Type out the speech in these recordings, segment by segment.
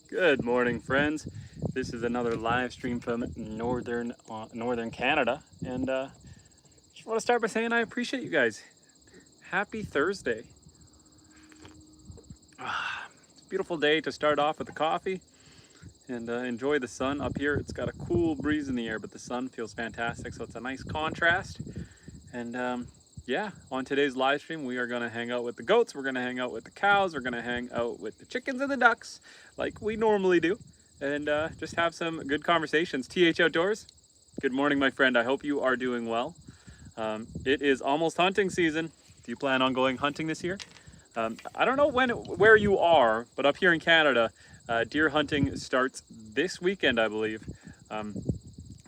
Good morning, friends. This is another live stream from northern Canada, and just want to start by saying I appreciate you guys. Happy Thursday. It's a beautiful day to start off with a coffee and enjoy the sun up here. It's got a cool breeze in the air, but the sun feels fantastic, so it's a nice contrast. And yeah, on today's live stream, we are going to hang out with the goats. We're going to hang out with the cows. We're going to hang out with the chickens and the ducks like we normally do, and just have some good conversations. TH Outdoors, good morning, my friend. I hope you are doing well. It is almost hunting season. Do you plan on going hunting this year? I don't know where you are, but up here in Canada, deer hunting starts this weekend, I believe.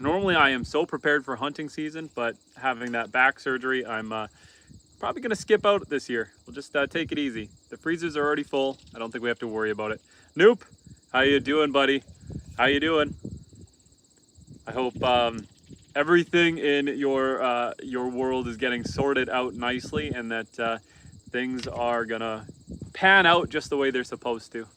Normally I am so prepared for hunting season, but having that back surgery, I'm probably going to skip out this year. We'll just take it easy. The freezers are already full. I don't think we have to worry about it. Nope. How you doing, buddy? How you doing? I hope everything in your world is getting sorted out nicely, and that things are gonna pan out just the way they're supposed to.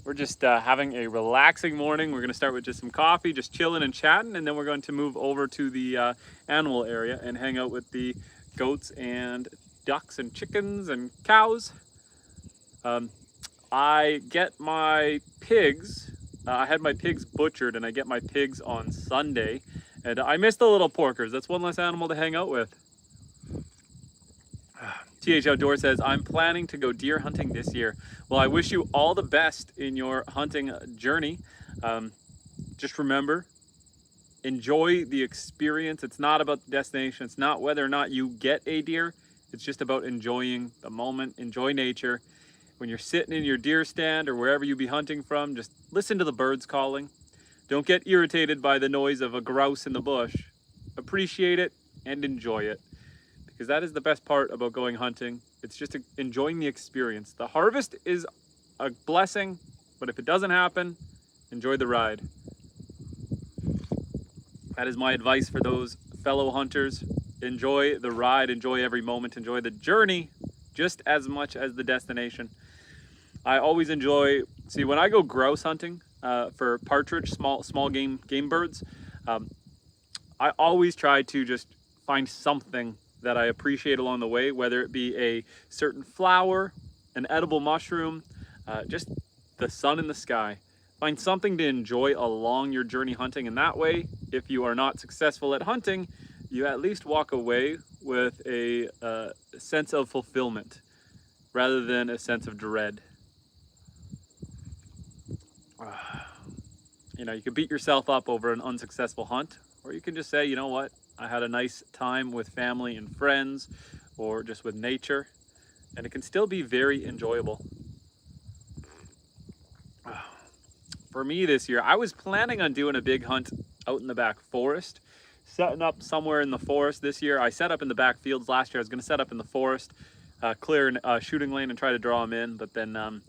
We're just having a relaxing morning. We're gonna start with just some coffee, just chilling and chatting, and then we're going to move over to the animal area and hang out with the goats and ducks and chickens and cows. I get my pigs. I had my pigs butchered, and I get my pigs on Sunday. And I miss the little porkers. That's one less animal to hang out with. TH Outdoor says, I'm planning to go deer hunting this year. Well, I wish you all the best in your hunting journey. Just remember, enjoy the experience. It's not about the destination. It's not whether or not you get a deer. It's just about enjoying the moment, enjoy nature. When you're sitting in your deer stand or wherever you be hunting from, just listen to the birds calling. Don't get irritated by the noise of a grouse in the bush. Appreciate it and enjoy it, because that is the best part about going hunting. It's just enjoying the experience. The harvest is a blessing, but if it doesn't happen, enjoy the ride. That is my advice for those fellow hunters. Enjoy the ride, enjoy every moment, enjoy the journey just as much as the destination. I always enjoy, see, when I go grouse hunting for partridge, small game birds, I always try to just find something that I appreciate along the way, whether it be a certain flower, an edible mushroom, just the sun in the sky. Find something to enjoy along your journey hunting, and that way, if you are not successful at hunting, you at least walk away with a sense of fulfillment rather than a sense of dread. You know, you can beat yourself up over an unsuccessful hunt, or you can just say, you know what, I had a nice time with family and friends, or just with nature, and it can still be very enjoyable. For me this year, I was planning on doing a big hunt out in the back forest, setting up somewhere in the forest this year. I set up in the back fields last year. I was going to set up in the forest, clear a shooting lane and try to draw them in, but then,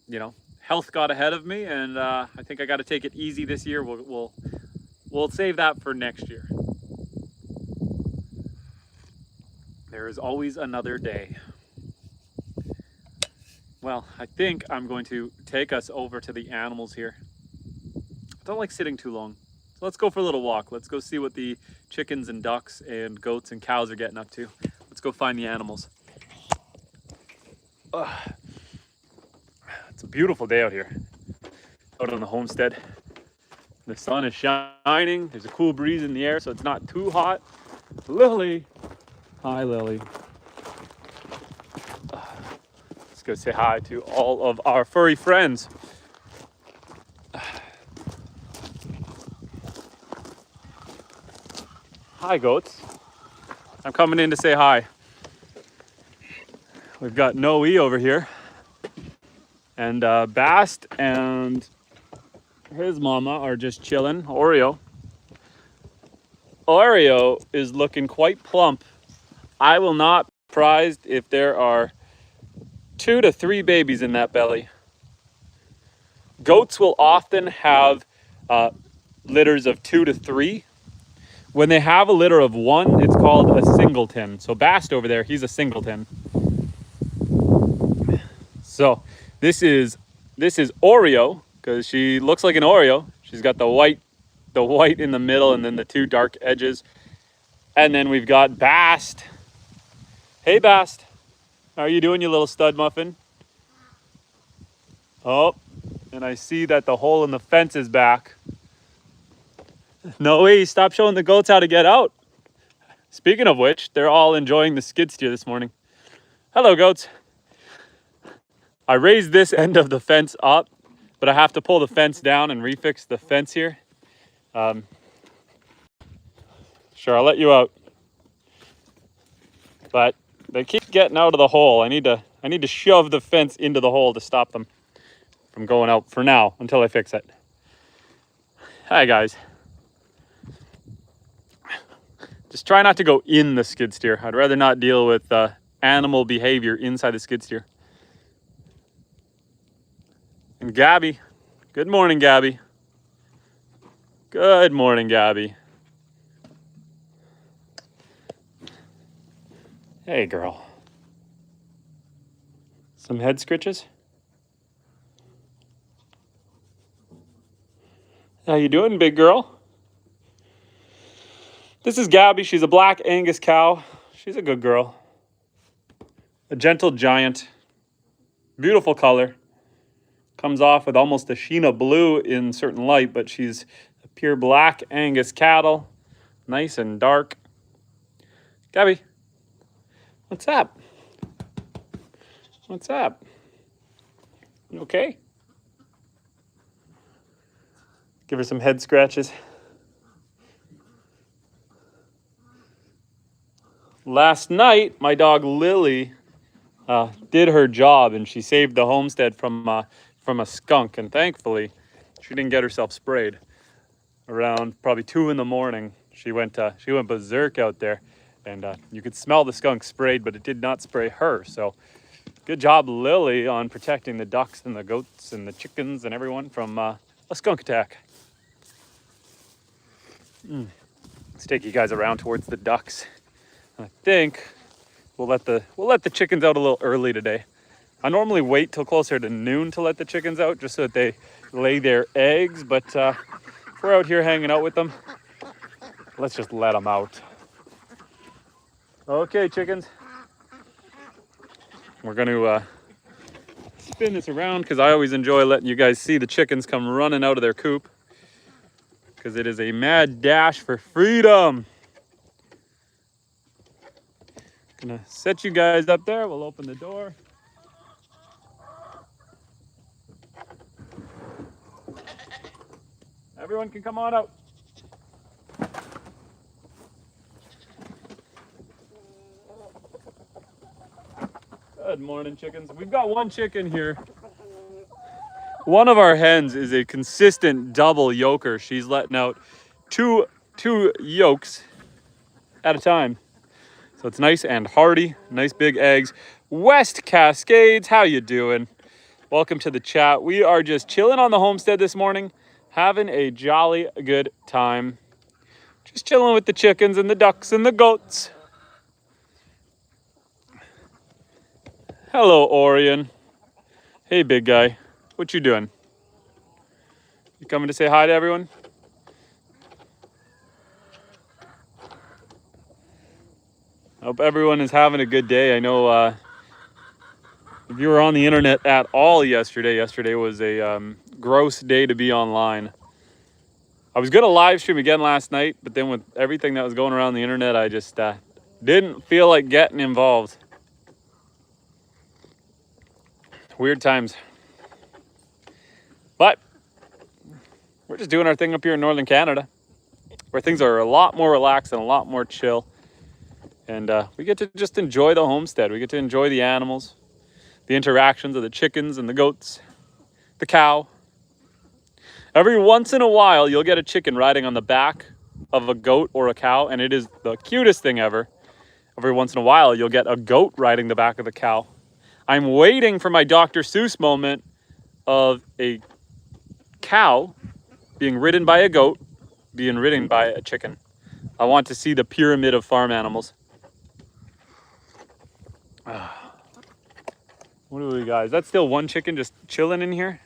you know, health got ahead of me, and I think I got to take it easy this year. We'll save that for next year. There is always another day. Well, I think I'm going to take us over to the animals here. I don't like sitting too long. So let's go for a little walk. Let's go see what the chickens and ducks and goats and cows are getting up to. Let's go find the animals. It's a beautiful day out here, out on the homestead. The sun is shining. There's a cool breeze in the air, so it's not too hot. Lily. Hi, Lily. Let's go say hi to all of our furry friends. Hi, goats. I'm coming in to say hi. We've got Noe over here, and Bast and his mama are just chilling. Oreo is looking quite plump. I will not be surprised if there are 2 to 3 babies in that belly. Goats will often have litters of 2 to 3. When they have a litter of 1, it's called a singleton. So Bast over there, he's a singleton. So this is Oreo, because she looks like an Oreo. She's got the white in the middle and then the two dark edges. And then we've got Bast. Hey Bast, how are you doing, you little stud muffin? Oh, and I see that the hole in the fence is back. No way, stop showing the goats how to get out. Speaking of which, they're all enjoying the skid steer this morning. Hello goats. I raised this end of the fence up, but I have to pull the fence down and refix the fence here. Sure, I'll let you out. But they keep getting out of the hole. I need to shove the fence into the hole to stop them from going out for now until I fix it. Hi guys. Just try not to go in the skid steer. I'd rather not deal with animal behavior inside the skid steer. And Gabby, good morning, Gabby. Good morning, Gabby. Hey, girl. Some head scritches? How you doing, big girl? This is Gabby. She's a black Angus cow. She's a good girl. A gentle giant. Beautiful color. Comes off with almost a sheen of blue in certain light, but she's a pure black Angus cattle. Nice and dark. Gabby, what's up? What's up? You okay? Give her some head scratches. Last night, my dog Lily did her job, and she saved the homestead from a skunk. And thankfully, she didn't get herself sprayed. Around probably 2 in the morning, she went berserk out there, and you could smell the skunk sprayed, but it did not spray her. So, good job, Lily, on protecting the ducks and the goats and the chickens and everyone from a skunk attack. Let's take you guys around towards the ducks. I think we'll let the chickens out a little early today. I normally wait till closer to noon to let the chickens out just so that they lay their eggs, but if we're out here hanging out with them, let's just let them out. Okay, chickens. We're going to spin this around because I always enjoy letting you guys see the chickens come running out of their coop because it is a mad dash for freedom. Gonna set you guys up there. We'll open the door. Everyone can come on out. Good morning, chickens. We've got one chicken here. One of our hens is a consistent double yoker. She's letting out two yolks at a time. So it's nice and hearty, nice big eggs. West Cascades, how you doing? Welcome to the chat. We are just chilling on the homestead this morning, having a jolly good time. Just chilling with the chickens and the ducks and the goats. Hello, Orion. Hey, big guy. What you doing? You coming to say hi to everyone? I hope everyone is having a good day. I know if you were on the internet at all yesterday was a gross day to be online. I was going to live stream again last night, but then with everything that was going around the internet, I just didn't feel like getting involved. Weird times. But we're just doing our thing up here in Northern Canada, where things are a lot more relaxed and a lot more chill. And we get to just enjoy the homestead. We get to enjoy the animals, the interactions of the chickens and the goats, the cow. Every once in a while, you'll get a chicken riding on the back of a goat or a cow, and it is the cutest thing ever. Every once in a while, you'll get a goat riding the back of the cow. I'm waiting for my Dr. Seuss moment of a cow being ridden by a goat, being ridden by a chicken. I want to see the pyramid of farm animals. What do we got? Is that still one chicken just chilling in here?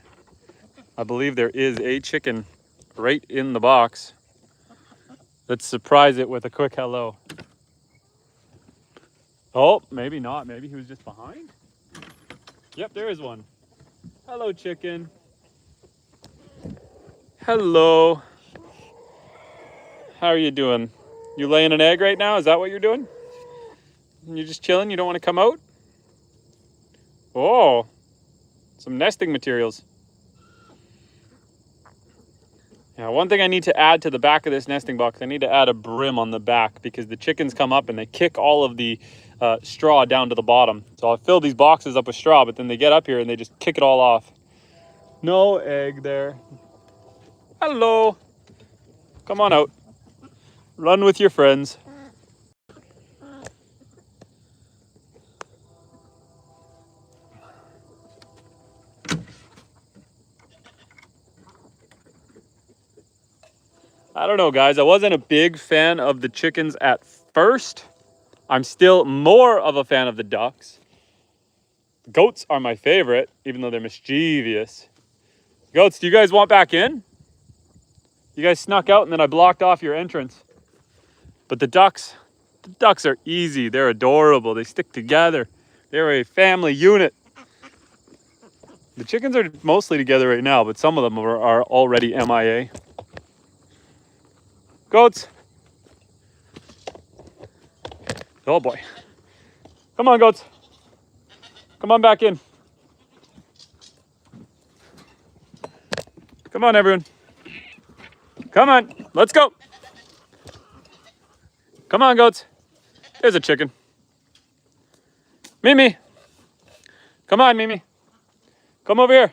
I believe there is a chicken right in the box. Let's surprise it with a quick hello. Oh, maybe not. Maybe he was just behind. Yep, there is one. Hello, chicken. Hello. How are you doing? You laying an egg right now? Is that what you're doing? You're just chilling? You don't want to come out? Oh, some nesting materials. Yeah, one thing I need to add to the back of this nesting box, I need to add a brim on the back because the chickens come up and they kick all of the straw down to the bottom. So I'll fill these boxes up with straw, but then they get up here and they just kick it all off. No egg there. Hello. Come on out. Run with your friends. I don't know, guys. I wasn't a big fan of the chickens at first. I'm still more of a fan of the ducks. Goats are my favorite, even though they're mischievous. Goats, do you guys want back in? You guys snuck out and then I blocked off your entrance. But the ducks are easy. They're adorable. They stick together. They're a family unit. The chickens are mostly together right now, but some of them are already MIA. Goats. Oh boy. Come on, goats. Come on back in. Come on, everyone. Come on, let's go. Come on, goats. There's a chicken. Mimi. Come on, Mimi. Come over here.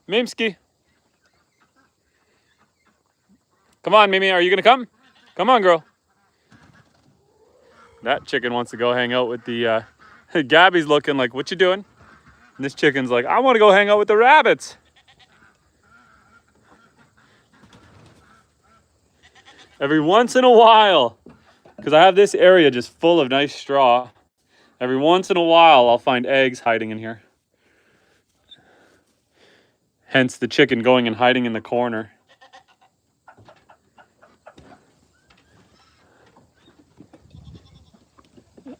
Mimsky. Come on, Mimi. Are you going to come? Come on, girl. That chicken wants to go hang out with the... Gabby's looking like, what you doing? And this chicken's like, I want to go hang out with the rabbits. Every once in a while, because I have this area just full of nice straw, every once in a while I'll find eggs hiding in here. Hence the chicken going and hiding in the corner.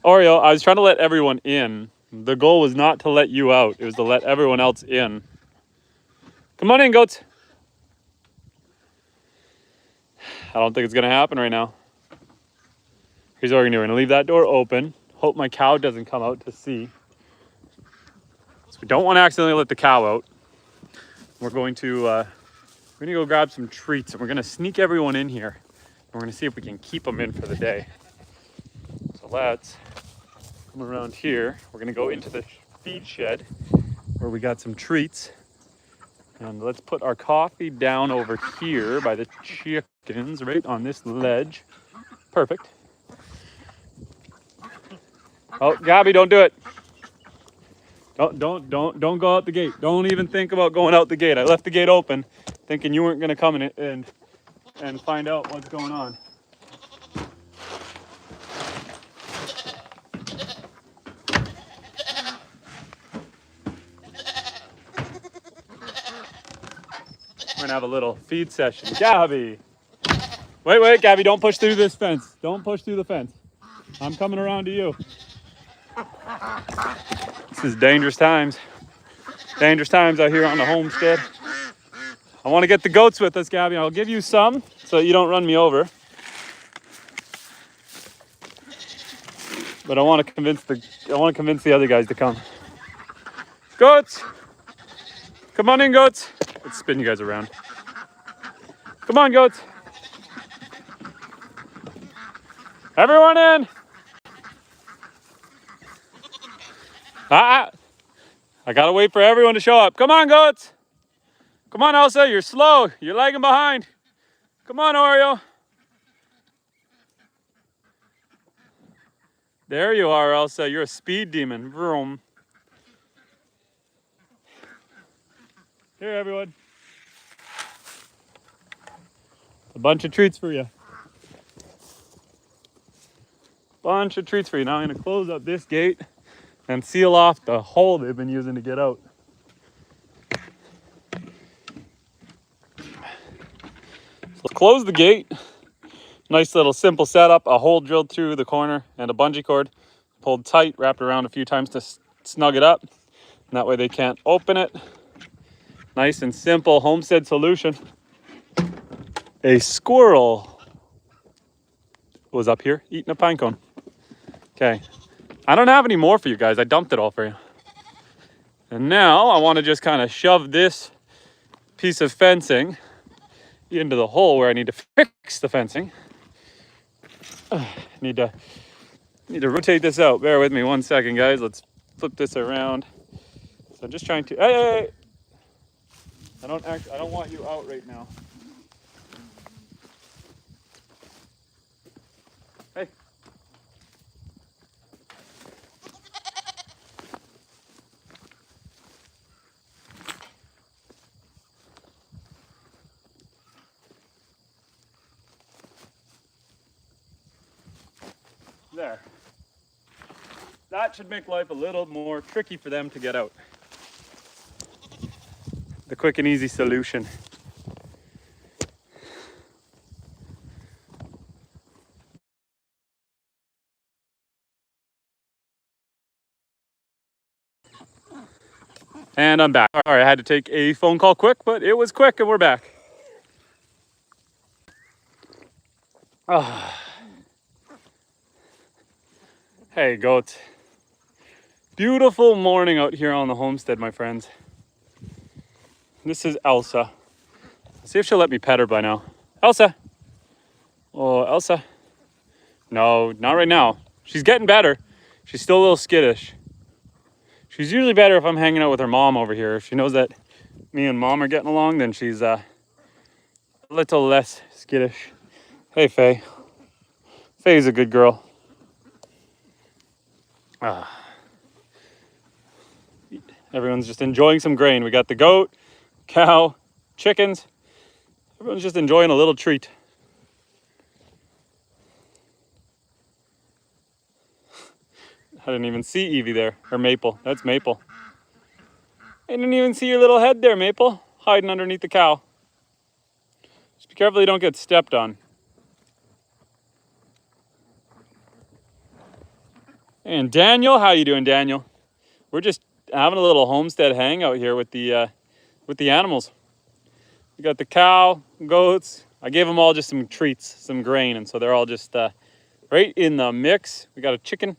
Oreo, I was trying to let everyone in. The goal was not to let you out. It was to let everyone else in. Come on in, goats. I don't think it's going to happen right now. Here's what we're going to do. We're going to leave that door open. Hope my cow doesn't come out to see. So we don't want to accidentally let the cow out. We're going to go grab some treats and we're going to sneak everyone in here. And we're going to see if we can keep them in for the day. So let's come around here. We're going to go into the feed shed where we got some treats. And let's put our coffee down over here by the chickens, right on this ledge. Perfect. Oh, Gabby, don't do it. Don't go out the gate. Don't even think about going out the gate. I left the gate open thinking you weren't going to come in and find out what's going on. We're going to have a little feed session. Gabby. Wait, Gabby, don't push through this fence. Don't push through the fence. I'm coming around to you. This is dangerous times. Dangerous times out here on the homestead. I want to get the goats with us, Gabby. I'll give you some so that you don't run me over. But I want to convince the other guys to come. Goats! Come on in, goats. Let's spin you guys around. Come on, goats. Everyone in. I gotta wait for everyone to show up. Come on, goats. Come on, Elsa. You're slow. You're lagging behind. Come on, Oreo. There you are, Elsa. You're a speed demon. Vroom. Here, everyone. A bunch of treats for you. Bunch of treats for you. Now I'm going to close up this gate and seal off the hole they've been using to get out. close the gate. Nice little simple setup, a hole drilled through the corner and a bungee cord pulled tight, wrapped around a few times to snug it up. And that way they can't open it. Nice and simple homestead solution. A squirrel was up here eating a pine cone. Okay, I don't have any more for you guys. I dumped it all for you. And now I want to just kind of shove this piece of fencing into the hole where I need to fix the fencing. Need to rotate this out. Bear with me 1 second, guys. Let's flip this around. So I'm just trying to. Hey! I don't want you out right now. Hey. There. That should make life a little more tricky for them to get out. The quick and easy solution. And I'm back. All right, I had to take a phone call quick, but it was quick and we're back. Oh. Hey, goats. Beautiful morning out here on the homestead, my friends. This is Elsa. Let's see if she'll let me pet her by now. Elsa. Oh, Elsa. No, not right now. She's getting better. She's still a little skittish. She's usually better if I'm hanging out with her mom over here. If she knows that me and mom are getting along, then she's a little less skittish. Hey, Faye. Faye's a good girl. Everyone's just enjoying some grain. We got the goat, cow, chickens. Everyone's just enjoying a little treat. I didn't even see Evie there, or Maple. That's Maple. I didn't even see your little head there, Maple, hiding underneath the cow. Just be careful you don't get stepped on. And Daniel, how you doing, Daniel? We're just having a little homestead hangout here with the animals. We got the cow, goats. I gave them all just some treats, some grain, and so they're all just right in the mix. We got a chicken.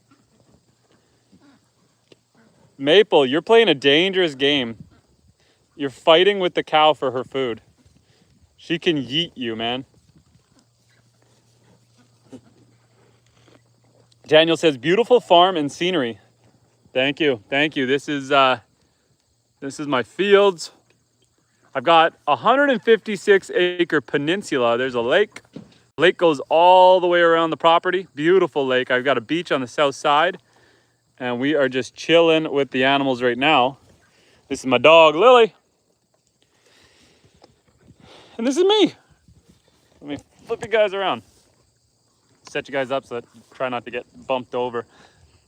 Maple, you're playing a dangerous game. You're fighting with the cow for her food. She can yeet you, man. Daniel says, beautiful farm and scenery. Thank you, thank you. This is my fields. I've got a 156 acre peninsula. There's a lake. The lake goes all the way around the property. Beautiful lake. I've got a beach on the south side. And we are just chilling with the animals right now. This is my dog, Lily. And this is me. Let me flip you guys around. Set you guys up so that you try not to get bumped over.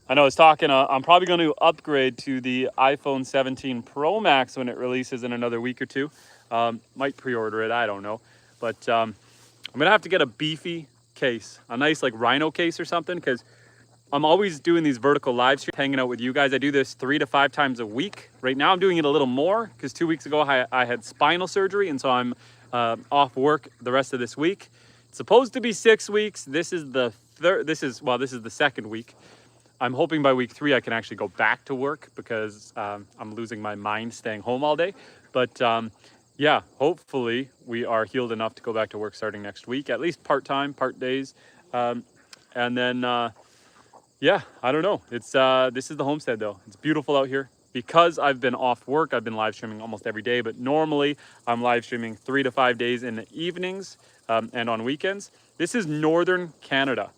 I know I was talking, I'm probably going to upgrade to the iPhone 17 Pro Max when it releases in another week or two. Might pre-order it, I don't know. But I'm going to have to get a beefy case, a nice like Rhino case or something, because I'm always doing these vertical live streams, hanging out with you guys. I do this 3 to 5 times a week. Right now I'm doing it a little more because 2 weeks ago I had spinal surgery, and so I'm off work the rest of this week. It's supposed to be 6 weeks. This is the second week. I'm hoping by week 3 I can actually go back to work because I'm losing my mind staying home all day. But yeah, hopefully we are healed enough to go back to work starting next week, at least part-time, part days. And then, yeah, I don't know. It's this is the homestead though. It's beautiful out here. Because I've been off work, I've been live streaming almost every day, but normally I'm live streaming 3 to 5 days in the evenings and on weekends. This is Northern Canada.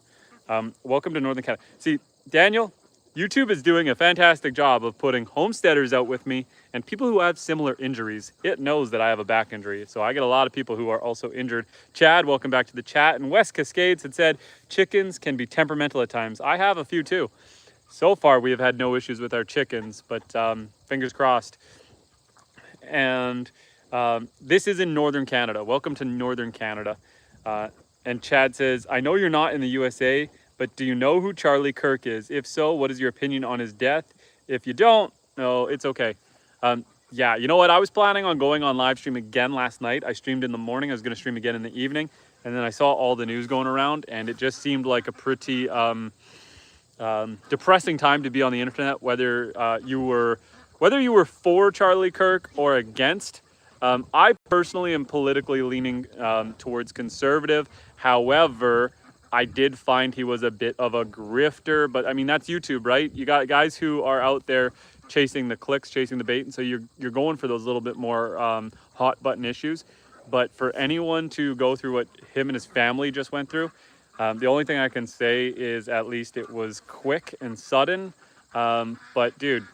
Welcome to Northern Canada. See, Daniel, YouTube is doing a fantastic job of putting homesteaders out with me and people who have similar injuries. It knows that I have a back injury, so I get a lot of people who are also injured. Chad, welcome back to the chat. And West Cascades had said, chickens can be temperamental at times. I have a few too. So far, we have had no issues with our chickens, but fingers crossed. And this is in Northern Canada. Welcome to Northern Canada. And Chad says, I know you're not in the USA, but do you know who Charlie Kirk is? If so, what is your opinion on his death? If you don't, no, it's okay. Yeah, you know what? I was planning on going on live stream again last night. I streamed in the morning. I was going to stream again in the evening. And then I saw all the news going around, and it just seemed like a pretty depressing time to be on the internet, whether you were for Charlie Kirk or against. I personally am politically leaning towards conservative. However, I did find he was a bit of a grifter, but I mean, that's YouTube, right? You got guys who are out there chasing the clicks, chasing the bait, and so you're going for those little bit more hot button issues. But for anyone to go through what him and his family just went through, the only thing I can say is at least it was quick and sudden. But dude,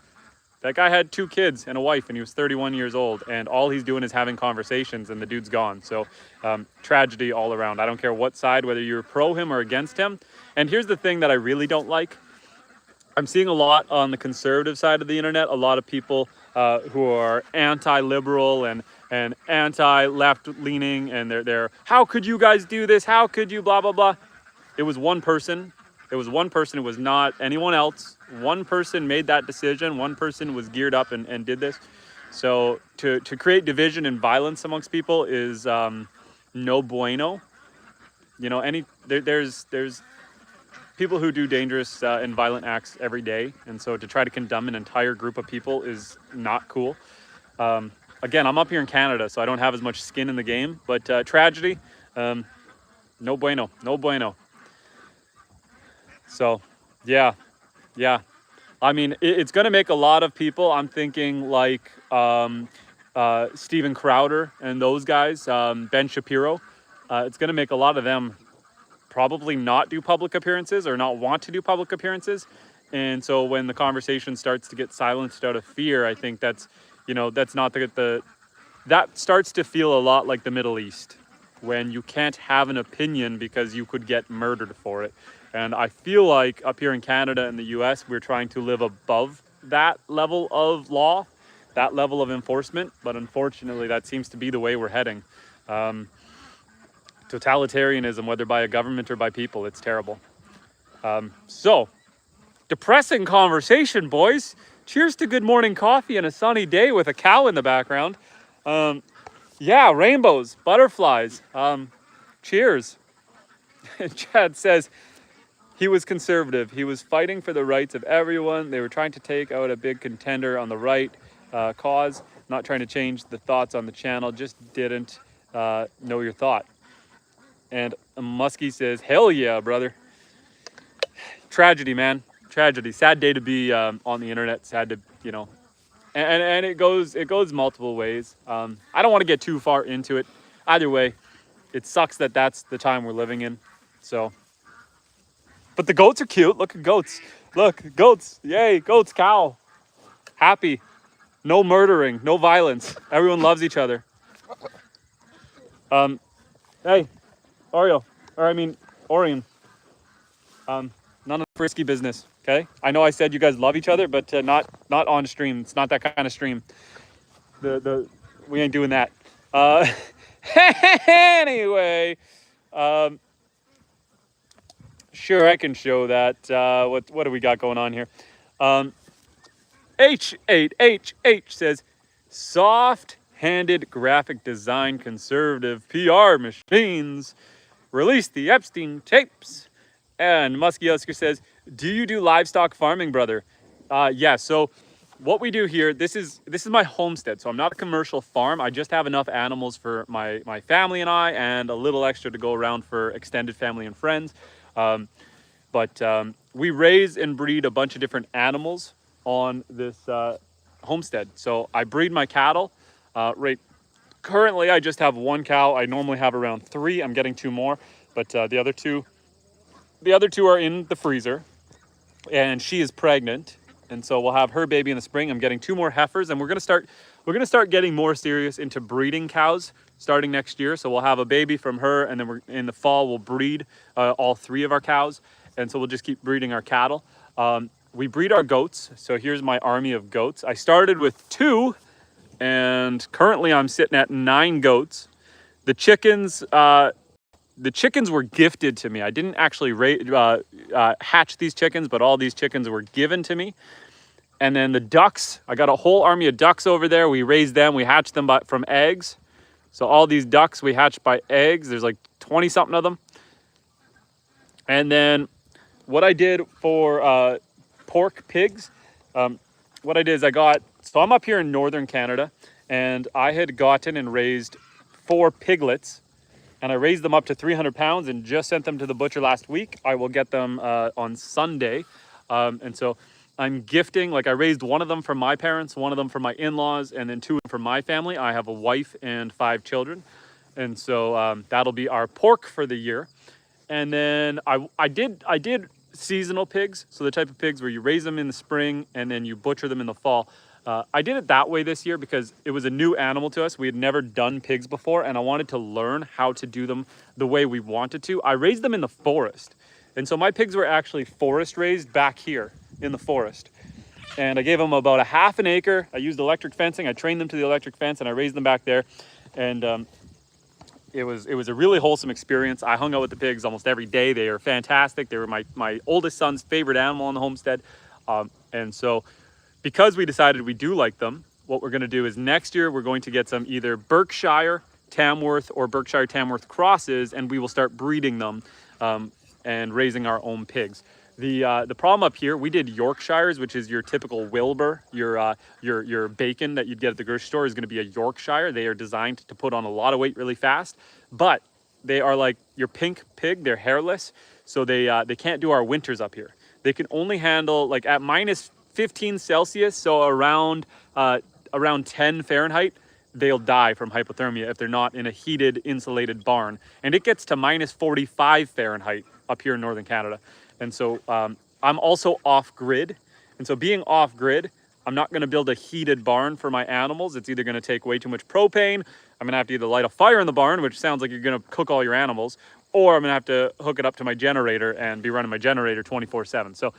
that guy had 2 kids and a wife, and he was 31 years old, and all he's doing is having conversations, and the dude's gone. So tragedy all around. I don't care what side, whether you're pro him or against him. And here's the thing that I really don't like. I'm seeing a lot on the conservative side of the internet, a lot of people who are anti-liberal and anti-left leaning, and they're, how could you guys do this? How could you blah, blah, blah. It was one person. It was one person. It was not anyone else. One person made that decision. One person was geared up and did this. So to create division and violence amongst people is no bueno. You know, there's people who do dangerous and violent acts every day. And so to try to condemn an entire group of people is not cool. Again, I'm up here in Canada, so I don't have as much skin in the game. But tragedy, no bueno, no bueno. So, yeah. I mean, it's going to make a lot of people, I'm thinking like Steven Crowder and those guys, Ben Shapiro. It's going to make a lot of them probably not do public appearances or not want to do public appearances. And so when the conversation starts to get silenced out of fear, I think that's, that's not that starts to feel a lot like the Middle East, when you can't have an opinion because you could get murdered for it. And I feel like up here in Canada and the US, we're trying to live above that level of law, that level of enforcement. But unfortunately, that seems to be the way we're heading. Totalitarianism, whether by a government or by people, it's terrible. So, depressing conversation, boys. Cheers to good morning coffee and a sunny day with a cow in the background. Yeah, rainbows, butterflies. Cheers. Chad says, he was conservative. He was fighting for the rights of everyone. They were trying to take out a big contender on the right cause, not trying to change the thoughts on the channel, just didn't know your thought. And Muskie says, hell yeah, brother. Tragedy, man. Tragedy. Sad day to be on the internet. Sad to, and it goes multiple ways. I don't want to get too far into it. Either way, it sucks that that's the time we're living in. So. But the goats are cute. Look at goats. Look, goats. Yay, goats, cow. Happy. No murdering, no violence. Everyone loves each other. Hey, Orion. None of the frisky business, okay? I know I said you guys love each other, but not on stream. It's not that kind of stream. We ain't doing that. Anyway, sure, I can show that. What do we got going on here? H8HH says, soft-handed graphic design conservative PR machines release the Epstein tapes. And Muskie Oscar says, do you do livestock farming, brother? Yeah, so what we do here, this is my homestead. So I'm not a commercial farm. I just have enough animals for my family and I, and a little extra to go around for extended family and friends. But we raise and breed a bunch of different animals on this homestead. So I breed my cattle. Currently, I just have 1 cow. I normally have around 3. I'm getting 2 more, but the other two are in the freezer, and she is pregnant. And so we'll have her baby in the spring. I'm getting 2 more heifers, and we're gonna start getting more serious into breeding cows starting next year. So we'll have a baby from her, and then in the fall we'll breed all 3 of our cows. And so we'll just keep breeding our cattle. We breed our goats. So here's my army of goats. I started with 2, and currently I'm sitting at 9 goats. The chickens, the chickens were gifted to me. I didn't actually hatch these chickens, but all these chickens were given to me. And then the ducks, I got a whole army of ducks over there. We raised them, we hatched them from eggs. So all these ducks we hatched by eggs. There's like 20 something of them. And then what I did for pork pigs, what I did is so I'm up here in northern Canada, and I had gotten and raised 4 piglets, and I raised them up to 300 pounds and just sent them to the butcher last week. I will get them on Sunday. And so I'm gifting, like I raised one of them from my parents, one of them from my in-laws, and then 2 from my family. I have a wife and 5 children. And so that'll be our pork for the year. And then I did seasonal pigs, so the type of pigs where you raise them in the spring and then you butcher them in the fall. I did it that way this year because it was a new animal to us. We had never done pigs before, and I wanted to learn how to do them the way we wanted to. I raised them in the forest, and so my pigs were actually forest raised back here in the forest. And I gave them about a half an acre. I used electric fencing. I trained them to the electric fence, and I raised them back there. And it was a really wholesome experience. I hung out with the pigs almost every day. They are fantastic. They were my oldest son's favorite animal on the homestead. And so because we decided we do like them, what we're gonna do is next year we're going to get some either Berkshire Tamworth or Berkshire Tamworth crosses, and we will start breeding them and raising our own pigs. The problem up here, we did Yorkshires, which is your typical Wilbur. Your bacon that you'd get at the grocery store is going to be a Yorkshire. They are designed to put on a lot of weight really fast, but they are like your pink pig. They're hairless, so they can't do our winters up here. They can only handle like at minus 15 Celsius, so around 10 Fahrenheit. They'll die from hypothermia if they're not in a heated, insulated barn. And it gets to minus 45 Fahrenheit up here in northern Canada. And so I'm also off-grid. And so being off-grid, I'm not going to build a heated barn for my animals. It's either going to take way too much propane. I'm going to have to either light a fire in the barn, which sounds like you're going to cook all your animals, or I'm going to have to hook it up to my generator and be running my generator 24/7. So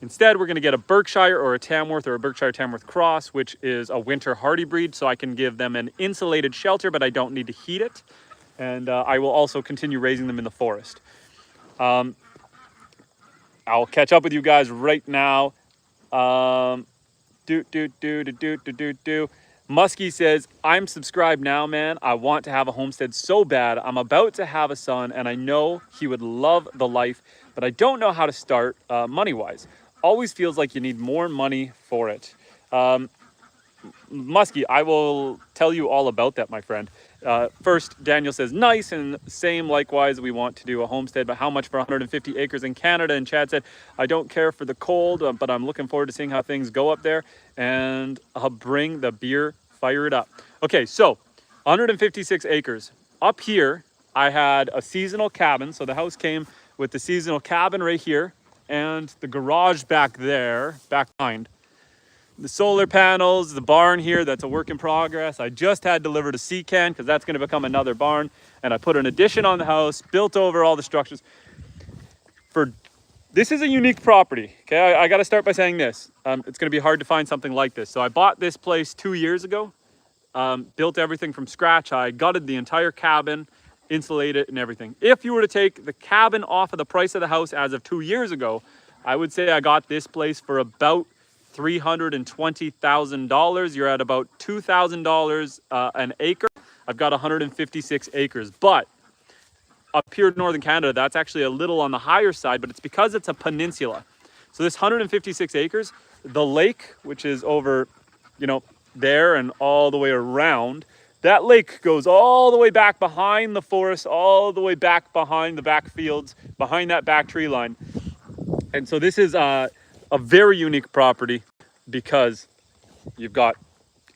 instead, we're going to get a Berkshire or a Tamworth or a Berkshire Tamworth cross, which is a winter hardy breed. So I can give them an insulated shelter, but I don't need to heat it. And I will also continue raising them in the forest. I'll catch up with you guys right now. Muskie says, I'm subscribed now, man. I want to have a homestead so bad. I'm about to have a son, and I know he would love the life, but I don't know how to start money-wise. Always feels like you need more money for it. Muskie, I will tell you all about that, my friend. First, Daniel says, nice, and same likewise, we want to do a homestead, but how much for 150 acres in Canada? And Chad said, I don't care for the cold, but I'm looking forward to seeing how things go up there, and I'll bring the beer, fire it up. Okay, so 156 acres. Up here, I had a seasonal cabin, so the house came with the seasonal cabin right here, and the garage back there, back behind. The solar panels, the barn here, that's a work in progress. I just had delivered a C-can because that's going to become another barn. And I put an addition on the house, built over all the structures. This is a unique property, okay? I got to start by saying this. It's going to be hard to find something like this. So I bought this place 2 years ago, built everything from scratch. I gutted the entire cabin, insulated it and everything. If you were to take the cabin off of the price of the house as of 2 years ago, I would say I got this place for about $320,000. You're at about $2,000 an acre. I've got 156 acres, but up here in northern Canada, that's actually a little on the higher side, but it's because it's a peninsula. So this 156 acres, the lake, which is over, there and all the way around, that lake goes all the way back behind the forest, all the way back behind the back fields, behind that back tree line. And so this is a very unique property because you've got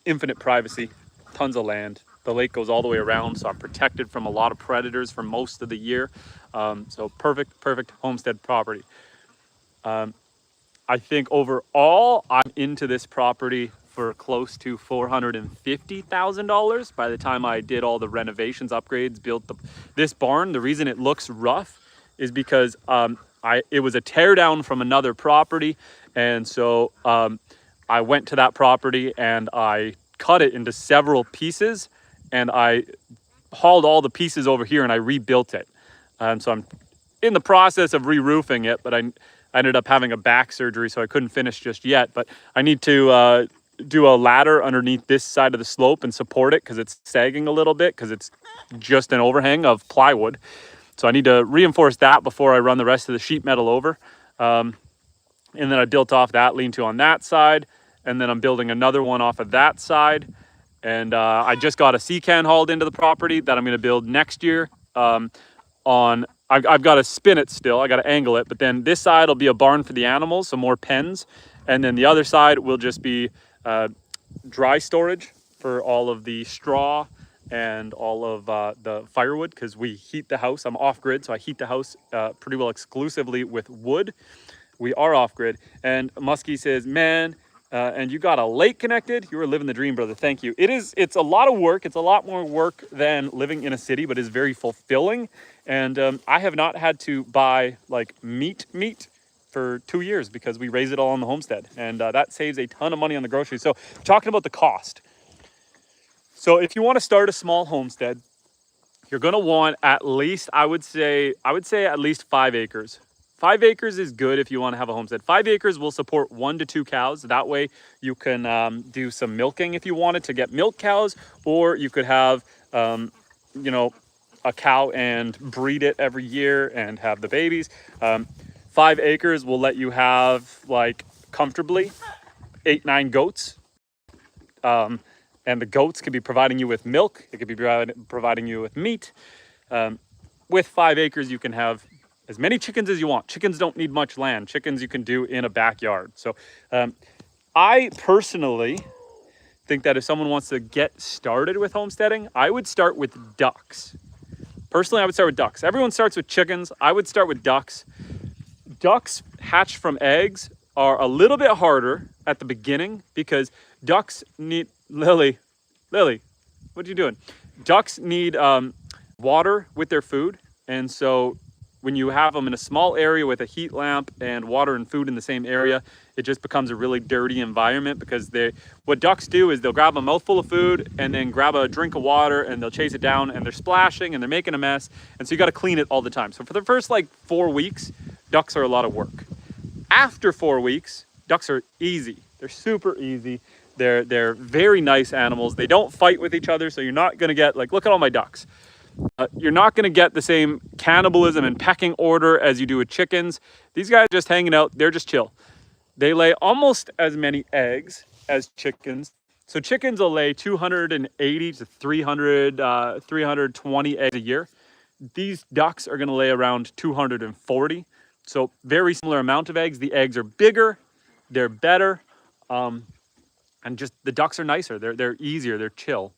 infinite privacy, tons of land. The lake goes all the way around, so I'm protected from a lot of predators for most of the year. So perfect homestead property. I think overall, I'm into this property for close to $450,000 by the time I did all the renovations, upgrades, built this barn. The reason it looks rough is because it was a tear down from another property, and so I went to that property and I cut it into several pieces, and I hauled all the pieces over here and I rebuilt it. So I'm in the process of re-roofing it, but I ended up having a back surgery, so I couldn't finish just yet. But I need to do a ladder underneath this side of the slope and support it because it's sagging a little bit because it's just an overhang of plywood. So I need to reinforce that before I run the rest of the sheet metal over. And then I built off that lean-to on that side, and then I'm building another one off of that side. And I just got a sea can hauled into the property that I'm going to build next year. I've got to spin it still. I got to angle it, but then this side will be a barn for the animals, so more pens, and then the other side will just be dry storage for all of the straw and all of the firewood, because we heat the house. I'm off grid, so I heat the house pretty well exclusively with wood. We are off grid. And Muskie says, man, and you got a lake connected? You were living the dream, brother. Thank you. It's a lot of work. It's a lot more work than living in a city, but it's very fulfilling. And I have not had to buy like meat for 2 years because we raise it all on the homestead. And that saves a ton of money on the groceries. So talking about the cost. So if you want to start a small homestead, you're going to want at least, I would say at least 5 acres. 5 acres is good if you want to have a homestead. 5 acres will support 1 to 2 cows. That way you can do some milking if you wanted to get milk cows, or you could have, you know, a cow and breed it every year and have the babies. 5 acres will let you have like comfortably 8-9 goats. And the goats could be providing you with milk. It could be providing you with meat. With 5 acres, you can have as many chickens as you want. Chickens don't need much land. Chickens you can do in a backyard. So I personally think that if someone wants to get started with homesteading, I would start with ducks. Personally, I would start with ducks. Everyone starts with chickens. I would start with ducks. Ducks hatched from eggs are a little bit harder at the beginning because ducks need, Lily, what are you doing? Ducks need water with their food. And so when you have them in a small area with a heat lamp and water and food in the same area, it just becomes a really dirty environment because what ducks do is they'll grab a mouthful of food and then grab a drink of water and they'll chase it down and they're splashing and they're making a mess. And so you got to clean it all the time. So for the first like 4 weeks, ducks are a lot of work. After 4 weeks, ducks are easy. They're super easy. They're very nice animals. They don't fight with each other. So you're not going to get like, look at all my ducks. You're not going to get the same cannibalism and pecking order as you do with chickens. These guys are just hanging out. They're just chill. They lay almost as many eggs as chickens. So chickens will lay 280 to 320 eggs a year. These ducks are going to lay around 240. So very similar amount of eggs. The eggs are bigger. They're better. And just the ducks are nicer. They're easier. They're chill.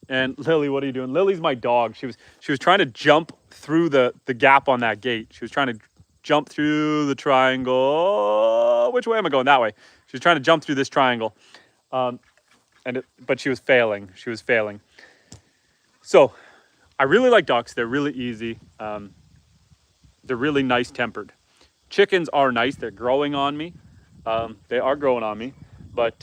And Lily, what are you doing? Lily's my dog. She was trying to jump through the gap on that gate. She was trying to jump through the triangle. Oh, which way am I going? That way. She was trying to jump through this triangle. But she was failing. So I really like ducks. They're really easy. They're really nice tempered. Chickens are nice. They're growing on me. They are growing on me, but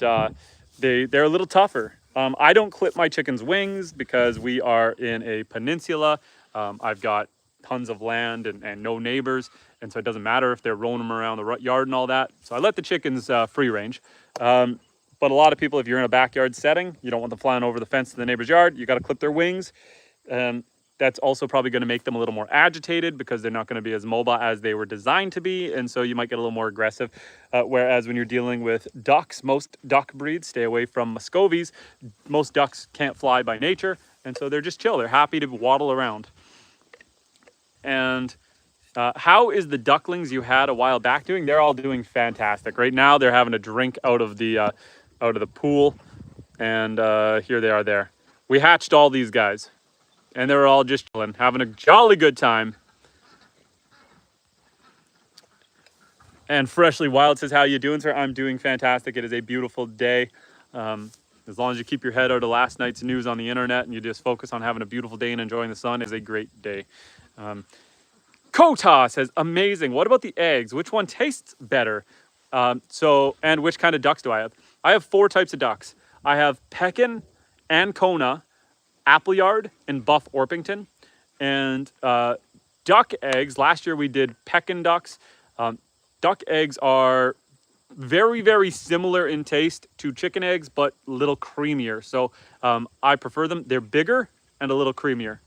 they're a little tougher. I don't clip my chickens' wings because we are in a peninsula. I've got tons of land and no neighbors. And so it doesn't matter if they're rolling them around the yard and all that. So I let the chickens free range. But a lot of people, if you're in a backyard setting, you don't want them flying over the fence to the neighbor's yard. You got to clip their wings. That's also probably going to make them a little more agitated because they're not going to be as mobile as they were designed to be. And so you might get a little more aggressive. Whereas when you're dealing with ducks, most duck breeds, stay away from Muscovies. Most ducks can't fly by nature. And so they're just chill. They're happy to waddle around. And how is the ducklings you had a while back doing? They're all doing fantastic. Right now they're having a drink out of the pool. And here they are there. We hatched all these guys. And they were all just chilling, having a jolly good time. And Freshly Wild says, how you doing, sir? I'm doing fantastic. It is a beautiful day. As long as you keep your head out of last night's news on the internet and you just focus on having a beautiful day and enjoying the sun, is a great day. Kota says, amazing. What about the eggs? Which one tastes better? And which kind of ducks do I have? I have 4 types of ducks. I have Pekin, Ancona, Appleyard, and Buff Orpington. And duck eggs, last year we did Pekin ducks. Duck eggs are very, very similar in taste to chicken eggs, but a little creamier. So I prefer them. They're bigger and a little creamier.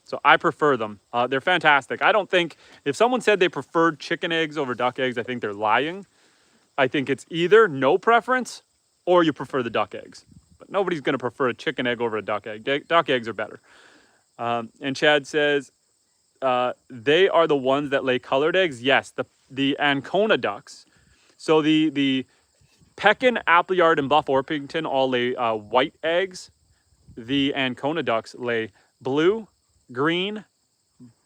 So I prefer them. They're fantastic. I don't think, if someone said they preferred chicken eggs over duck eggs, I think they're lying. I think it's either no preference or you prefer the duck eggs. But nobody's going to prefer a chicken egg over a duck egg. Duck eggs are better. And Chad says, they are the ones that lay colored eggs. Yes, the Ancona ducks. So the Pekin, Appleyard, and Buff Orpington all lay white eggs. The Ancona ducks lay blue, green,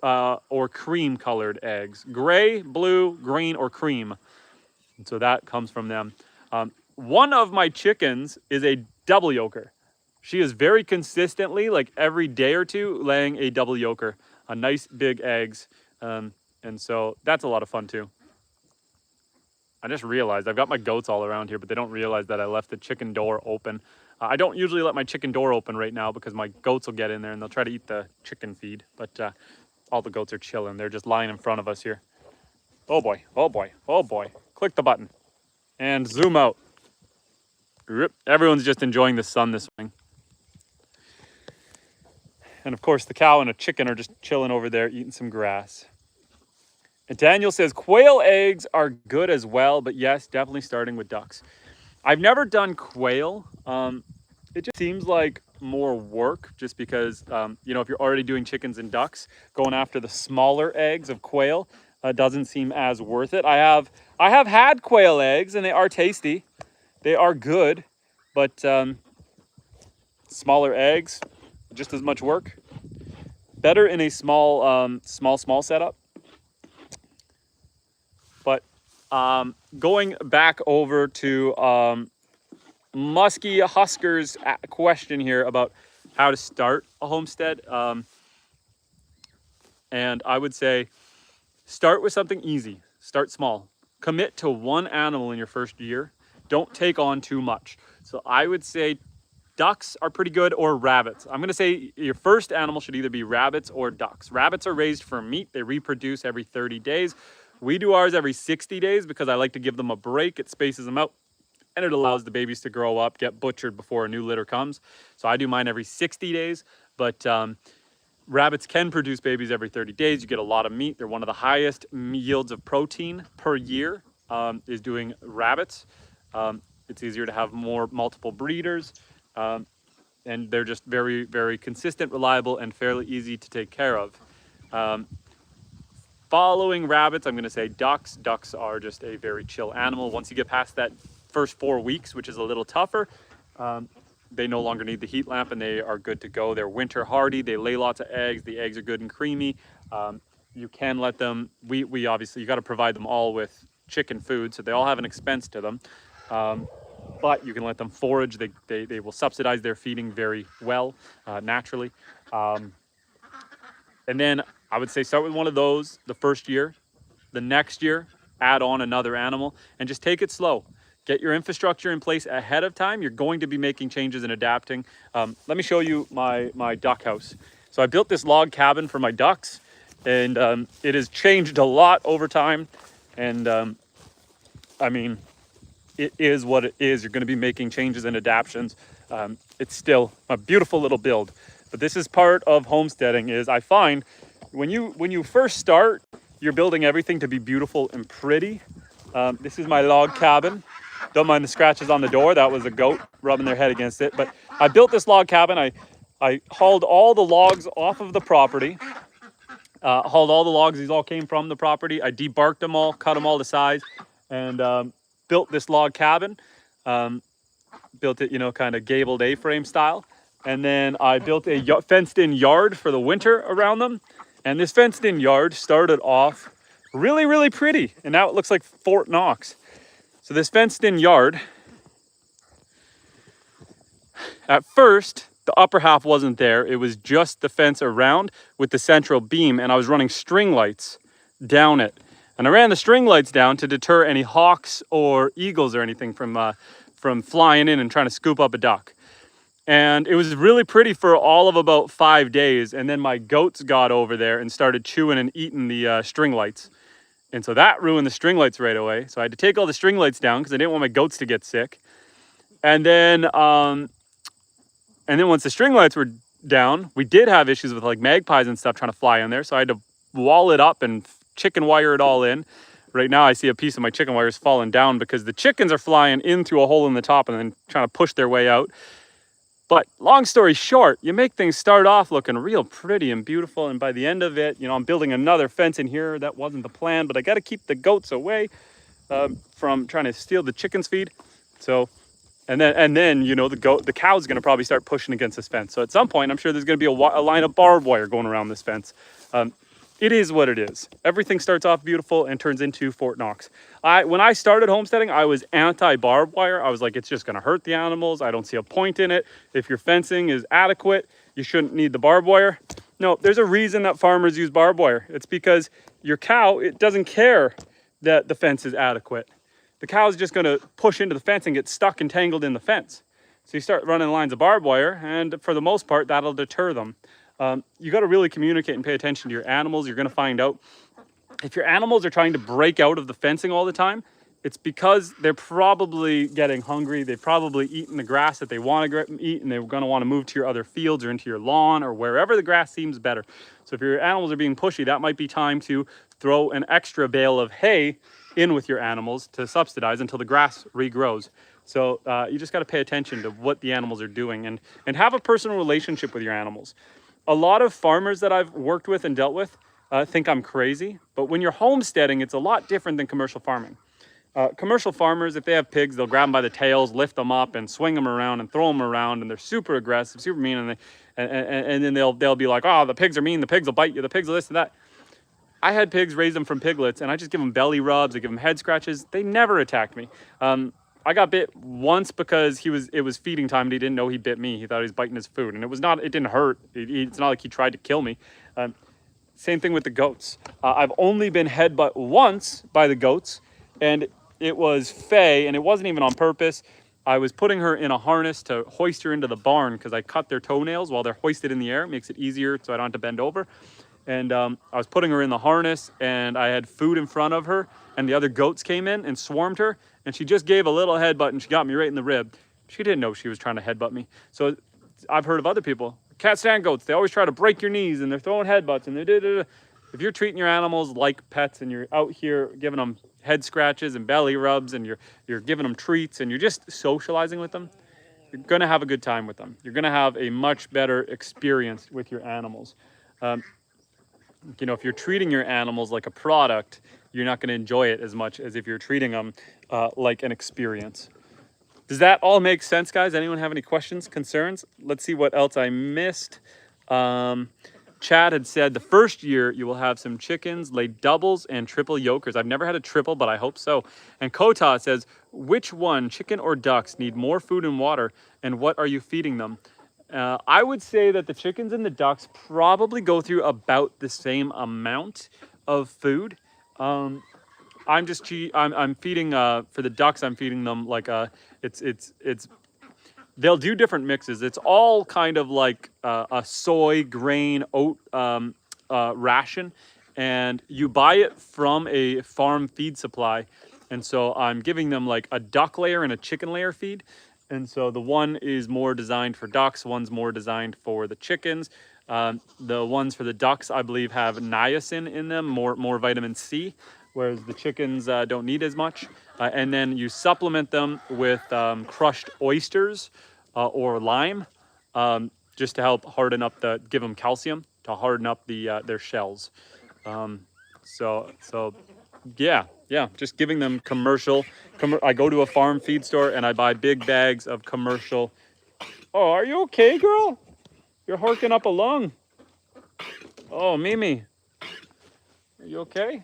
or cream colored eggs. Gray, blue, green, or cream. And so that comes from them. One of my chickens is a double yoker. She is very consistently, like every day or two, laying a double yoker. Nice big eggs. And so that's a lot of fun too. I just realized I've got my goats all around here, but they don't realize that I left the chicken door open. I don't usually let my chicken door open right now because my goats will get in there and they'll try to eat the chicken feed. But all the goats are chilling. They're just lying in front of us here. Oh boy, oh boy, oh boy. Click the button and zoom out. Everyone's just enjoying the sun this morning. And of course, the cow and a chicken are just chilling over there eating some grass. And Daniel says, quail eggs are good as well, but yes, definitely starting with ducks. I've never done quail. It just seems like more work just because, you know, if you're already doing chickens and ducks, going after the smaller eggs of quail doesn't seem as worth it. I have had quail eggs and they are tasty. They are good, but smaller eggs, just as much work. Better in a small setup. But going back over to Muskie Husker's question here about how to start a homestead. And I would say start with something easy. Start small. Commit to one animal in your first year. Don't take on too much. So I would say ducks are pretty good, or rabbits. I'm going to say your first animal should either be rabbits or ducks. Rabbits are raised for meat. They reproduce every 30 days. We do ours every 60 days because I like to give them a break. It spaces them out and it allows the babies to grow up, get butchered before a new litter comes. So I do mine every 60 days, but rabbits can produce babies every 30 days. You get a lot of meat. They're one of the highest yields of protein per year is doing rabbits. It's easier to have multiple breeders. And they're just very, very consistent, reliable, and fairly easy to take care of. Following rabbits, I'm going to say ducks. Ducks are just a very chill animal. Once you get past that first 4 weeks, which is a little tougher, they no longer need the heat lamp and they are good to go. They're winter hardy. They lay lots of eggs. The eggs are good and creamy. You can let them, we obviously, you got to provide them all with chicken food, so they all have an expense to them. But you can let them forage. They will subsidize their feeding very well, naturally. And then I would say start with one of those the first year. The next year, add on another animal and just take it slow. Get your infrastructure in place ahead of time. You're going to be making changes and adapting. Let me show you my duck house. So I built this log cabin for my ducks, and it has changed a lot over time. And I mean, it is what it is. You're going to be making changes and adaptations. It's still a beautiful little build. But this is part of homesteading. Is I find when you first start, you're building everything to be beautiful and pretty. This is my log cabin. Don't mind the scratches on the door. That was a goat rubbing their head against it. But I built this log cabin. I hauled all the logs off of the property. Hauled all the logs. These all came from the property. I debarked them all, cut them all to size, and built this log cabin. Built it, you know, kind of gabled A-frame style. And then I built a fenced-in yard for the winter around them. And this fenced-in yard started off really, really pretty. And now it looks like Fort Knox. So this fenced-in yard, at first, the upper half wasn't there. It was just the fence around with the central beam. And I was running string lights down it. And I ran the string lights down to deter any hawks or eagles or anything from flying in and trying to scoop up a duck. And it was really pretty for all of about 5 days. And then my goats got over there and started chewing and eating the string lights. And so that ruined the string lights right away. So I had to take all the string lights down because I didn't want my goats to get sick. And then once the string lights were down, we did have issues with like magpies and stuff trying to fly in there. So I had to wall it up and chicken wire it all in. Right now I see a piece of my chicken wires falling down because the chickens are flying in through a hole in the top and then trying to push their way out. But long story short, you make things start off looking real pretty and beautiful. And by the end of it, you know, I'm building another fence in here. That wasn't the plan, but I got to keep the goats away from trying to steal the chickens' feed. So, and then you know, the cow's going to probably start pushing against this fence. So at some point, I'm sure there's going to be a line of barbed wire going around this fence. It is what it is. Everything starts off beautiful and turns into Fort Knox. When I started homesteading, I was anti-barbed wire. I was like, it's just going to hurt the animals. I don't see a point in it. If your fencing is adequate, you shouldn't need the barbed wire. No, there's a reason that farmers use barbed wire. It's because your cow, it doesn't care that the fence is adequate. The cow is just going to push into the fence and get stuck and tangled in the fence. So you start running lines of barbed wire, and for the most part, that'll deter them. You got to really communicate and pay attention to your animals. You're going to find out if your animals are trying to break out of the fencing all the time, it's because they're probably getting hungry. They've probably eaten the grass that they want to eat, and they're going to want to move to your other fields or into your lawn or wherever the grass seems better. So if your animals are being pushy, that might be time to throw an extra bale of hay in with your animals to subsidize until the grass regrows. So you just got to pay attention to what the animals are doing and have a personal relationship with your animals. A lot of farmers that I've worked with and dealt with think I'm crazy, but when you're homesteading, it's a lot different than commercial farming. Commercial farmers, if they have pigs, they'll grab them by the tails, lift them up, and swing them around and throw them around, and they're super aggressive, super mean, and then they'll be like, oh, the pigs are mean, the pigs will bite you, the pigs will this and that. I had pigs, raised them from piglets, and I just give them belly rubs, I give them head scratches. They never attacked me. I got bit once because it was feeding time and he didn't know he bit me. He thought he was biting his food, and it didn't hurt. It's not like he tried to kill me. Same thing with the goats. I've only been headbutt once by the goats, and it was Faye, and it wasn't even on purpose. I was putting her in a harness to hoist her into the barn because I cut their toenails while they're hoisted in the air. It makes it easier so I don't have to bend over. And I was putting her in the harness, and I had food in front of her, and the other goats came in and swarmed her, and she just gave a little headbutt, and she got me right in the rib. She didn't know she was trying to headbutt me. So I've heard of other people, cats and goats, they always try to break your knees, and they're throwing headbutts, and if you're treating your animals like pets, and you're out here giving them head scratches and belly rubs, and you're giving them treats, and you're just socializing with them, you're gonna have a good time with them. You're gonna have a much better experience with your animals. You know, if you're treating your animals like a product, you're not going to enjoy it as much as if you're treating them like an experience. Does that all make sense, guys? Anyone have any questions, concerns? Let's see what else I missed. Chad had said the first year you will have some chickens lay doubles and triple yolkers. I've never had a triple, but I hope so. And Kota says, which one, chicken or ducks, need more food and water, and what are you feeding them? I would say that the chickens and the ducks probably go through about the same amount of food. I'm feeding for the ducks. I'm feeding them like they'll do different mixes. It's all kind of like a soy, grain, oat ration, and you buy it from a farm feed supply. And so I'm giving them like a duck layer and a chicken layer feed. And so the one is more designed for ducks, one's more designed for the chickens. The ones for the ducks, I believe, have niacin in them, more vitamin C, whereas the chickens don't need as much. And then you supplement them with crushed oysters or lime, just to help harden up give them calcium to harden up their shells. Yeah, just giving them commercial. I go to a farm feed store and I buy big bags of commercial. Oh, are you okay, girl? You're harking up a lung. Oh, Mimi, are you okay?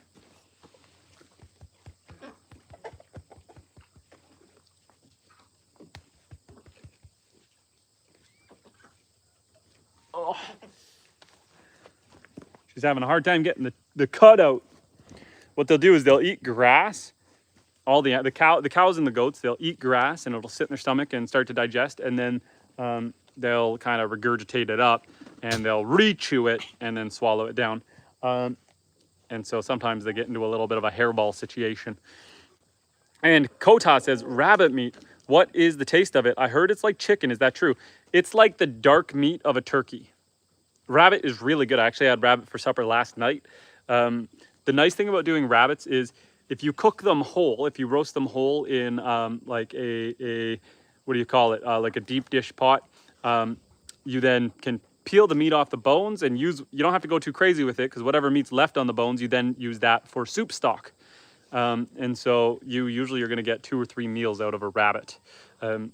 Oh, she's having a hard time getting the cut out. What they'll do is they'll eat grass. All the cows and the goats, they'll eat grass and it'll sit in their stomach and start to digest. And then they'll kind of regurgitate it up and they'll re-chew it and then swallow it down. And so sometimes they get into a little bit of a hairball situation. And Kota says, rabbit meat, what is the taste of it? I heard it's like chicken. Is that true? It's like the dark meat of a turkey. Rabbit is really good. I actually had rabbit for supper last night. The nice thing about doing rabbits is if you cook them whole, if you roast them whole in like a what do you call it? Like a deep dish pot, you then can peel the meat off the bones and you don't have to go too crazy with it because whatever meat's left on the bones, you then use that for soup stock. And so you're going to get 2 or 3 meals out of a rabbit.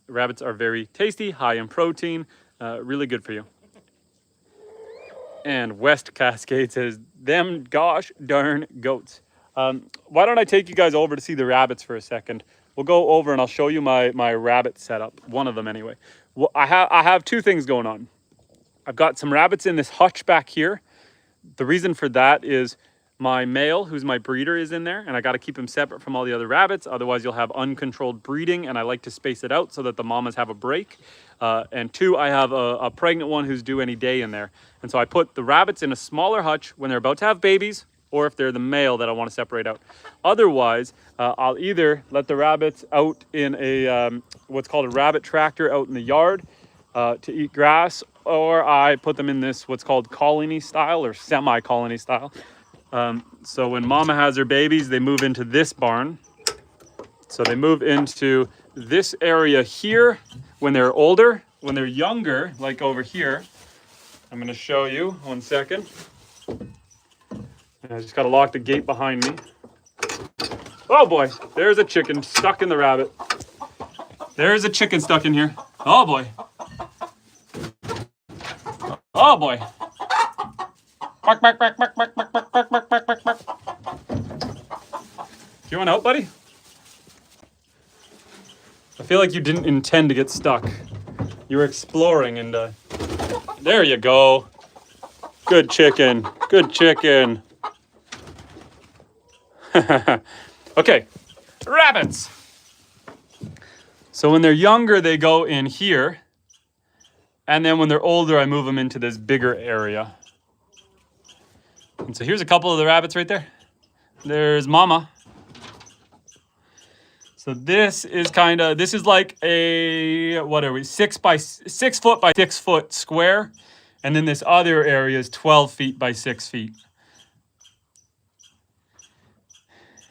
Rabbits are very tasty, high in protein, really good for you. And West Cascade says, them gosh darn goats. Why don't I take you guys over to see the rabbits for a second? We'll go over and I'll show you my rabbit setup. One of them anyway. Well, I have 2 things going on. I've got some rabbits in this hutch back here. The reason for that is my male, who's my breeder, is in there, and I got to keep him separate from all the other rabbits. Otherwise, you'll have uncontrolled breeding, and I like to space it out so that the mamas have a break. And 2, I have a pregnant one who's due any day in there. And so I put the rabbits in a smaller hutch when they're about to have babies, or if they're the male that I want to separate out. Otherwise, I'll either let the rabbits out in a what's called a rabbit tractor out in the yard to eat grass, or I put them in this what's called colony style or semi-colony style. So when mama has her babies, they move into this barn. So they move into this area here when they're older. When they're younger, like over here, I'm going to show you 1 second. I just got to lock the gate behind me. Oh boy, there's a chicken stuck in the rabbit. There's a chicken stuck in here. Oh boy. Oh boy. Bark, bark, bark, bark, bark, bark, bark, bark, bark, bark, bark, bark. Do you want out, buddy? I feel like you didn't intend to get stuck. You were exploring and there you go. Good chicken. Good chicken. Okay, rabbits. So when they're younger, they go in here. And then when they're older, I move them into this bigger area. And so here's a couple of the rabbits right there. There's mama. So this is like a, what are we, 6 foot by 6 foot square. And then this other area is 12 feet by 6 feet.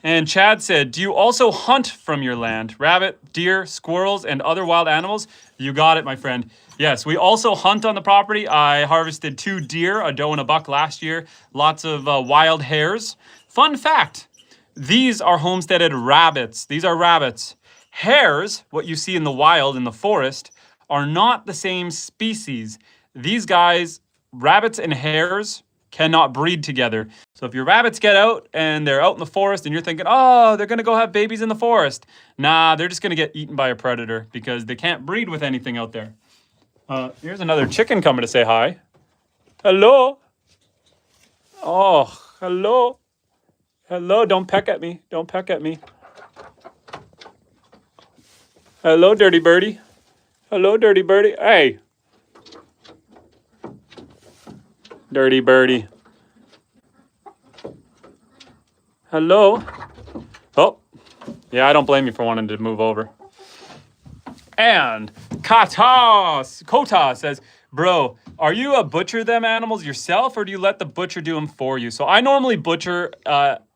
And Chad said, do you also hunt from your land? Rabbit, deer, squirrels, and other wild animals? You got it, my friend. Yes, we also hunt on the property. I harvested 2 deer, a doe and a buck last year. Lots of wild hares. Fun fact, these are homesteaded rabbits. These are rabbits. Hares, what you see in the wild, in the forest, are not the same species. These guys, rabbits and hares, cannot breed together. So if your rabbits get out and they're out in the forest and you're thinking, oh, they're going to go have babies in the forest. Nah, they're just going to get eaten by a predator because they can't breed with anything out there. Here's another chicken coming to say hi. Hello. Oh, hello. Hello, don't peck at me. Don't peck at me. Hello, dirty birdie. Hello, dirty birdie. Hey. Dirty birdie. Hello. Oh, yeah, I don't blame you for wanting to move over. And Kota says, bro, are you a butcher them animals yourself or do you let the butcher do them for you? So I normally butcher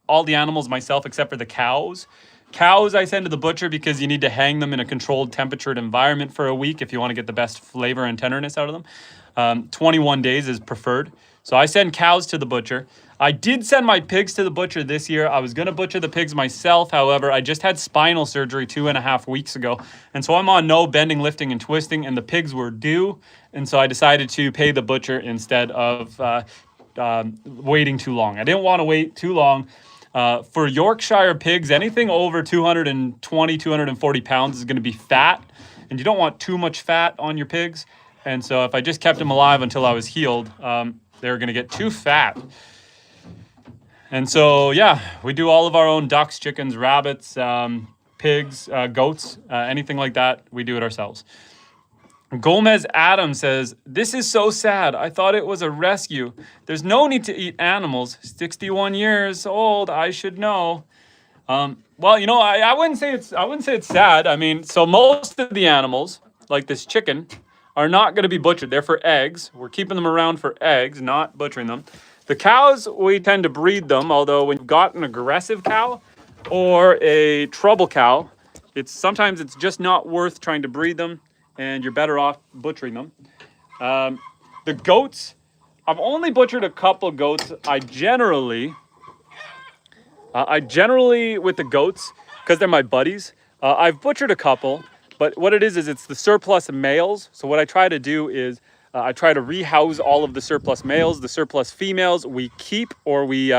all the animals myself except for the cows. Cows I send to the butcher because you need to hang them in a controlled temperatured environment for a week if you want to get the best flavor and tenderness out of them. 21 days is preferred. So I send cows to the butcher. I did send my pigs to the butcher this year. I was going to butcher the pigs myself. However, I just had spinal surgery 2.5 weeks ago. And so I'm on no bending, lifting, and twisting, and the pigs were due. And so I decided to pay the butcher instead of waiting too long. I didn't want to wait too long. For Yorkshire pigs, anything over 220, 240 pounds is going to be fat. And you don't want too much fat on your pigs. And so if I just kept them alive until I was healed, they were going to get too fat. And so, yeah, we do all of our own ducks, chickens, rabbits, pigs, goats, anything like that. We do it ourselves. Gomez Adam says, "This is so sad. I thought it was a rescue. There's no need to eat animals. 61 years old. I should know." Well, you know, I wouldn't say it's sad. I mean, so most of the animals, like this chicken, are not going to be butchered. They're for eggs. We're keeping them around for eggs, not butchering them. The cows, we tend to breed them, although when you've got an aggressive cow or a trouble cow, sometimes it's just not worth trying to breed them, and you're better off butchering them. The goats, I've only butchered a couple goats. I generally with the goats, because they're my buddies, I've butchered a couple, but what it is it's the surplus males. So what I try to do is I try to rehouse all of the surplus males. The surplus females we keep or we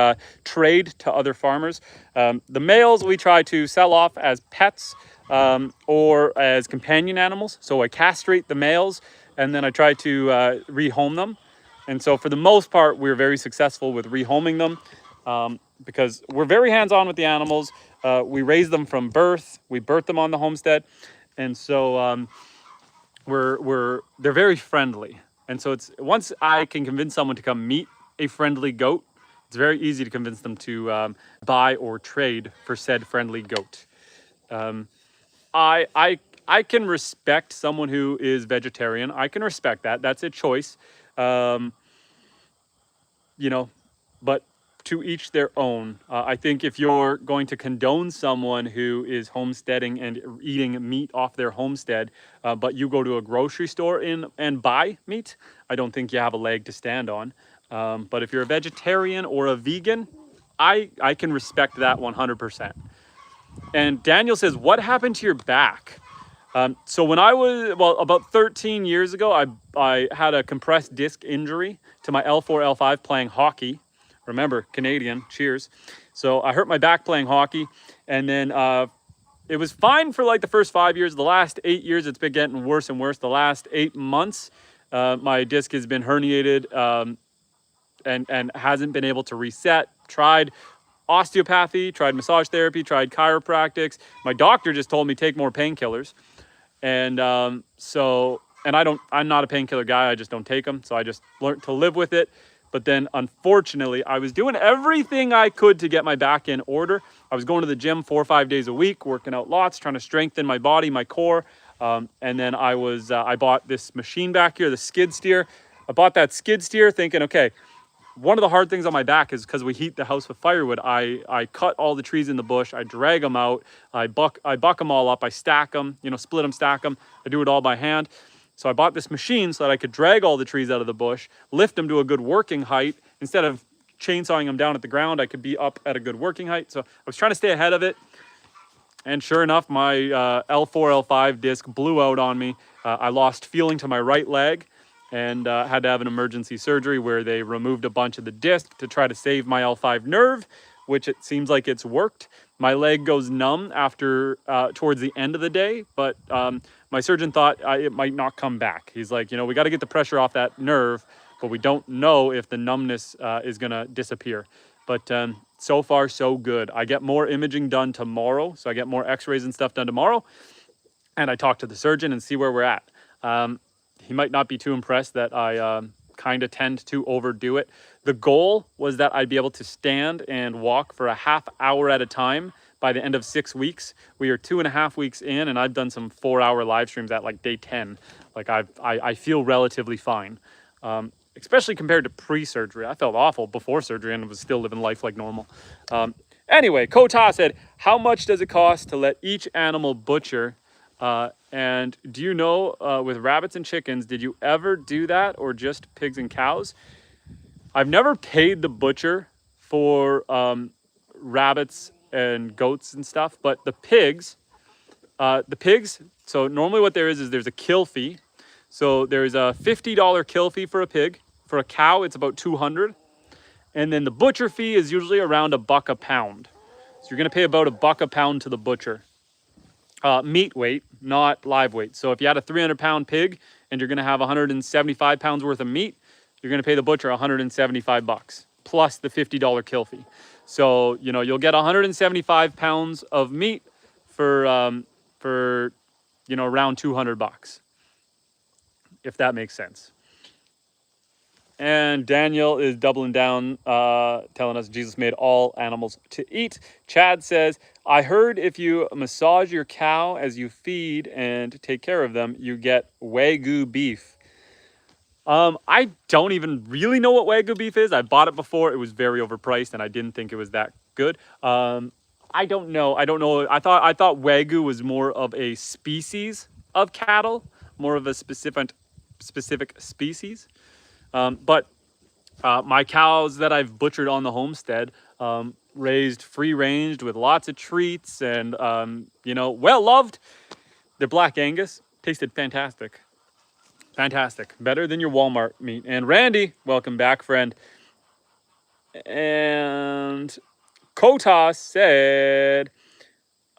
trade to other farmers. The males we try to sell off as pets or as companion animals. So I castrate the males and then I try to rehome them. And so for the most part, we're very successful with rehoming them. Because we're very hands-on with the animals. We raise them from birth. We birth them on the homestead, and so they're very friendly. And so it's once I can convince someone to come meet a friendly goat, it's very easy to convince them to buy or trade for said friendly goat. I can respect someone who is vegetarian. I can respect that. That's a choice. You know, but to each their own. I think if you're going to condone someone who is homesteading and eating meat off their homestead, but you go to a grocery store and buy meat, I don't think you have a leg to stand on. But if you're a vegetarian or a vegan, I can respect that 100%. And Daniel says, what happened to your back? So when I was, about 13 years ago, I had a compressed disc injury to my L4, L5 playing hockey. Remember, Canadian, cheers. So I hurt my back playing hockey, and then it was fine for like the first 5 years. The last 8 years, it's been getting worse and worse. The last 8 months, my disc has been herniated and hasn't been able to reset. Tried osteopathy, tried massage therapy, tried chiropractics. My doctor just told me take more painkillers. And I'm not a painkiller guy. I just don't take them. So I just learned to live with it. But then unfortunately, I was doing everything I could to get my back in order. I was going to the gym 4 or 5 days a week, working out lots, trying to strengthen my body, my core. And then I bought this machine back here, the skid steer. I bought that skid steer thinking, okay, one of the hard things on my back is because we heat the house with firewood. I cut all the trees in the bush. I drag them out. I buck them all up. I stack them, split them, stack them. I do it all by hand. So I bought this machine so that I could drag all the trees out of the bush, lift them to a good working height. Instead of chainsawing them down at the ground, I could be up at a good working height. So I was trying to stay ahead of it. And sure enough, my L4, L5 disc blew out on me. I lost feeling to my right leg and had to have an emergency surgery where they removed a bunch of the disc to try to save my L5 nerve, which it seems like it's worked. My leg goes numb after towards the end of the day, but my surgeon thought it might not come back. He's like, we got to get the pressure off that nerve, but we don't know if the numbness is going to disappear. But so far, so good. I get more imaging done tomorrow, so I get more x-rays and stuff done tomorrow, and I talk to the surgeon and see where we're at. He might not be too impressed that I kind of tend to overdo it. The goal was that I'd be able to stand and walk for a half hour at a time by the end of 6 weeks. We are 2.5 weeks in, and I've done some 4-hour live streams at like day 10. Like I feel relatively fine, especially compared to pre-surgery. I felt awful before surgery and was still living life like normal. Anyway, Kota said, how much does it cost to let each animal butcher? And do you know, with rabbits and chickens, did you ever do that or just pigs and cows? I've never paid the butcher for rabbits and goats and stuff, but the pigs, so normally what there is there's a kill fee. So there's a $50 kill fee for a pig. For a cow, it's about $200. And then the butcher fee is usually around $1 a pound. So you're gonna pay about $1 a pound to the butcher. Meat weight, not live weight. So if you had a 300-pound pig and you're gonna have 175 pounds worth of meat, you're gonna pay the butcher 175 bucks plus the $50 kill fee. So, you'll get 175 pounds of meat for around 200 bucks. if that makes sense. And Daniel is doubling down, telling us Jesus made all animals to eat. Chad says, I heard if you massage your cow as you feed and take care of them, you get Wagyu beef. I don't even really know what Wagyu beef is. I bought it before. It was very overpriced, and I didn't think it was that good. I don't know. I thought Wagyu was more of a species of cattle, more of a specific species. But my cows that I've butchered on the homestead, raised free-ranged with lots of treats and, you know, well-loved. They're Black Angus. Tasted fantastic. Fantastic. Better than your Walmart meat. And Randy, welcome back, friend. And Kotas said,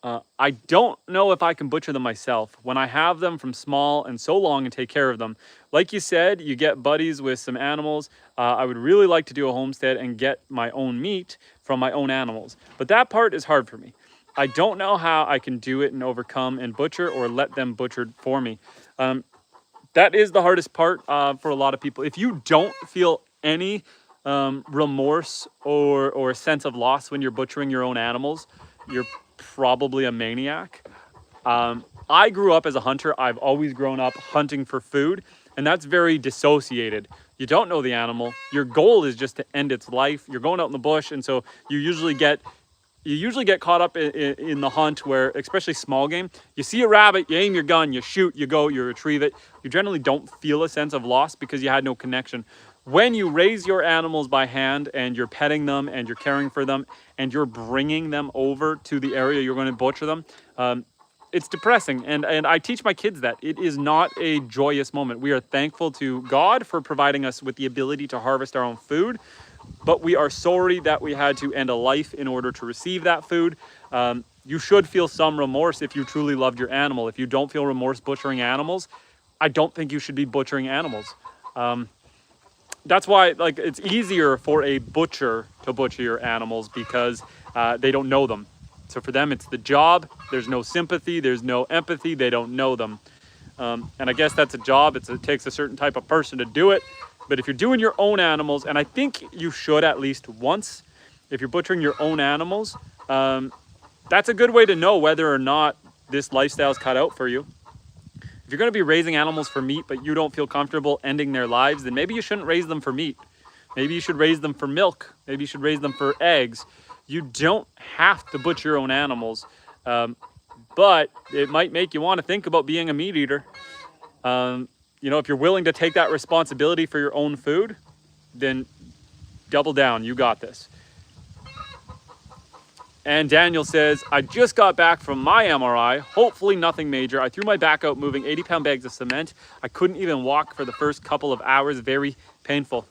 I don't know if I can butcher them myself when I have them from small and so long and take care of them. Like you said, you get buddies with some animals. I would really like to do a homestead and get my own meat from my own animals. But that part is hard for me. I don't know how I can do it and overcome and butcher or let them butcher for me. That is the hardest part for a lot of people. If you don't feel any remorse or sense of loss when you're butchering your own animals, you're probably a maniac. I grew up as a hunter. I've always grown up hunting for food, and that's very dissociated. You don't know the animal. Your goal is just to end its life. You're going out in the bush, and so you usually get caught up in the hunt where, especially small game, you see a rabbit, you aim your gun, you shoot, you go, you retrieve it. You generally don't feel a sense of loss because you had no connection. When you raise your animals by hand and you're petting them and you're caring for them and you're bringing them over to the area you're going to butcher them, it's depressing. And I teach my kids that it is not a joyous moment. We are thankful to God for providing us with the ability to harvest our own food, but we are sorry that we had to end a life in order to receive that food. You should feel some remorse if you truly loved your animal. If you don't feel remorse butchering animals, I don't think you should be butchering animals. That's why, like, it's easier for a butcher to butcher your animals because they don't know them. So for them, it's the job. There's no sympathy. There's no empathy. They don't know them. And I guess that's a job. It takes a certain type of person to do it. But if you're doing your own animals, and I think you should at least once, if you're butchering your own animals, that's a good way to know whether or not this lifestyle is cut out for you. If you're going to be raising animals for meat, but you don't feel comfortable ending their lives, then maybe you shouldn't raise them for meat. Maybe you should raise them for milk. Maybe you should raise them for eggs. You don't have to butcher your own animals, but it might make you want to think about being a meat eater. You know, if you're willing to take that responsibility for your own food, then double down. You got this. And Daniel says, I just got back from my MRI, hopefully nothing major. I threw my back out moving 80-pound bags of cement. I couldn't even walk for the first couple of hours, very painful.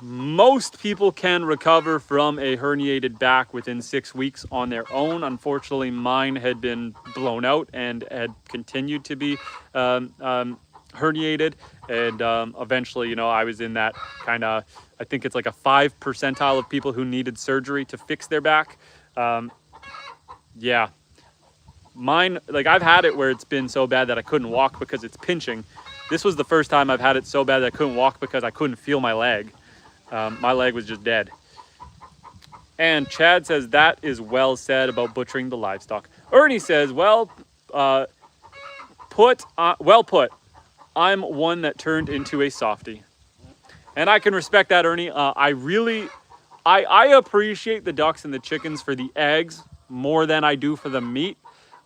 Most people can recover from a herniated back within 6 weeks on their own. Unfortunately, mine had been blown out and had continued to be herniated. And eventually, you know, I was in that kind of, I think it's like a 5 percentile of people who needed surgery to fix their back. Yeah. Mine, like, I've had it where it's been so bad that I couldn't walk because it's pinching. This was the first time I've had it so bad that I couldn't walk because I couldn't feel my leg. My leg was just dead. And Chad says, that is well said about butchering the livestock. Ernie says, well put. I'm one that turned into a softie. And I can respect that, Ernie. I appreciate the ducks and the chickens for the eggs more than I do for the meat.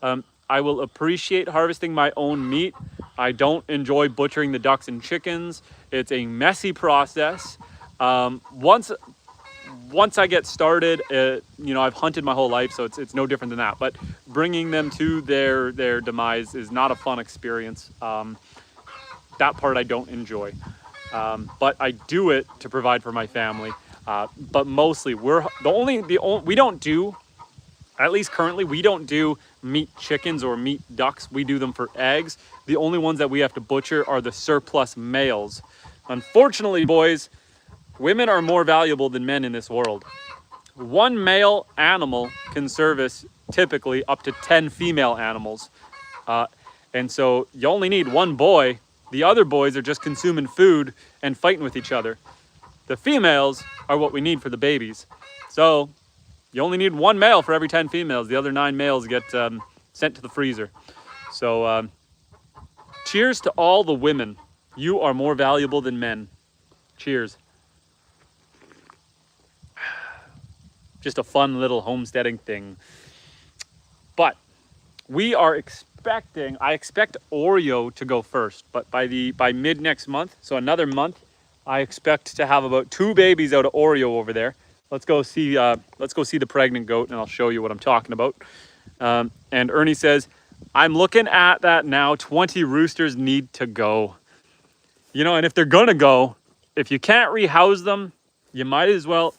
I will appreciate harvesting my own meat. I don't enjoy butchering the ducks and chickens. It's a messy process. Once I get started, you know, I've hunted my whole life, so it's no different than that. But bringing them to their demise is not a fun experience. That part I don't enjoy. But I do it to provide for my family. But mostly we don't do, at least currently, we don't do meat chickens or meat ducks. We do them for eggs. The only ones that we have to butcher are the surplus males. Unfortunately, boys, women are more valuable than men in this world. One male animal can service typically up to 10 female animals. And so you only need one boy The other boys are just consuming food and fighting with each other. The females are what we need for the babies. So you only need one male for every 10 females. The other 9 males get sent to the freezer. So cheers to all the women. You are more valuable than men. Cheers. Just a fun little homesteading thing. But we are I expect Oreo to go first, but by mid next month, so another month, I expect to have about 2 babies out of Oreo over there. Let's go see the pregnant goat, and I'll show you what I'm talking about. And Ernie says, I'm looking at that now. 20 roosters need to go. You know, and if they're gonna go, if you can't rehouse them, you might as well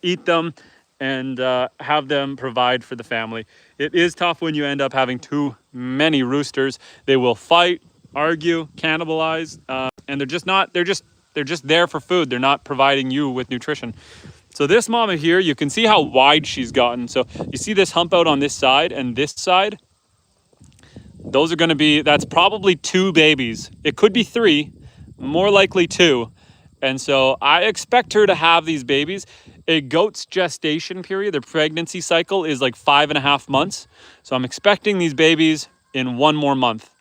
eat them and have them provide for the family. It is tough when you end up having too many roosters. They will fight, argue, cannibalize, and they're just there for food. They're not providing you with nutrition. So this mama here, you can see how wide she's gotten. So you see this hump out on this side and this side. Those are gonna be, that's probably 2 babies. It could be 3, more likely 2. And so I expect her to have these babies. A goat's gestation period, their pregnancy cycle, is like 5.5 months. So I'm expecting these babies in 1 more month.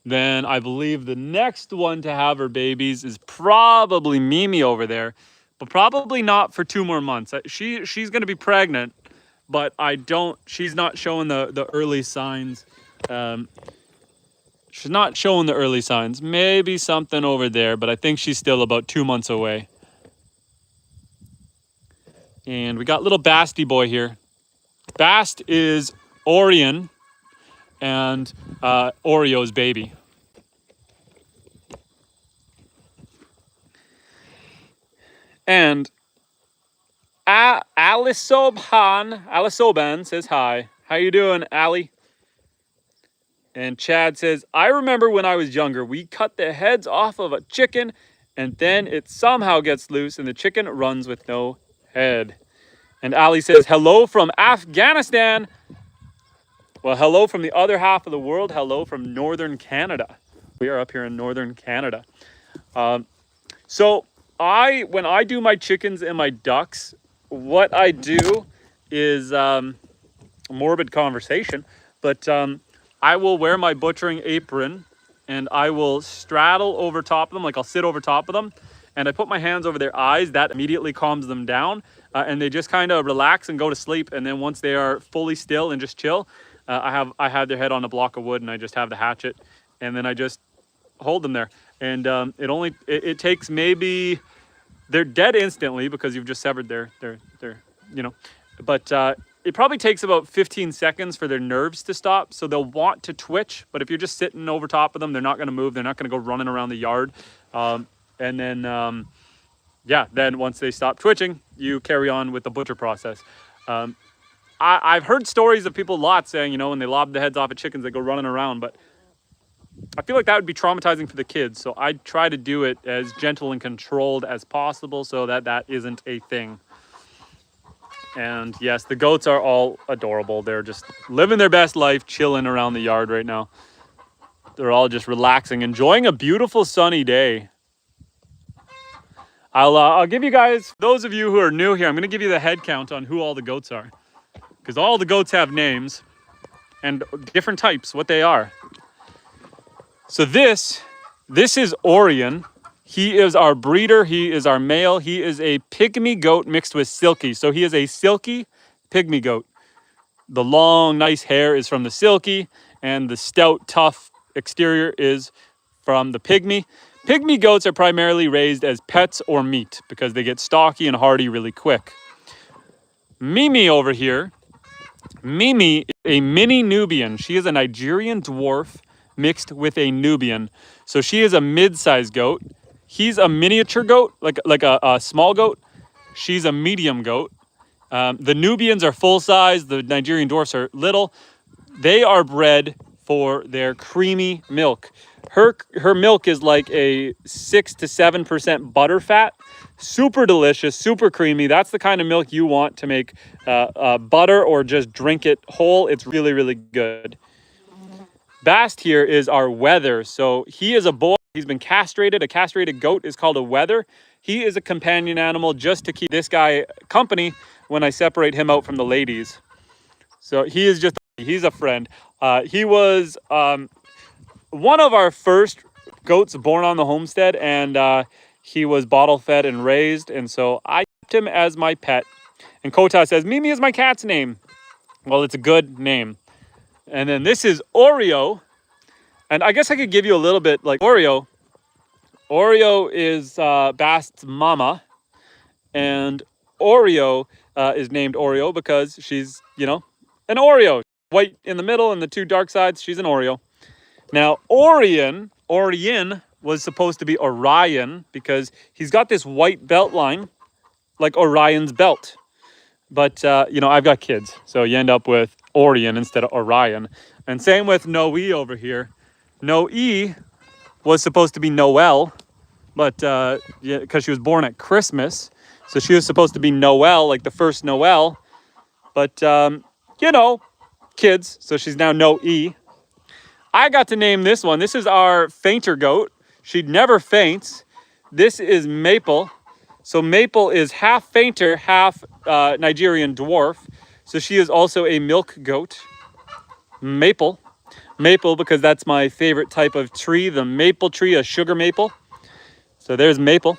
Then I believe the next one to have her babies is probably Mimi over there, but probably not for 2 more months. She's going to be pregnant, but she's not showing the early signs. She's not showing the early signs. Maybe something over there, but I think she's still about 2 months away. And we got little Basti boy here. Bast is Orion and Oreo's baby. And Alisoban says hi. How you doing, Ali? And Chad says, I remember when I was younger, we cut the heads off of a chicken and then it somehow gets loose and the chicken runs with no head. And Ali says, hello from Afghanistan. Well, hello from the other half of the world. Hello from northern Canada. We are up here in northern Canada. So when I do my chickens and my ducks, what I do is a morbid conversation, but I will wear my butchering apron and I will straddle over top of them, like I'll sit over top of them, and I put my hands over their eyes. That immediately calms them down, and they just kind of relax and go to sleep. And then once they are fully still and just chill, I have their head on a block of wood and I just have the hatchet, and then I just hold them there. And it takes maybe, they're dead instantly because you've just severed their but it probably takes about 15 seconds for their nerves to stop. So they'll want to twitch, but if you're just sitting over top of them, they're not going to move. They're not going to go running around the yard. And then once they stop twitching, you carry on with the butcher process. I've heard stories of people saying, when they lob the heads off of chickens, they go running around, but I feel like that would be traumatizing for the kids. So I try to do it as gentle and controlled as possible so that isn't a thing. And yes, the goats are all adorable. They're just living their best life, chilling around the yard right now. They're all just relaxing, enjoying a beautiful sunny day. I'll give you guys, those of you who are new here, I'm going to give you the head count on who all the goats are. Because all the goats have names and different types, what they are. So this is Orion. He is our breeder. He is our male. He is a pygmy goat mixed with silky. So he is a silky pygmy goat. The long, nice hair is from the silky, and the stout, tough exterior is from the pygmy. Pygmy goats are primarily raised as pets or meat because they get stocky and hardy really quick. Mimi over here, Mimi is a mini Nubian. She is a Nigerian dwarf mixed with a Nubian. So she is a mid-sized goat. He's a miniature goat, like a small goat. She's a medium goat. The Nubians are full size. The Nigerian dwarfs are little. They are bred for their creamy milk. Her milk is like a 6 to 7% butter fat. Super delicious, super creamy. That's the kind of milk you want to make butter or just drink it whole. It's really, really good. Bast here is our wether. So he is a boy. He's been castrated. A castrated goat is called a wether. He is a companion animal just to keep this guy company when I separate him out from the ladies. So he is just, he's a friend. He was one of our first goats born on the homestead, and he was bottle fed and raised. And so I kept him as my pet. And Kota says, Mimi is my cat's name. Well, it's a good name. And then this is Oreo. And I guess I could give you a little bit like Oreo. Oreo is Bast's mama. And Oreo is named Oreo because she's, you know, an Oreo. White in the middle and the two dark sides, she's an Oreo. Now, Orion was supposed to be Orion because he's got this white belt line like Orion's belt. But, you know, I've got kids, so you end up with Orion instead of Orion. And same with Noe over here. Noe was supposed to be Noel, but yeah, because she was born at Christmas. So she was supposed to be Noel, like the first Noel. But, you know, kids, so she's now Noe. I got to name this one. This is our fainter goat. She never faints. This is Maple. So Maple is half fainter, half Nigerian dwarf. So she is also a milk goat. Maple. Maple because that's my favorite type of tree, the maple tree, a sugar maple. So there's Maple.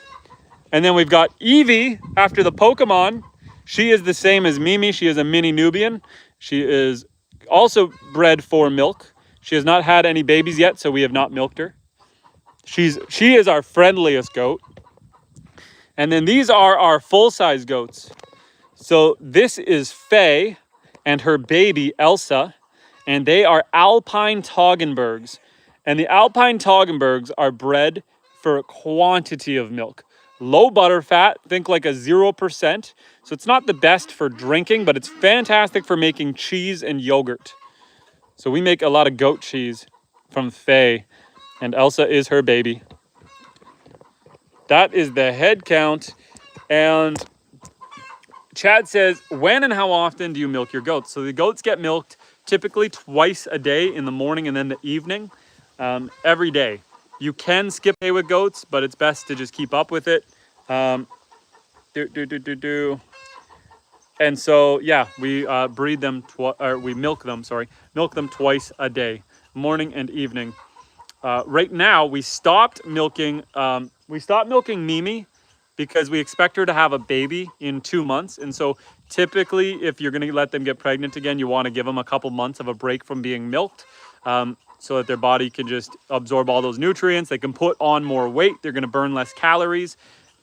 And then we've got Eevee after the Pokemon. She is the same as Mimi. She is a mini Nubian. She is also bred for milk. She has not had any babies yet, so we have not milked her. She is our friendliest goat. And then these are our full-size goats. So this is Faye and her baby Elsa, and they are Alpine Toggenburgs. And the Alpine Toggenburgs are bred for a quantity of milk. Low butter fat, think like a 0%. So it's not the best for drinking, but it's fantastic for making cheese and yogurt. So we make a lot of goat cheese from Faye, and Elsa is her baby. That is the head count. And Chad says, when and how often do you milk your goats? So the goats get milked typically twice a day, in the morning and then the evening, every day. You can skip a day with goats, but it's best to just keep up with it. And so, yeah, we breed them, we milk them, milk them twice a day, morning and evening. Right now, we stopped milking Mimi because we expect her to have a baby in 2 months. And so typically, if you're going to let them get pregnant again, you want to give them a couple months of a break from being milked, so that their body can just absorb all those nutrients. They can put on more weight. They're going to burn less calories.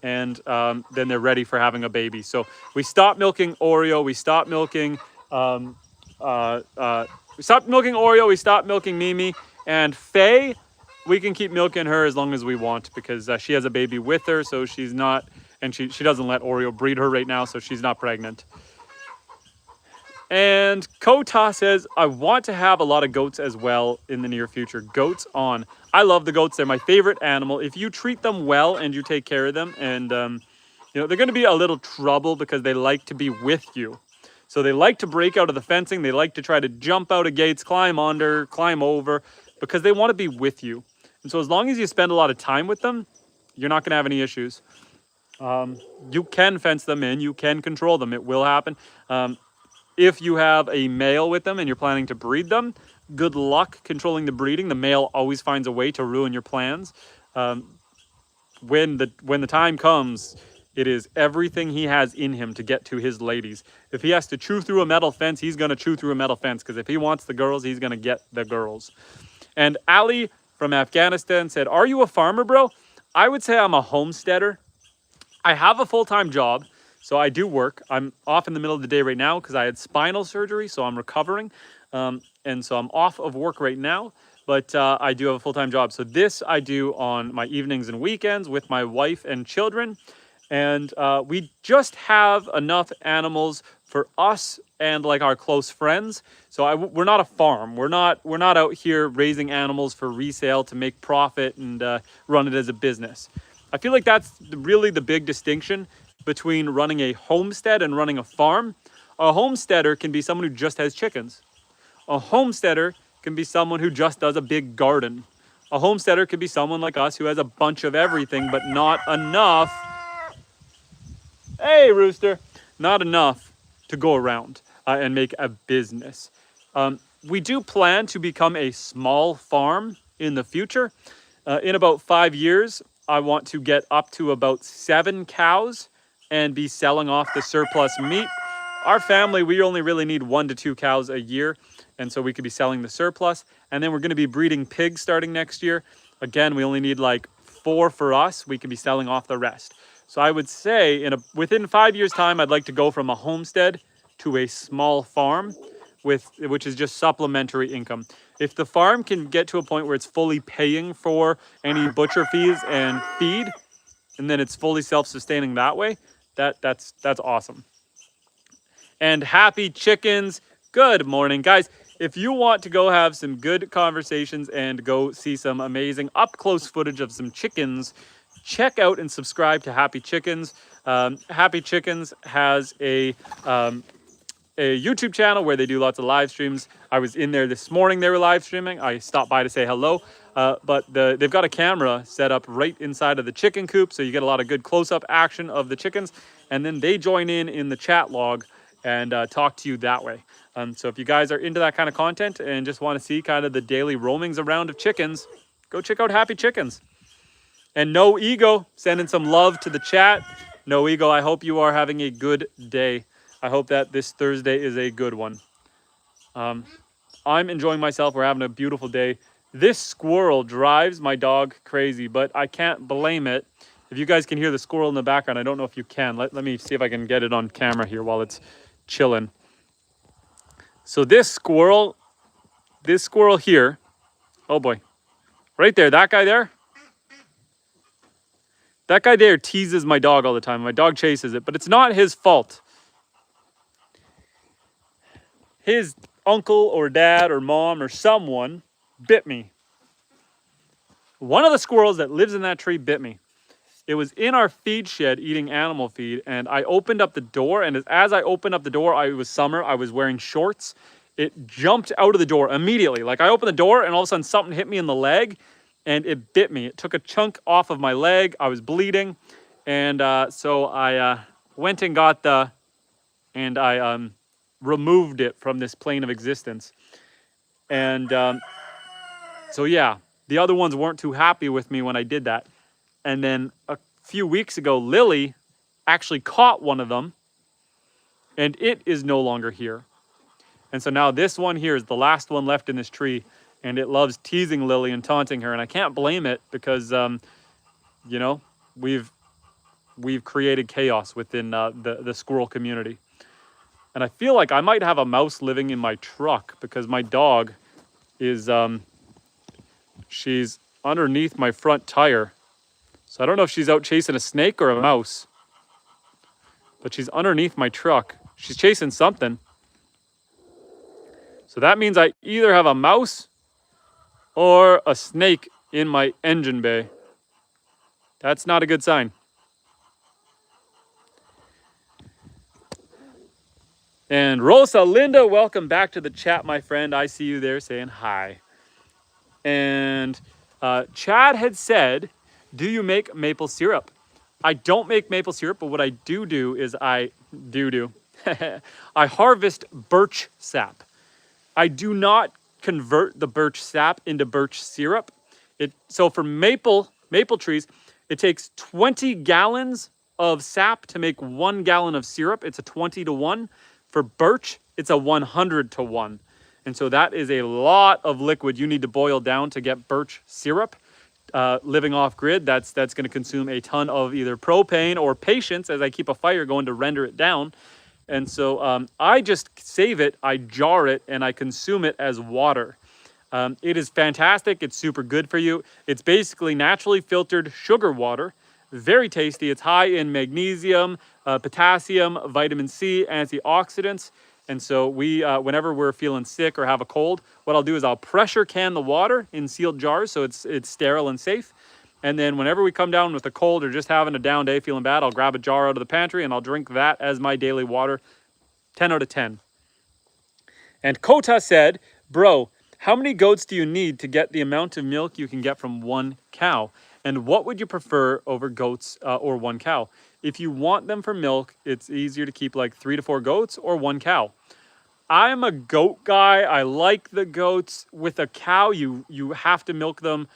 And then they're ready for having a baby. So we stopped milking Oreo. We stopped milking Oreo. We stopped milking Mimi. And Faye, we can keep milking her as long as we want because she has a baby with her. So she's not, and she doesn't let Oreo breed her right now. So she's not pregnant. And Kota says, I want to have a lot of goats as well in the near future. Goats on. I love the goats. They're my favorite animal. If you treat them well and you take care of them, and you know, they're going to be a little trouble because they like to be with you. So they like to break out of the fencing. They like to try to jump out of gates, climb under, climb over, because they want to be with you. And so as long as you spend a lot of time with them, you're not going to have any issues. You can fence them in. You can control them. It will happen. If you have a male with them and you're planning to breed them, good luck controlling the breeding. The male always finds a way to ruin your plans. When the time comes, it is everything he has in him to get to his ladies. If he has to chew through a metal fence, he's going to chew through a metal fence, because if he wants the girls, he's going to get the girls. And Ali from Afghanistan said, are you a farmer, bro? I would say I'm a homesteader. I have a full-time job. So I do work. I'm off in the middle of the day right now because I had spinal surgery, so I'm recovering. And so I'm off of work right now, but I do have a full-time job. So this I do on my evenings and weekends with my wife and children. And we just have enough animals for us and like our close friends. So we're not a farm. We're not out here raising animals for resale to make profit and run it as a business. I feel like that's really the big distinction between running a homestead and running a farm. A homesteader can be someone who just has chickens. A homesteader can be someone who just does a big garden. A homesteader could be someone like us who has a bunch of everything, but not enough. Hey, rooster. Not enough to go around and make a business. We do plan to become a small farm in the future. In about 5 years, I want to get up to about 7 cows and be selling off the surplus meat. Our family, we only really need 1 to 2 cows a year, and so we could be selling the surplus. And then we're going to be breeding pigs starting next year. Again, we only need like 4 for us. We could be selling off the rest. So I would say within 5 years' time, I'd like to go from a homestead to a small farm, which is just supplementary income. If the farm can get to a point where it's fully paying for any butcher fees and feed, and then it's fully self-sustaining that way, that's awesome. And happy chickens. Good morning, guys. If you want to go have some good conversations and go see some amazing up-close footage of some chickens, check out and subscribe to Happy Chickens. Happy Chickens has a YouTube channel where they do lots of live streams. I was in there this morning. They were live streaming. I stopped by to say hello. But they've got a camera set up right inside of the chicken coop, so you get a lot of good close-up action of the chickens. And then they join in the chat log and talk to you that way. So if you guys are into that kind of content and just want to see kind of the daily roamings around of chickens, go check out Happy Chickens. And No Ego, sending some love to the chat. No Ego, I hope you are having a good day. I hope that this Thursday is a good one. I'm enjoying myself. We're having a beautiful day. This squirrel drives my dog crazy, but I can't blame it. If you guys can hear the squirrel in the background, I don't know if you can. Let me see if I can get it on camera here while it's chilling. So this squirrel here, oh boy, right there, that guy there. That guy there teases my dog all the time. My dog chases it, but it's not his fault. His uncle or dad or mom or someone bit me. One of the squirrels that lives in that tree bit me. It was in our feed shed eating animal feed, and I opened up the door, and as I opened up the door, it was summer, I was wearing shorts. It jumped out of the door immediately. Like I opened the door and all of a sudden something hit me in the leg and it bit me. It took a chunk off of my leg. I was bleeding. And so I went and got I removed it from this plane of existence. And so yeah, the other ones weren't too happy with me when I did that. And then a few weeks ago, Lily actually caught one of them and it is no longer here. And so now this one here is the last one left in this tree, and it loves teasing Lily and taunting her. And I can't blame it because, you know, we've created chaos within the squirrel community. And I feel like I might have a mouse living in my truck because my dog is, she's underneath my front tire. So I don't know if she's out chasing a snake or a mouse, but she's underneath my truck. She's chasing something. So that means I either have a mouse or a snake in my engine bay. That's not a good sign. And Rosa Linda, welcome back to the chat, my friend. I see you there saying hi. And Chad had said, do you make maple syrup? I don't make maple syrup, but what I do is I harvest birch sap. I do not convert the birch sap into birch syrup. So for maple trees, it takes 20 gallons of sap to make 1 gallon of syrup. It's a 20-to-1. For birch, it's a 100-to-1. And so that is a lot of liquid you need to boil down to get birch syrup. Living off grid, that's going to consume a ton of either propane or patience as I keep a fire going to render it down. And so I just save it, I jar it, and I consume it as water. It is fantastic. It's super good for you. It's basically naturally filtered sugar water. Very tasty. It's high in magnesium, potassium, vitamin C, antioxidants. And so whenever we're feeling sick or have a cold, what I'll do is I'll pressure can the water in sealed jars so it's sterile and safe. And then whenever we come down with a cold or just having a down day, feeling bad, I'll grab a jar out of the pantry and I'll drink that as my daily water. 10 out of 10. And Kota said, bro, How many goats do you need to get the amount of milk you can get from one cow? And what would you prefer over goats or one cow? If you want them for milk, it's easier to keep like 3 to 4 goats or one cow. I'm a goat guy. I like the goats. With a cow, you have to milk them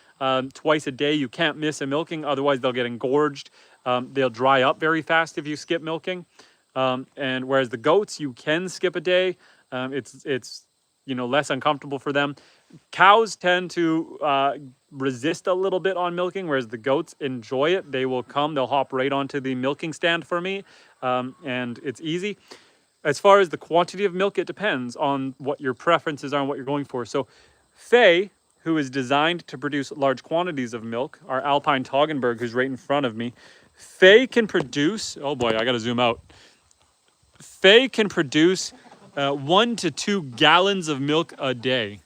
twice a day. You can't miss a milking, otherwise they'll get engorged. They'll dry up very fast if you skip milking. And whereas the goats, you can skip a day. It's less uncomfortable for them. Cows tend to resist a little bit on milking, whereas the goats enjoy it. They will come, they'll hop right onto the milking stand for me, and it's easy. As far as the quantity of milk, it depends on what your preferences are and what you're going for. So Faye, who is designed to produce large quantities of milk, our Alpine Toggenburg, who's right in front of me, Faye can produce, oh boy, I gotta zoom out. Faye can produce 1 to 2 gallons of milk a day.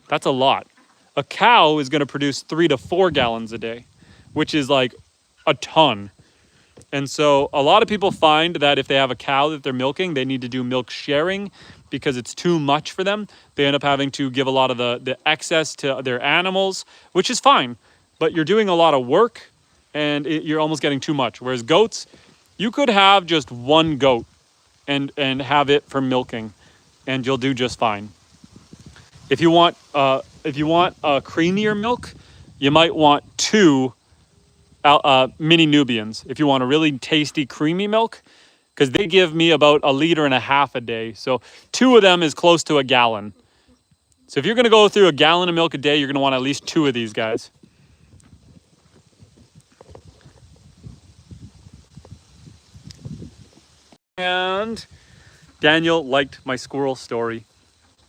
That's a lot. A cow is gonna produce 3 to 4 gallons a day, which is like a ton. And so a lot of people find that if they have a cow that they're milking, they need to do milk sharing because it's too much for them. They end up having to give a lot of the excess to their animals, which is fine, but you're doing a lot of work and you're almost getting too much. Whereas goats, you could have just one goat and have it for milking and you'll do just fine. If you want a creamier milk, you might want 2 mini Nubians if you want a really tasty creamy milk, because they give me about 1.5 liters a day. So 2 of them is close to a gallon. So if you're going to go through a gallon of milk a day, you're going to want at least 2 of these guys. And Daniel liked my squirrel story.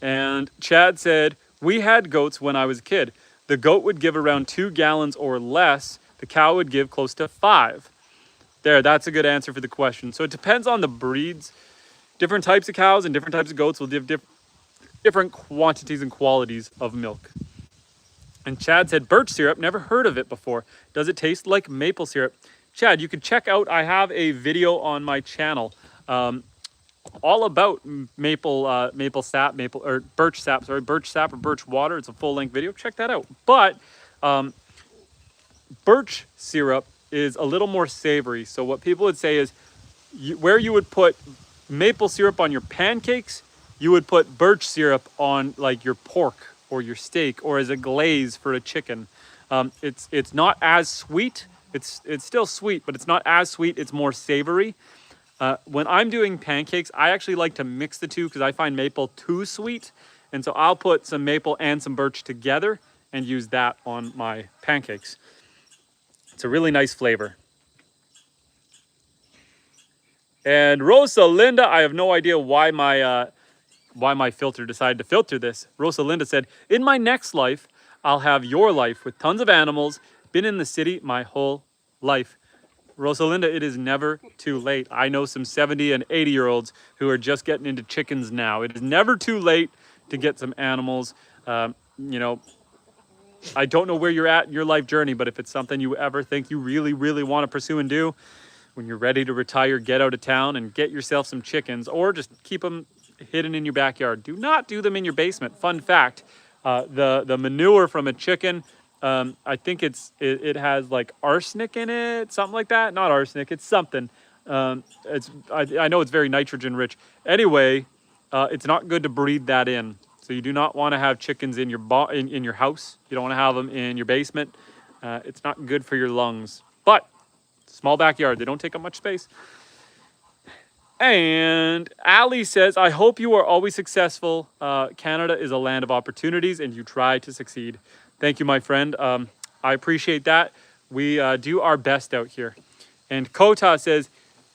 And Chad said, we had goats when I was a kid. The goat would give around 2 gallons or less. The cow would give close to 5. There, that's a good answer for the question. So it depends on the breeds. Different types of cows and different types of goats will give different quantities and qualities of milk. And Chad said, birch syrup, never heard of it before. Does it taste like maple syrup? Chad, you can check out, I have a video on my channel all about birch sap or birch water. It's a full-length video. Check that out. But birch syrup is a little more savory. So what people would say is where you would put maple syrup on your pancakes, you would put birch syrup on like your pork or your steak or as a glaze for a chicken. It's not as sweet. It's still sweet, but it's not as sweet. It's more savory. When I'm doing pancakes, I actually like to mix the two because I find maple too sweet. And so I'll put some maple and some birch together and use that on my pancakes. It's a really nice flavor. And Rosalinda, I have no idea why my filter decided to filter this. Rosalinda said, in my next life, I'll have your life with tons of animals, been in the city my whole life. Rosalinda, it is never too late. I know some 70 and 80-year-olds who are just getting into chickens now. It is never too late to get some animals. I don't know where you're at in your life journey, but if it's something you ever think you really, really want to pursue and do, when you're ready to retire, get out of town and get yourself some chickens, or just keep them hidden in your backyard. Do not do them in your basement. Fun fact, the manure from a chicken, I think it has like arsenic in it, something like that. Not arsenic, it's something. I know it's very nitrogen rich. Anyway, it's not good to breathe that in. So you do not want to have chickens in your house. You don't want to have them in your basement. It's not good for your lungs. But small backyard, they don't take up much space. And Ali says, I hope you are always successful. Canada is a land of opportunities and you try to succeed. Thank you, my friend. I appreciate that. We do our best out here. And Kota says,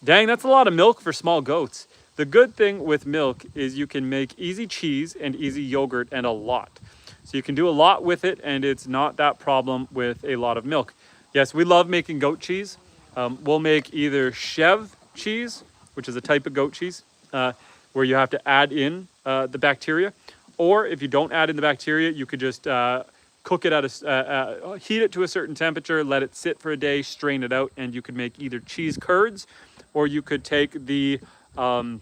dang, that's a lot of milk for small goats. The good thing with milk is you can make easy cheese and easy yogurt and a lot. So you can do a lot with it and it's not that problem with a lot of milk. Yes, we love making goat cheese. We'll make either Chev cheese, which is a type of goat cheese, where you have to add in the bacteria. Or if you don't add in the bacteria, you could just cook it at heat it to a certain temperature, let it sit for a day, strain it out, and you could make either cheese curds, or you could take the whey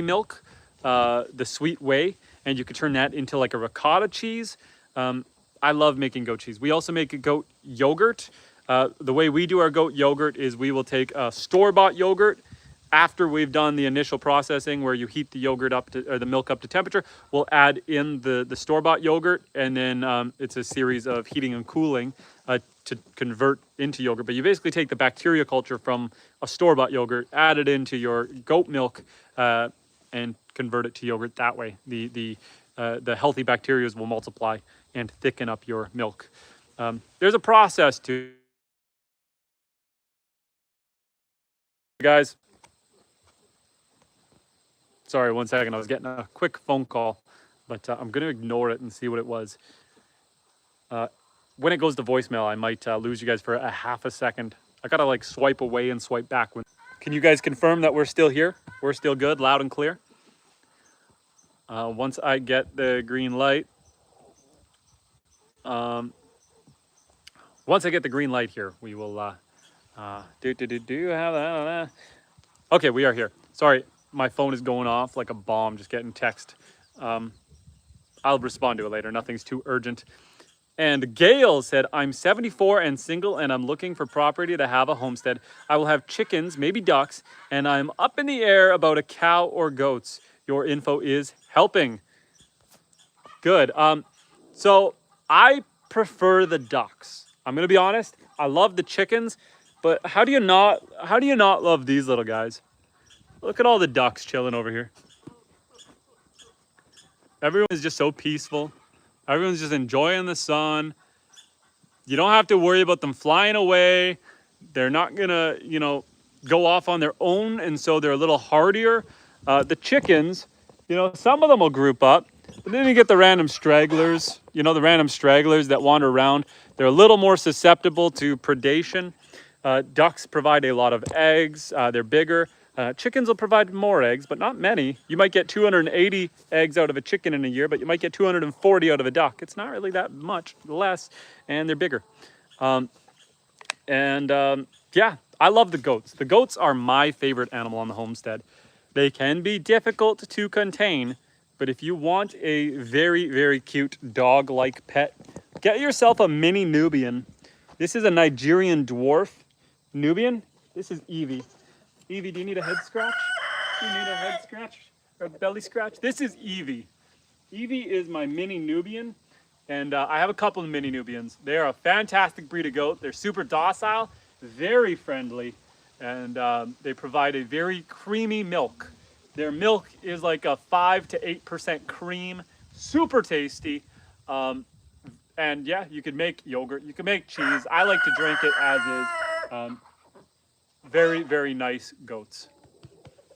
milk the sweet whey, and you could turn that into like a ricotta cheese. I love making goat cheese. We also make a goat yogurt. The way we do our goat yogurt is we will take a store-bought yogurt. After we've done the initial processing where you heat the yogurt up to, or the milk up to temperature, we'll add in the store-bought yogurt, and then it's a series of heating and cooling to convert into yogurt. But you basically take the bacteria culture from a store-bought yogurt, add it into your goat milk, and convert it to yogurt that way. The healthy bacteria will multiply and thicken up your milk. There's a process to, guys. Sorry, 1 second. I was getting a quick phone call, but I'm going to ignore it and see what it was. When it goes to voicemail, I might lose you guys for a half a second. I got to like swipe away and swipe back. Can you guys confirm that we're still here? We're still good, loud and clear? Once I get the green light, once I get the green light here, we will have that. Okay, we are here. Sorry, my phone is going off like a bomb, just getting text. I'll respond to it later. Nothing's too urgent. And Gail said, I'm 74 and single, and I'm looking for property to have a homestead. I will have chickens, maybe ducks, and I'm up in the air about a cow or goats. Your info is helping. Good. So I prefer the ducks. I'm gonna be honest. I love the chickens, but how do you not love these little guys? Look at all the ducks chilling over here. Everyone is just so peaceful. Everyone's just enjoying the sun. You don't have to worry about them flying away. They're not gonna, go off on their own, and so they're a little hardier. The chickens, some of them will group up, but then you get the random stragglers, the random stragglers that wander around. They're a little more susceptible to predation. Ducks provide a lot of eggs. They're bigger. Chickens will provide more eggs, but not many. You might get 280 eggs out of a chicken in a year, but you might get 240 out of a duck. It's not really that much less, and they're bigger. Yeah, I love the goats. The goats are my favorite animal on the homestead. They can be difficult to contain, but if you want a very, very cute dog-like pet, get yourself a mini Nubian. This is a Nigerian dwarf Nubian. This is Evie. Evie, do you need a head scratch? Do you need a head scratch or a belly scratch? This is Evie. Evie is my mini Nubian, and I have a couple of mini Nubians. They are a fantastic breed of goat. They're super docile, very friendly, and they provide a very creamy milk. Their milk is like a 5 to 8% cream, super tasty. And yeah, you could make yogurt, you can make cheese. I like to drink it as is. Very, very nice goats.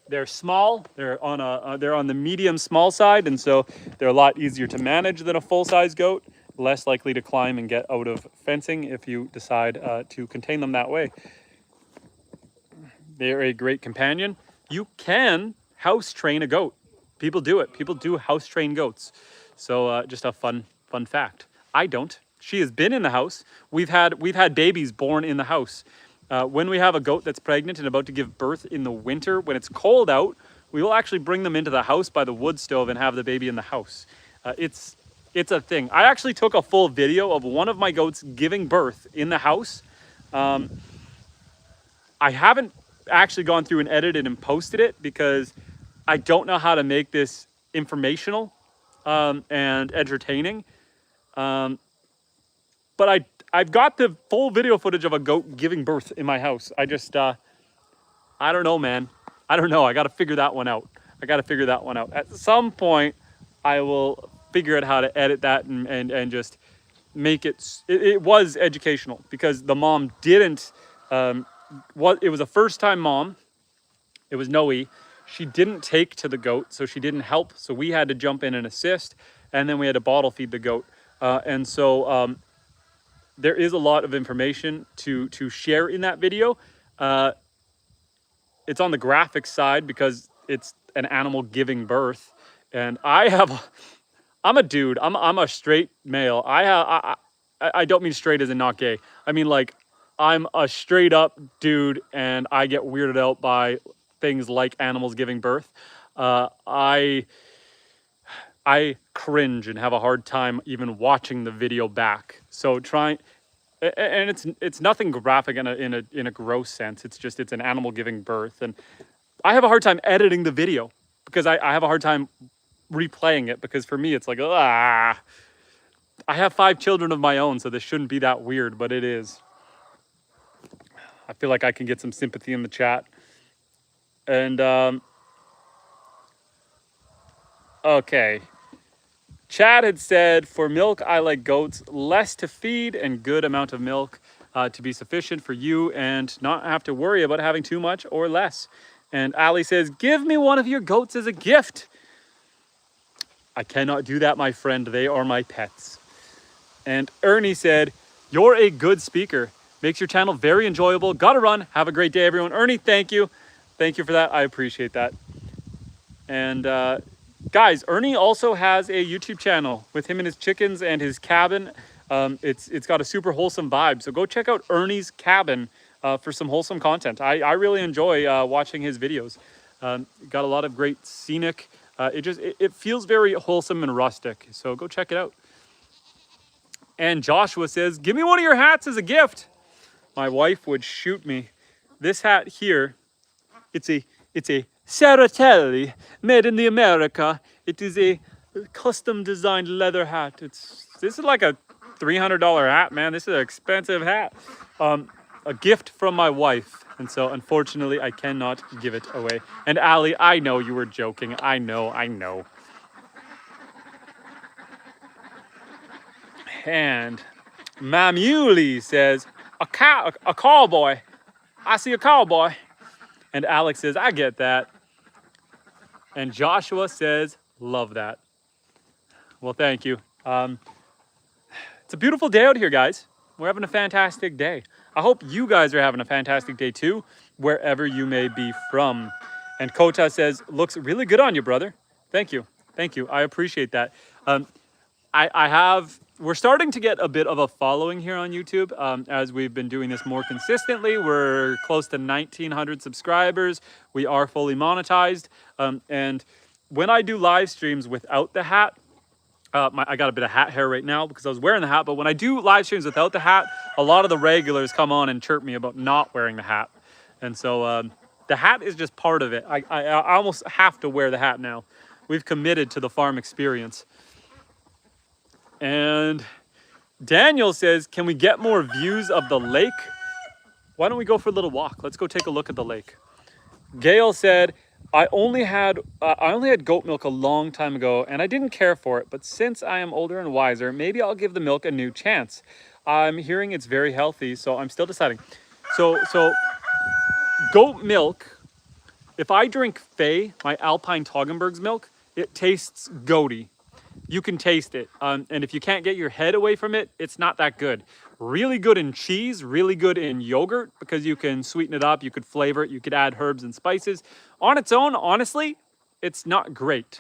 They're small. They're on the medium small side, and so they're a lot easier to manage than a full-size goat. Less likely to climb and get out of fencing if you decide to contain them that way. They're a great companion. You can house train a goat. People do it. People do house train goats. So just a fun fact. I don't. She has been in the house. We've had babies born in the house. When we have a goat that's pregnant and about to give birth in the winter, when it's cold out, we will actually bring them into the house by the wood stove and have the baby in the house. It's a thing. I actually took a full video of one of my goats giving birth in the house. I haven't actually gone through and edited and posted it because I don't know how to make this informational and entertaining. But I've got the full video footage of a goat giving birth in my house. I just, I don't know, man. I don't know. I got to figure that one out. At some point, I will figure out how to edit that and just make it. It was educational because the mom didn't, it was a first-time mom. It was Noe. She didn't take to the goat, so she didn't help. So we had to jump in and assist, and then we had to bottle feed the goat. There is a lot of information to share in that video. It's on the graphic side because it's an animal giving birth, and I'm a dude. I'm a straight male. I don't mean straight as in not gay. I mean like I'm a straight up dude, and I get weirded out by things like animals giving birth. I cringe and have a hard time even watching the video back. So trying, and it's nothing graphic in a gross sense. It's an animal giving birth, and I have a hard time editing the video because I have a hard time replaying it, because for me it's like, I have 5 children of my own, so this shouldn't be that weird, but it is. I feel like I can get some sympathy in the chat. And okay. Chad had said, for milk, I like goats, less to feed and good amount of milk to be sufficient for you and not have to worry about having too much or less. And Ali says, give me one of your goats as a gift. I cannot do that, my friend. They are my pets. And Ernie said, you're a good speaker. Makes your channel very enjoyable. Gotta run. Have a great day, everyone. Ernie, thank you. Thank you for that. I appreciate that. And guys, Ernie also has a YouTube channel with him and his chickens and his cabin. It's got a super wholesome vibe. So go check out Ernie's cabin for some wholesome content. I really enjoy watching his videos. Got a lot of great scenic. It feels very wholesome and rustic. So go check it out. And Joshua says, give me one of your hats as a gift. My wife would shoot me. This hat here, it's a Saratelli, made in the America. It is a custom designed leather hat. This is like a $300 hat, man. This is an expensive hat. A gift from my wife. And so unfortunately I cannot give it away. And Ali, I know you were joking. I know. And Mamuli says, a cowboy. I see a cowboy. And Alex says, I get that. And Joshua says, love that. Well, thank you. It's a beautiful day out here, guys. We're having a fantastic day. I hope you guys are having a fantastic day too, wherever you may be from. And Kota says, looks really good on you, brother. Thank you. Thank you. I appreciate that. We're starting to get a bit of a following here on YouTube as we've been doing this more consistently. We're close to 1,900 subscribers. We are fully monetized. And when I do live streams without the hat, I got a bit of hat hair right now because I was wearing the hat. But when I do live streams without the hat, a lot of the regulars come on and chirp me about not wearing the hat. And so the hat is just part of it. I almost have to wear the hat now. We've committed to the farm experience. And Daniel says, can we get more views of the lake? Why don't we go for a little walk? Let's go take a look at the lake. Gail said, I only had goat milk a long time ago and I didn't care for it. But since I am older and wiser, maybe I'll give the milk a new chance. I'm hearing it's very healthy, so I'm still deciding. So goat milk, if I drink Fay, my Alpine Toggenburg's milk, it tastes goaty. You can taste it. And if you can't get your head away from it, it's not that good. Really good in cheese, really good in yogurt because you can sweeten it up, you could flavor it, you could add herbs and spices. On its own, honestly, it's not great.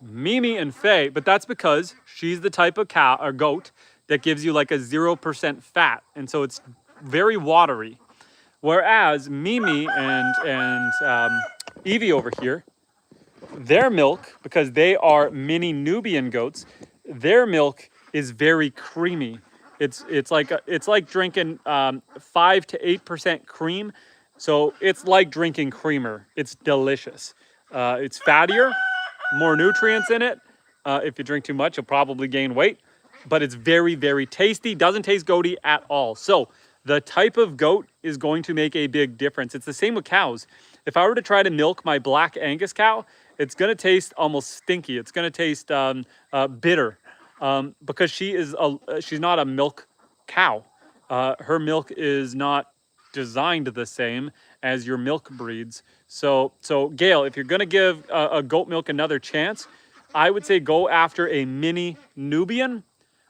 Mimi and Faye, but that's because she's the type of cow or goat that gives you like a 0% fat. And so it's very watery. Whereas Mimi and Evie over here, their milk, because they are mini Nubian goats, their milk is very creamy. It's like drinking 5 to 8% cream. So it's like drinking creamer. It's delicious. It's fattier, more nutrients in it. If you drink too much, you'll probably gain weight. But it's very, very tasty. Doesn't taste goaty at all. So the type of goat is going to make a big difference. It's the same with cows. If I were to try to milk my black Angus cow, it's going to taste almost stinky. It's going to taste bitter because she's not a milk cow. Her milk is not designed the same as your milk breeds. So Gail, if you're going to give a goat milk another chance, I would say go after a mini Nubian.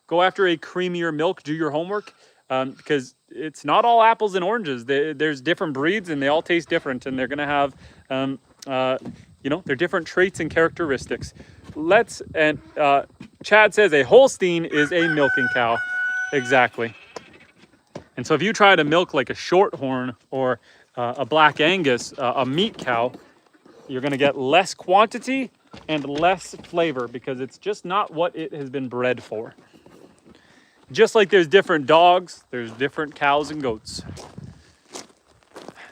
Go after a creamier milk. Do your homework because it's not all apples and oranges. There's different breeds and they all taste different, and they're going to have they're different traits and characteristics. Chad says a Holstein is a milking cow. Exactly. And so if you try to milk like a Shorthorn or a Black Angus, a meat cow, You're going to get less quantity and less flavor because it's just not what it has been bred for. Just like there's different dogs, there's different cows and goats.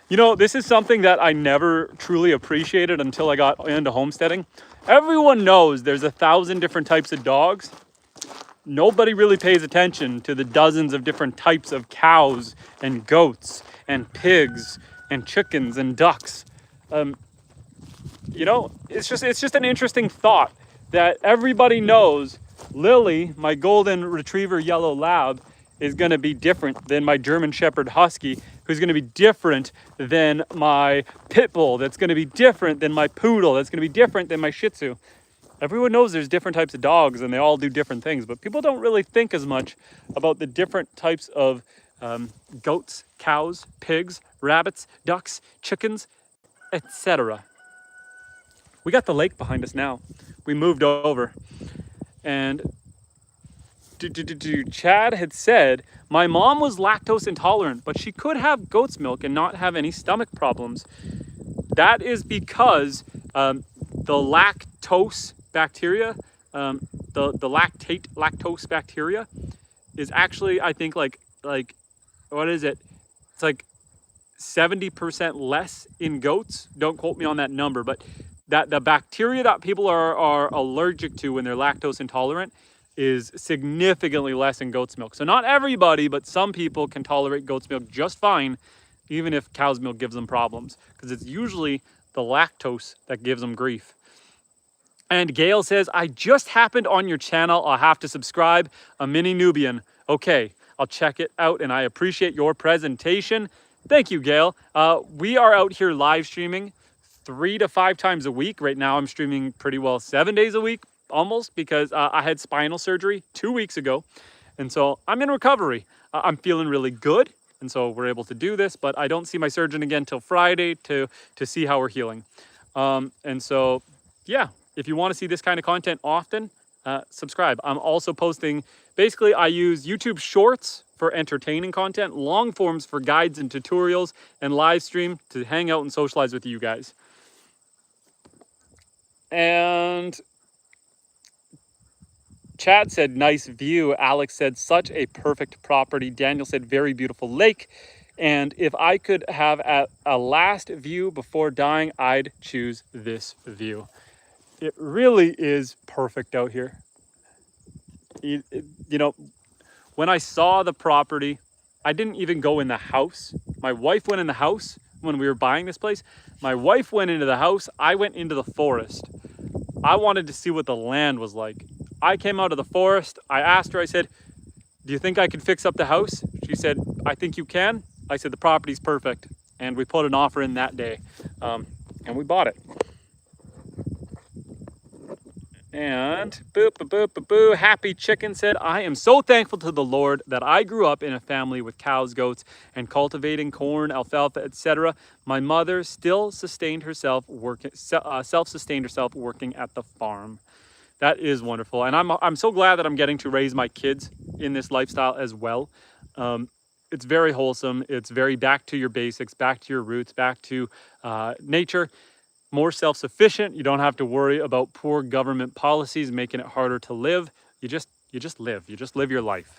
You know, this is something that I never truly appreciated until I got into homesteading. Everyone knows there's 1,000 different types of dogs. Nobody really pays attention to the dozens of different types of cows and goats and pigs and chickens and ducks. You know, it's just an interesting thought that everybody knows Lily, my golden retriever yellow lab, is going to be different than my German Shepherd Husky, who's going to be different than my Pit Bull, that's going to be different than my Poodle, that's going to be different than my Shih Tzu. Everyone knows there's different types of dogs and they all do different things, but people don't really think as much about the different types of goats, cows, pigs, rabbits, ducks, chickens, etc. We got the lake behind us now. We moved over. And Chad had said, my mom was lactose intolerant, but she could have goat's milk and not have any stomach problems. That is because the lactose bacteria, the lactose bacteria is actually, I think, like what is it? It's like 70% less in goats. Don't quote me on that number, but that the bacteria that people are allergic to when they're lactose intolerant is significantly less in goat's milk. So not everybody, but some people can tolerate goat's milk just fine, even if cow's milk gives them problems, because it's usually the lactose that gives them grief. And Gail says, I just happened on your channel. I'll have to subscribe. A mini Nubian. Okay, I'll check it out, and I appreciate your presentation. Thank you, Gail. We are out here live streaming 3 to 5 times a week. Right now I'm streaming pretty well 7 days a week, almost, because I had spinal surgery 2 weeks ago. And so I'm in recovery. I'm feeling really good. And so we're able to do this, but I don't see my surgeon again till Friday to see how we're healing. And so, yeah, if you want to see this kind of content often, subscribe. I'm also posting, basically I use YouTube Shorts for entertaining content, long forms for guides and tutorials, and live stream to hang out and socialize with you guys. And Chad said, nice view. Alex said, such a perfect property. Daniel said, very beautiful lake. And if I could have a last view before dying, I'd choose this view. It really is perfect out here. You know, when I saw the property, I didn't even go in the house. My wife went in the house when we were buying this place. My wife went into the house. I went into the forest. I wanted to see what the land was like. I came out of the forest. I asked her, I said, do you think I could fix up the house? She said, I think you can. I said, the property's perfect. And we put an offer in that day. And we bought it. And boo, Happy Chicken said, I am so thankful to the Lord that I grew up in a family with cows, goats, and cultivating corn, alfalfa, etc. My mother still sustained herself self-sustained herself working at the farm. That is wonderful. And I'm so glad that I'm getting to raise my kids in this lifestyle as well. It's very wholesome. It's very back to your basics, back to your roots, back to nature. More self-sufficient. You don't have to worry about poor government policies making it harder to live. You just live. You just live your life.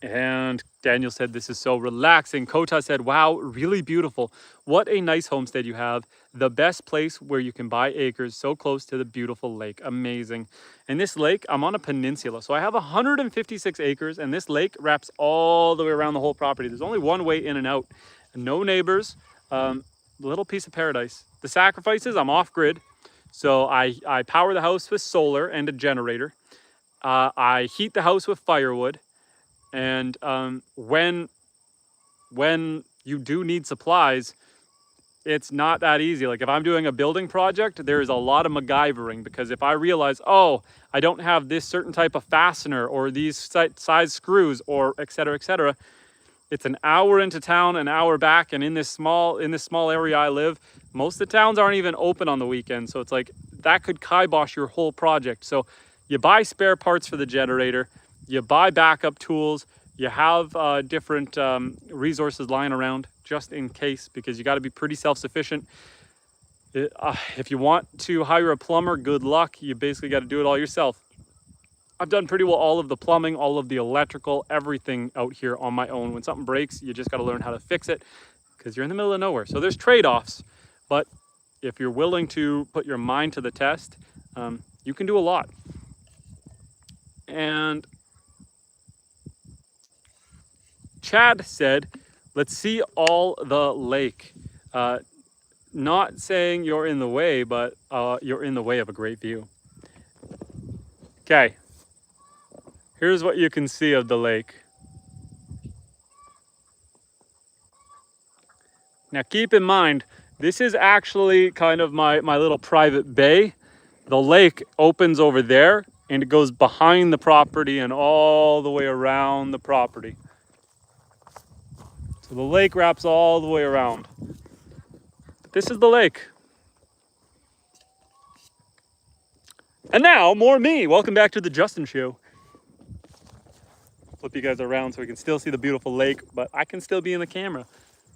And Daniel said, this is so relaxing. Kota said, wow, really beautiful. What a nice homestead you have. The best place where you can buy acres so close to the beautiful lake. Amazing. And this lake, I'm on a peninsula. So I have 156 acres, and this lake wraps all the way around the whole property. There's only one way in and out. No neighbors. Little piece of paradise. The sacrifices, I'm off grid. So I power the house with solar and a generator. I heat the house with firewood. And when you do need supplies, it's not that easy. Like if I'm doing a building project, there is a lot of MacGyvering, because if I realize, oh, I don't have this certain type of fastener or these size screws or et cetera, it's an hour into town, an hour back, and in this small area I live, most of the towns aren't even open on the weekend. So it's like that could kibosh your whole project. So you buy spare parts for the generator, you buy backup tools, you have different resources lying around just in case, because you got to be pretty self-sufficient. If you want to hire a plumber, good luck. You basically got to do it all yourself. I've done pretty well all of the plumbing, all of the electrical, everything out here on my own. When something breaks, you just got to learn how to fix it because you're in the middle of nowhere. So there's trade-offs, but if you're willing to put your mind to the test, you can do a lot. And Chad said, let's see all the lake. Not saying you're in the way, but you're in the way of a great view. Okay, here's what you can see of the lake. Now keep in mind, this is actually kind of my little private bay. The lake opens over there and it goes behind the property and all the way around the property. So the lake wraps all the way around. But this is the lake. And now, more me. Welcome back to the Justin Show. Flip you guys around so we can still see the beautiful lake, but I can still be in the camera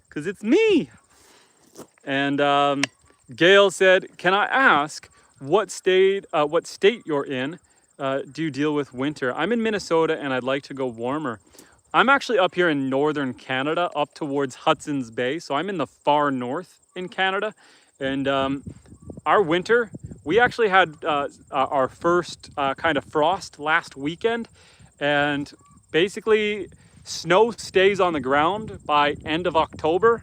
because it's me. And Gail said, can I ask what state you're in? Do you deal with winter? I'm in Minnesota and I'd like to go warmer. I'm actually up here in northern Canada, up towards Hudson's Bay. So I'm in the far north in Canada. And our winter, we actually had our first kind of frost last weekend. And basically, snow stays on the ground by end of October,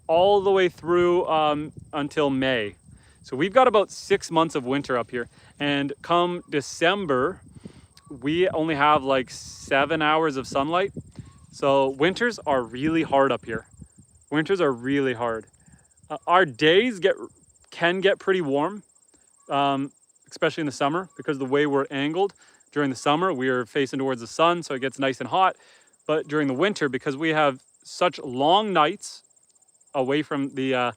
all the way through until May. So we've got about 6 months of winter up here. And come December, we only have like 7 hours of sunlight. So winters are really hard up here. Winters are really hard. Our days can get pretty warm, especially in the summer because of the way we're angled. During the summer, we are facing towards the sun, so it gets nice and hot. But during the winter, because we have such long nights away from the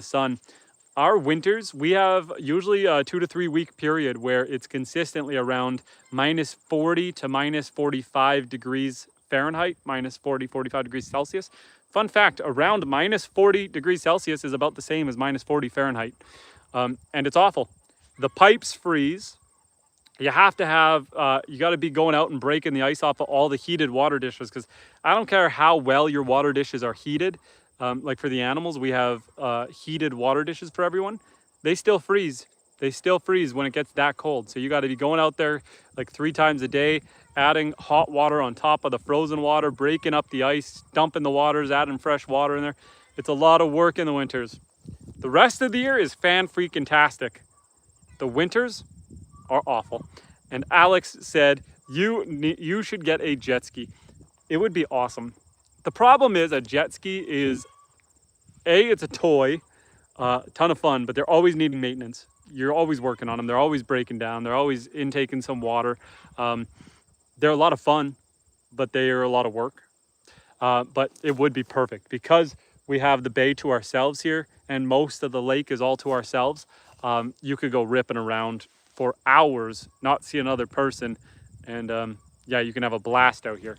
sun, our winters, we have usually a 2 to 3 week period where it's consistently around minus 40 to minus 45 degrees Fahrenheit, minus 40, 45 degrees Celsius. Fun fact, around minus 40 degrees Celsius is about the same as minus 40 Fahrenheit. And it's awful. The pipes freeze. You have to have, you got to be going out and breaking the ice off of all the heated water dishes because I don't care how well your water dishes are heated. Like for the animals, we have heated water dishes for everyone. They still freeze. They still freeze when it gets that cold. So you got to be going out there like 3 times a day, adding hot water on top of the frozen water, breaking up the ice, dumping the waters, adding fresh water in there. It's a lot of work in the winters. The rest of the year is fan-freaking-tastic. The winters are awful. And Alex said, you should get a jet ski. It would be awesome. The problem is a jet ski is, it's a toy, ton of fun, but they're always needing maintenance. You're always working on them. They're always breaking down. They're always intaking some water. They're a lot of fun, but they are a lot of work. But it would be perfect because we have the bay to ourselves here and most of the lake is all to ourselves. You could go ripping around for hours, not see another person. And yeah, you can have a blast out here.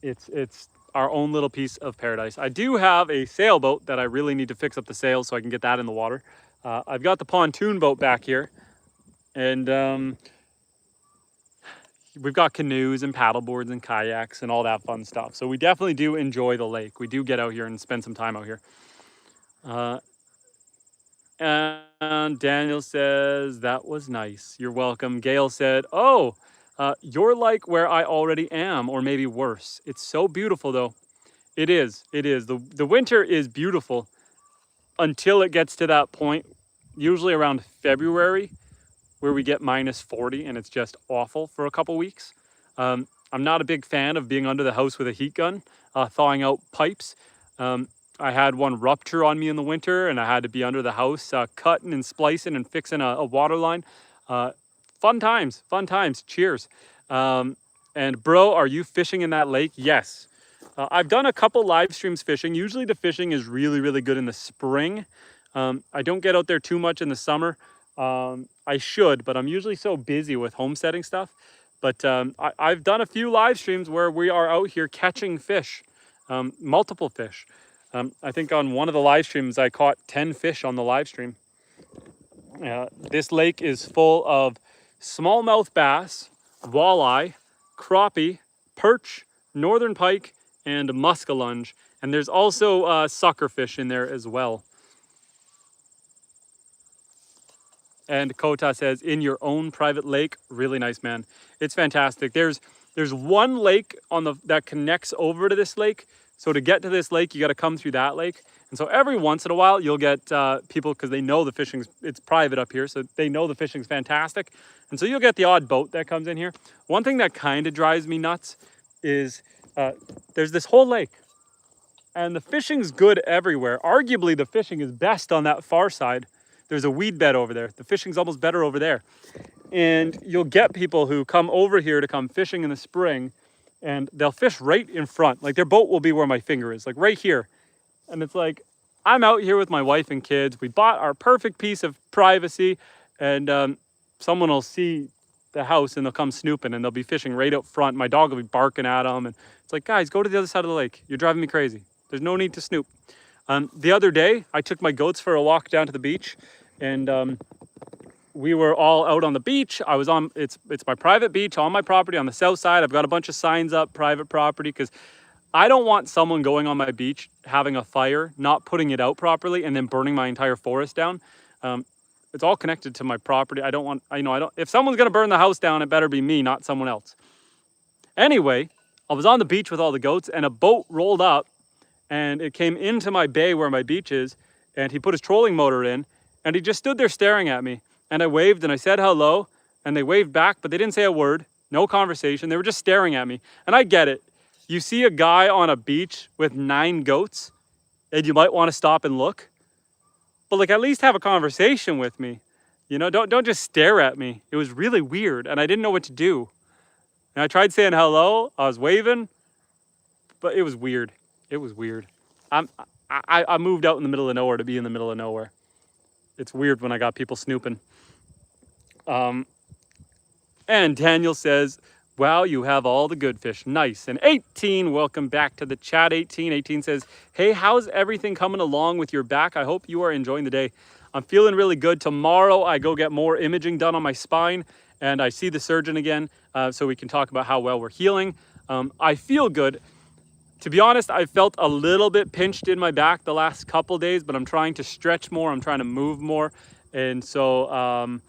It's our own little piece of paradise. I do have a sailboat that I really need to fix up the sails so I can get that in the water. I've got the pontoon boat back here and we've got canoes and paddle boards and kayaks and all that fun stuff. So we definitely do enjoy the lake. We do get out here and spend some time out here. And Daniel says, that was nice. You're welcome. Gail said, oh, you're like where I already am, or maybe worse. It's so beautiful though. It is. The winter is beautiful until it gets to that point, usually around February, where we get minus 40 and it's just awful for a couple weeks. I'm not a big fan of being under the house with a heat gun, thawing out pipes. I had one rupture on me in the winter and I had to be under the house cutting and splicing and fixing a water line. Fun times. Cheers. And bro, are you fishing in that lake? Yes. I've done a couple live streams fishing. Usually the fishing is really, really good in the spring. I don't get out there too much in the summer. I should, but I'm usually so busy with homesteading stuff. But I've done a few live streams where we are out here catching fish, multiple fish. I think on one of the live streams, I caught 10 fish on the live stream. This lake is full of smallmouth bass, walleye, crappie, perch, northern pike, and muskellunge. And there's also suckerfish in there as well. And Kota says, in your own private lake, really nice, man. It's fantastic. There's one lake on that connects over to this lake. So to get to this lake, you got to come through that lake. And so every once in a while, you'll get people, because they know the fishing's, it's private up here, so they know the fishing's fantastic. And so you'll get the odd boat that comes in here. One thing that kind of drives me nuts is there's this whole lake. And the fishing's good everywhere. Arguably, the fishing is best on that far side. There's a weed bed over there. The fishing's almost better over there. And you'll get people who come over here to come fishing in the spring, and they'll fish right in front. Like their boat will be where my finger is, like right here. And it's like, I'm out here with my wife and kids. We bought our perfect piece of privacy, and someone will see the house and they'll come snooping and they'll be fishing right out front. My dog will be barking at them. And it's like, guys, go to the other side of the lake. You're driving me crazy. There's no need to snoop. The other day, I took my goats for a walk down to the beach, and we were all out on the beach. I was on, it's my private beach on my property on the south side. I've got a bunch of signs up, private property, because I don't want someone going on my beach, having a fire, not putting it out properly, and then burning my entire forest down. It's all connected to my property. I don't want, if someone's gonna burn the house down, it better be me, not someone else. Anyway, I was on the beach with all the goats, and a boat rolled up, and it came into my bay where my beach is, and he put his trolling motor in, and he just stood there staring at me. And I waved and I said hello, and they waved back, but they didn't say a word, no conversation. They were just staring at me. And I get it. You see a guy on a beach with 9 goats, and you might want to stop and look, but like at least have a conversation with me. You know, don't just stare at me. It was really weird, and I didn't know what to do. And I tried saying hello, I was waving, but it was weird. It was weird. I moved out in the middle of nowhere to be in the middle of nowhere. It's weird when I got people snooping. And Daniel says, wow, you have all the good fish. Nice. And 18, welcome back to the chat, 18. 18 says, hey, how's everything coming along with your back? I hope you are enjoying the day. I'm feeling really good. Tomorrow, I go get more imaging done on my spine, and I see the surgeon again, so we can talk about how well we're healing. I feel good. To be honest, I felt a little bit pinched in my back the last couple days, but I'm trying to stretch more. I'm trying to move more. And so,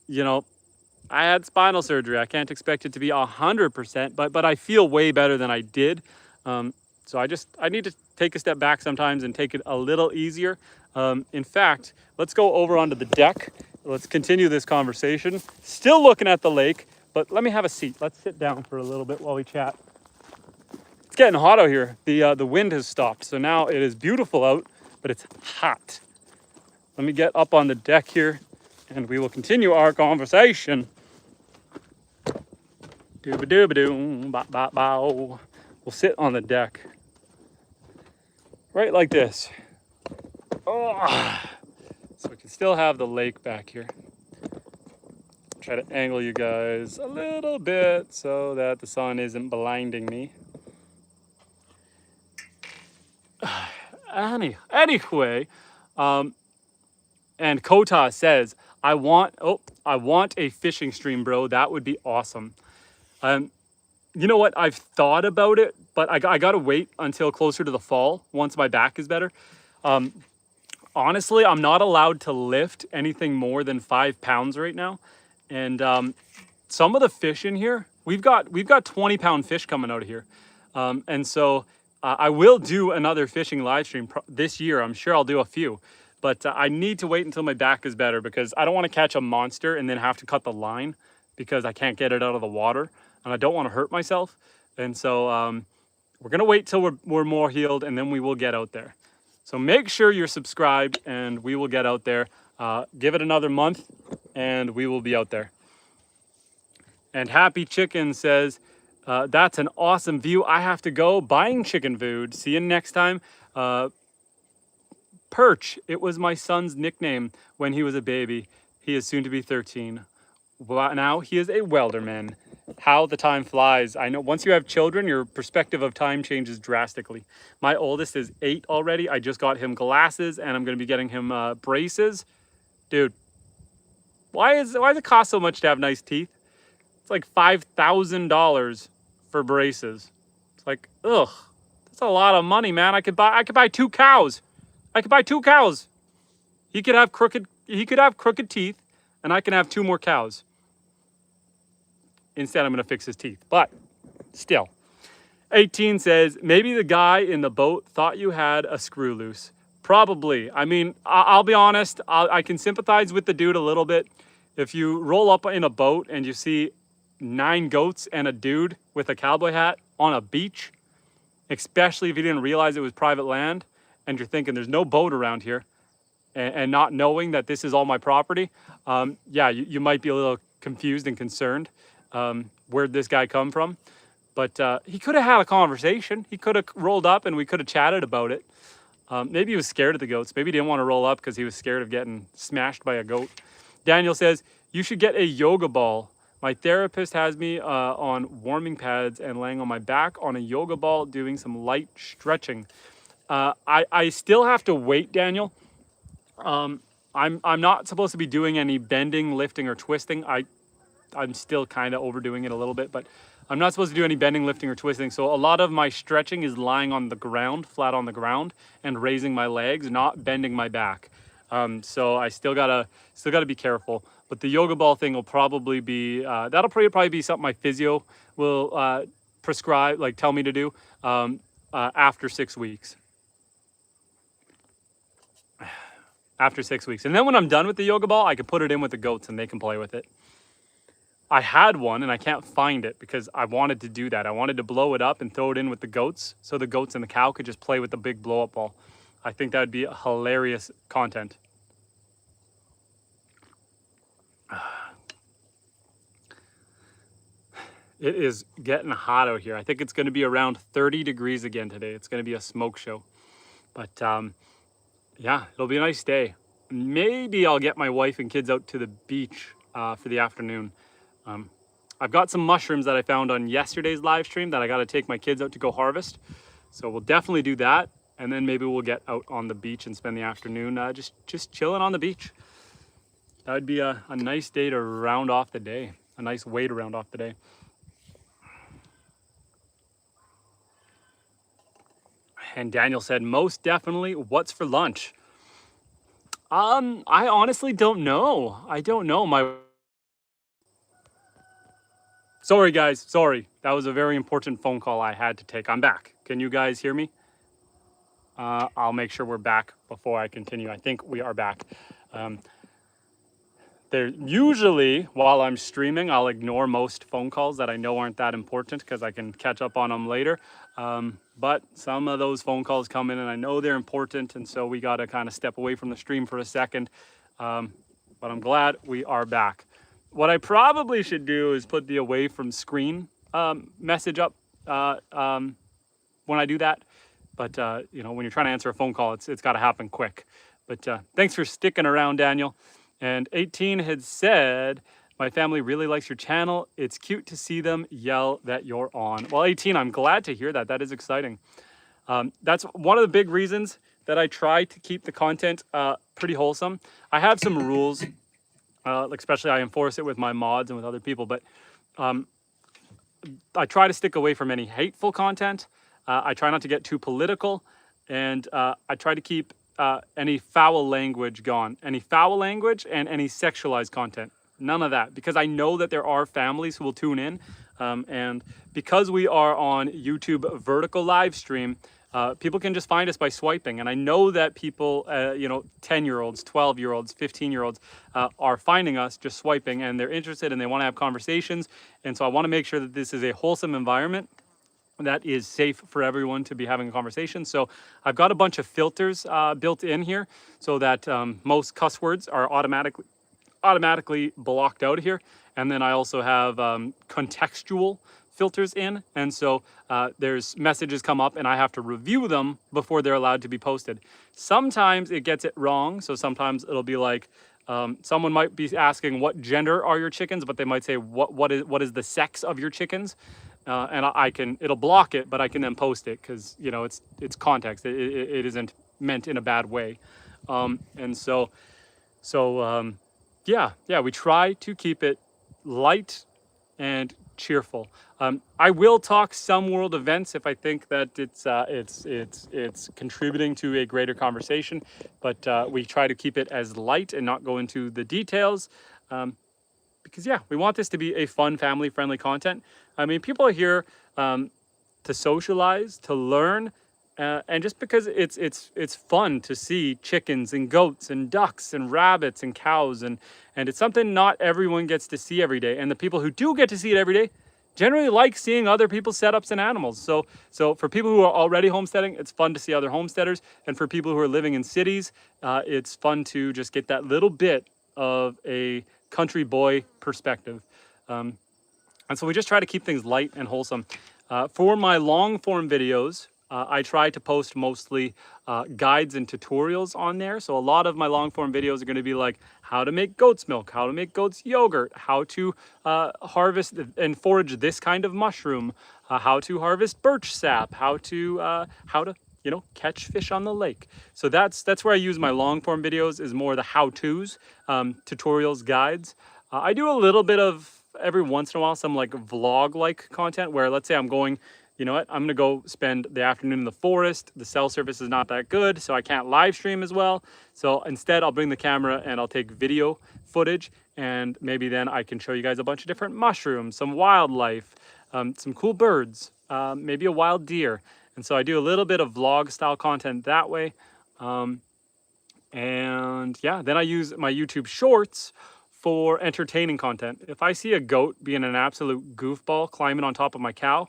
you know, I had spinal surgery. I can't expect it to be 100%, but I feel way better than I did. So I need to take a step back sometimes and take it a little easier. In fact, let's go over onto the deck. Let's continue this conversation. Still looking at the lake, but let me have a seat. Let's sit down for a little bit while we chat. It's getting hot out here. The wind has stopped, so now it is beautiful out, but it's hot. Let me get up on the deck here, and we will continue our conversation. Dooba-dooba-doo, ba-ba-bow. We'll sit on the deck, right like this. Oh, so we can still have the lake back here. Try to angle you guys a little bit so that the sun isn't blinding me. Anyway, and Kota says, I want a fishing stream, bro. That would be awesome. You know what? I've thought about it, but I got to wait until closer to the fall once my back is better. Honestly, I'm not allowed to lift anything more than 5 pounds right now. And some of the fish in here, we've got 20-pound fish coming out of here. And so I will do another fishing live stream this year. I'm sure I'll do a few, but I need to wait until my back is better because I don't want to catch a monster and then have to cut the line because I can't get it out of the water, and I don't want to hurt myself. And so we're going to wait till we're more healed, and then we will get out there. So make sure you're subscribed, and we will get out there. Give it another month, and we will be out there. And Happy Chicken says, that's an awesome view. I have to go buying chicken food. See you next time. Perch, it was my son's nickname when he was a baby. He is soon to be 13. Well, now he is a welderman. how the time flies. I know once you have children, your perspective of time changes drastically. My oldest is 8 already. I just got him glasses and I'm going to be getting him braces. Dude, why does it cost so much to have nice teeth? It's like $5,000 for braces. It's like, ugh, that's a lot of money, man. I could buy 2 cows. I could buy 2 cows. He could have crooked teeth and I can have 2 more cows. Instead, I'm going to fix his teeth. But still, 18 says, maybe the guy in the boat thought you had a screw loose. Probably. I mean, I'll be honest. I can sympathize with the dude a little bit. If you roll up in a boat and you see 9 goats and a dude with a cowboy hat on a beach, especially if you didn't realize it was private land and you're thinking there's no boat around here, and not knowing that this is all my property, yeah, you might be a little confused and concerned. Where'd this guy come from? But he could have had a conversation. He could have rolled up and we could have chatted about it. Maybe he was scared of the goats. Maybe he didn't want to roll up because he was scared of getting smashed by a goat. Daniel says, you should get a yoga ball. My therapist has me on warming pads and laying on my back on a yoga ball doing some light stretching. I still have to wait, Daniel. I'm not supposed to be doing any bending, lifting, or twisting. I'm still kind of overdoing it a little bit, but I'm not supposed to do any bending, lifting, or twisting. So a lot of my stretching is lying on the ground, flat on the ground, and raising my legs, not bending my back. So I still gotta be careful. But the yoga ball thing will probably be that'll probably be something my physio will prescribe, like tell me to do after 6 weeks. After 6 weeks, and then when I'm done with the yoga ball, I can put it in with the goats and they can play with it. I had one and I can't find it because I wanted to do that. I wanted to blow it up and throw it in with the goats so the goats and the cow could just play with the big blow up ball. I think that would be hilarious content. It is getting hot out here. I think it's going to be around 30 degrees again today. It's going to be a smoke show. But yeah, it'll be a nice day. Maybe I'll get my wife and kids out to the beach for the afternoon. I've got some mushrooms that I found on yesterday's live stream that I got to take my kids out to go harvest. So we'll definitely do that. And then maybe we'll get out on the beach and spend the afternoon just chilling on the beach. That would be a nice day to round off the day. A nice way to round off the day. And Daniel said, most definitely, what's for lunch? I honestly don't know. I don't know. Sorry, guys. Sorry. That was a very important phone call I had to take. I'm back. Can you guys hear me? I'll make sure we're back before I continue. I think we are back. Usually, while I'm streaming, I'll ignore most phone calls that I know aren't that important because I can catch up on them later. But some of those phone calls come in and I know they're important, and so we got to kind of step away from the stream for a second. But I'm glad we are back. What I probably should do is put the away from screen message up when I do that. But you know, when you're trying to answer a phone call, it's got to happen quick. But thanks for sticking around, Daniel. And 18 had said, my family really likes your channel. It's cute to see them yell that you're on. Well, 18, I'm glad to hear that. That is exciting. That's one of the big reasons that I try to keep the content pretty wholesome. I have some rules, especially I enforce it with my mods and with other people, but I try to stick away from any hateful content. I try not to get too political, and I try to keep any foul language gone. Any foul language and any sexualized content. None of that, because I know that there are families who will tune in, and because we are on YouTube vertical live stream, people can just find us by swiping. And I know that people, 10-year-olds, 12-year-olds, 15-year-olds are finding us just swiping, and they're interested and they want to have conversations. And so I want to make sure that this is a wholesome environment that is safe for everyone to be having a conversation. So I've got a bunch of filters built in here so that most cuss words are automatically blocked out of here. And then I also have contextual filters in, and so there's messages come up and I have to review them before they're allowed to be posted. Sometimes it gets it wrong, so sometimes it'll be like Someone might be asking what gender are your chickens, but they might say what is the sex of your chickens, and it'll block it, but I can then post it because you know it's context. It isn't meant in a bad way, and so yeah, we try to keep it light and cheerful. I will talk some world events if I think that it's contributing to a greater conversation, but we try to keep it as light and not go into the details, because yeah, we want this to be a fun, family-friendly content. I mean, people are here to socialize, to learn, and just because it's fun to see chickens and goats and ducks and rabbits and cows, and it's something not everyone gets to see every day. And the people who do get to see it every day generally like seeing other people's setups and animals. So for people who are already homesteading, it's fun to see other homesteaders, and for people who are living in cities, it's fun to just get that little bit of a country boy perspective. And so we just try to keep things light and wholesome. For my long form videos, I try to post mostly guides and tutorials on there. So a lot of my long form videos are going to be like how to make goat's milk, how to make goat's yogurt, how to harvest and forage this kind of mushroom, how to harvest birch sap, how to catch fish on the lake. So that's where I use my long form videos, is more the how-tos, tutorials, guides. I do a little bit of every once in a while some like vlog like content where, let's say I'm going, you know what, I'm gonna go spend the afternoon in the forest. The cell service is not that good, so I can't live stream as well. So instead I'll bring the camera and I'll take video footage, and maybe then I can show you guys a bunch of different mushrooms, some wildlife, some cool birds, maybe a wild deer. And so I do a little bit of vlog style content that way. And yeah, then I use my YouTube shorts for entertaining content. If I see a goat being an absolute goofball climbing on top of my cow,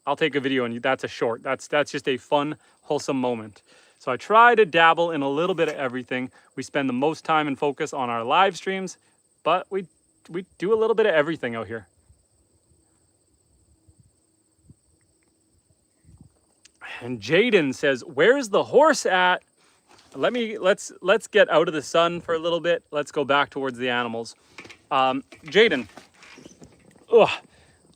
I'll take a video, and that's a short. That's just a fun, wholesome moment. So I try to dabble in a little bit of everything. We spend the most time and focus on our live streams, but we do a little bit of everything out here. And Jaden says, "Where's the horse at?" Let's get out of the sun for a little bit. Let's go back towards the animals. Jaden,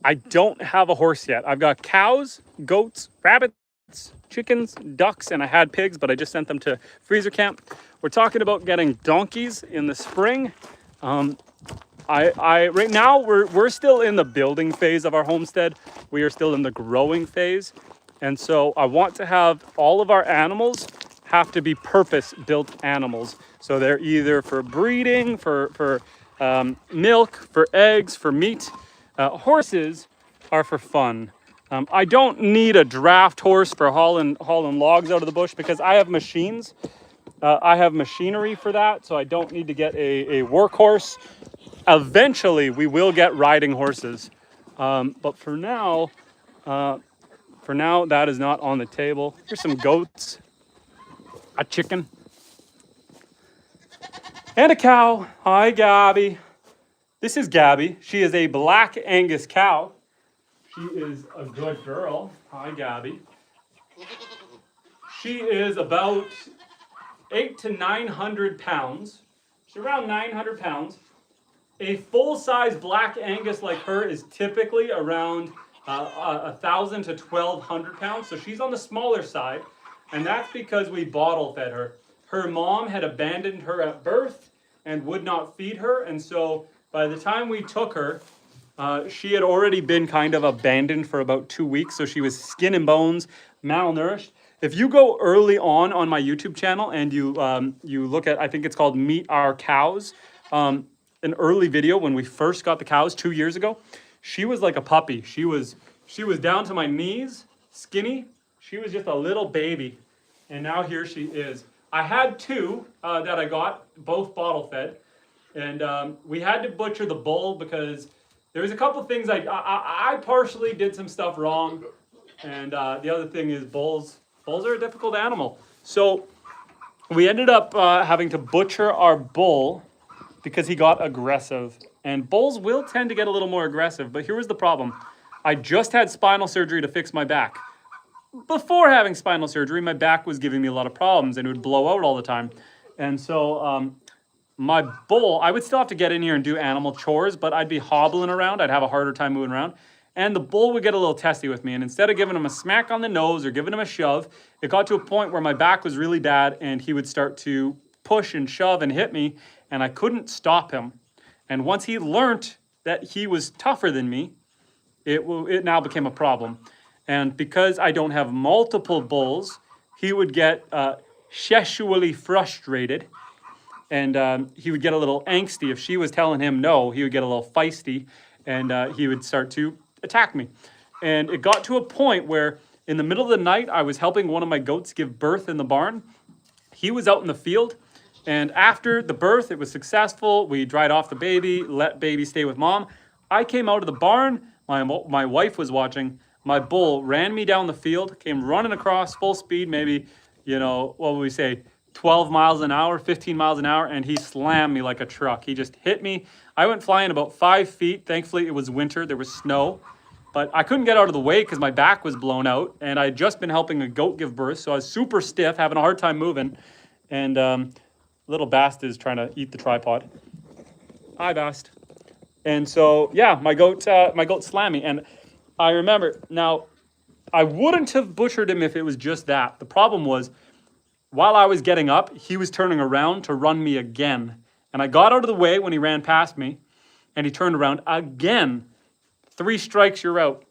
I don't have a horse yet. I've got cows, goats, rabbits, chickens, ducks, and I had pigs, but I just sent them to freezer camp. We're talking about getting donkeys in the spring. Right now we're still in the building phase of our homestead. We are still in the growing phase. And so I want to have all of our animals have to be purpose-built animals. So they're either for breeding, for milk, for eggs, for meat. Horses are for fun. I don't need a draft horse for hauling logs out of the bush because I have machines. I have machinery for that, so I don't need to get a workhorse. Eventually, we will get riding horses, but for now, that is not on the table. Here's some goats, a chicken, and a cow. Hi, Gabby. This is Gabby. She is a black Angus cow. She is a good girl. Hi, Gabby. She is about 800 to 900 pounds. She's around 900 pounds. A full-size black Angus like her is typically around 1,000 to 1,200 pounds. So she's on the smaller side, and that's because we bottle fed her. Her mom had abandoned her at birth and would not feed her, and so by the time we took her, she had already been kind of abandoned for about 2 weeks, so she was skin and bones, malnourished. If you go early on my YouTube channel and you look at, I think it's called Meet Our Cows, an early video when we first got the cows 2 years ago, she was like a puppy. She was down to my knees, skinny. She was just a little baby, and now here she is. I had two that I got, both bottle fed. And we had to butcher the bull because there was a couple of things I partially did some stuff wrong. And the other thing is bulls are a difficult animal. So we ended up having to butcher our bull because he got aggressive. And bulls will tend to get a little more aggressive, but here was the problem. I just had spinal surgery to fix my back. Before having spinal surgery, my back was giving me a lot of problems and it would blow out all the time. And so my bull, I would still have to get in here and do animal chores, but I'd be hobbling around. I'd have a harder time moving around. And the bull would get a little testy with me. And instead of giving him a smack on the nose or giving him a shove, it got to a point where my back was really bad and he would start to push and shove and hit me, and I couldn't stop him. And once he learned that he was tougher than me, it now became a problem. And because I don't have multiple bulls, he would get sexually frustrated, and he would get a little angsty. If she was telling him no, he would get a little feisty, and he would start to attack me. And it got to a point where in the middle of the night, I was helping one of my goats give birth in the barn. He was out in the field, and after the birth, it was successful. We dried off the baby, let baby stay with mom. I came out of the barn. My wife was watching. My bull ran me down the field, came running across full speed, maybe, what would we say, 12 miles an hour, 15 miles an hour, and he slammed me like a truck. He just hit me. I went flying about 5 feet. Thankfully, it was winter. There was snow. But I couldn't get out of the way because my back was blown out, and I had just been helping a goat give birth, so I was super stiff, having a hard time moving, and little Bast is trying to eat the tripod. Hi, Bast. And so, yeah, my goat slammed me, and I remember, now, I wouldn't have butchered him if it was just that. The problem was, while I was getting up, he was turning around to run me again, and I got out of the way when he ran past me, and he turned around again. 3 strikes, you're out.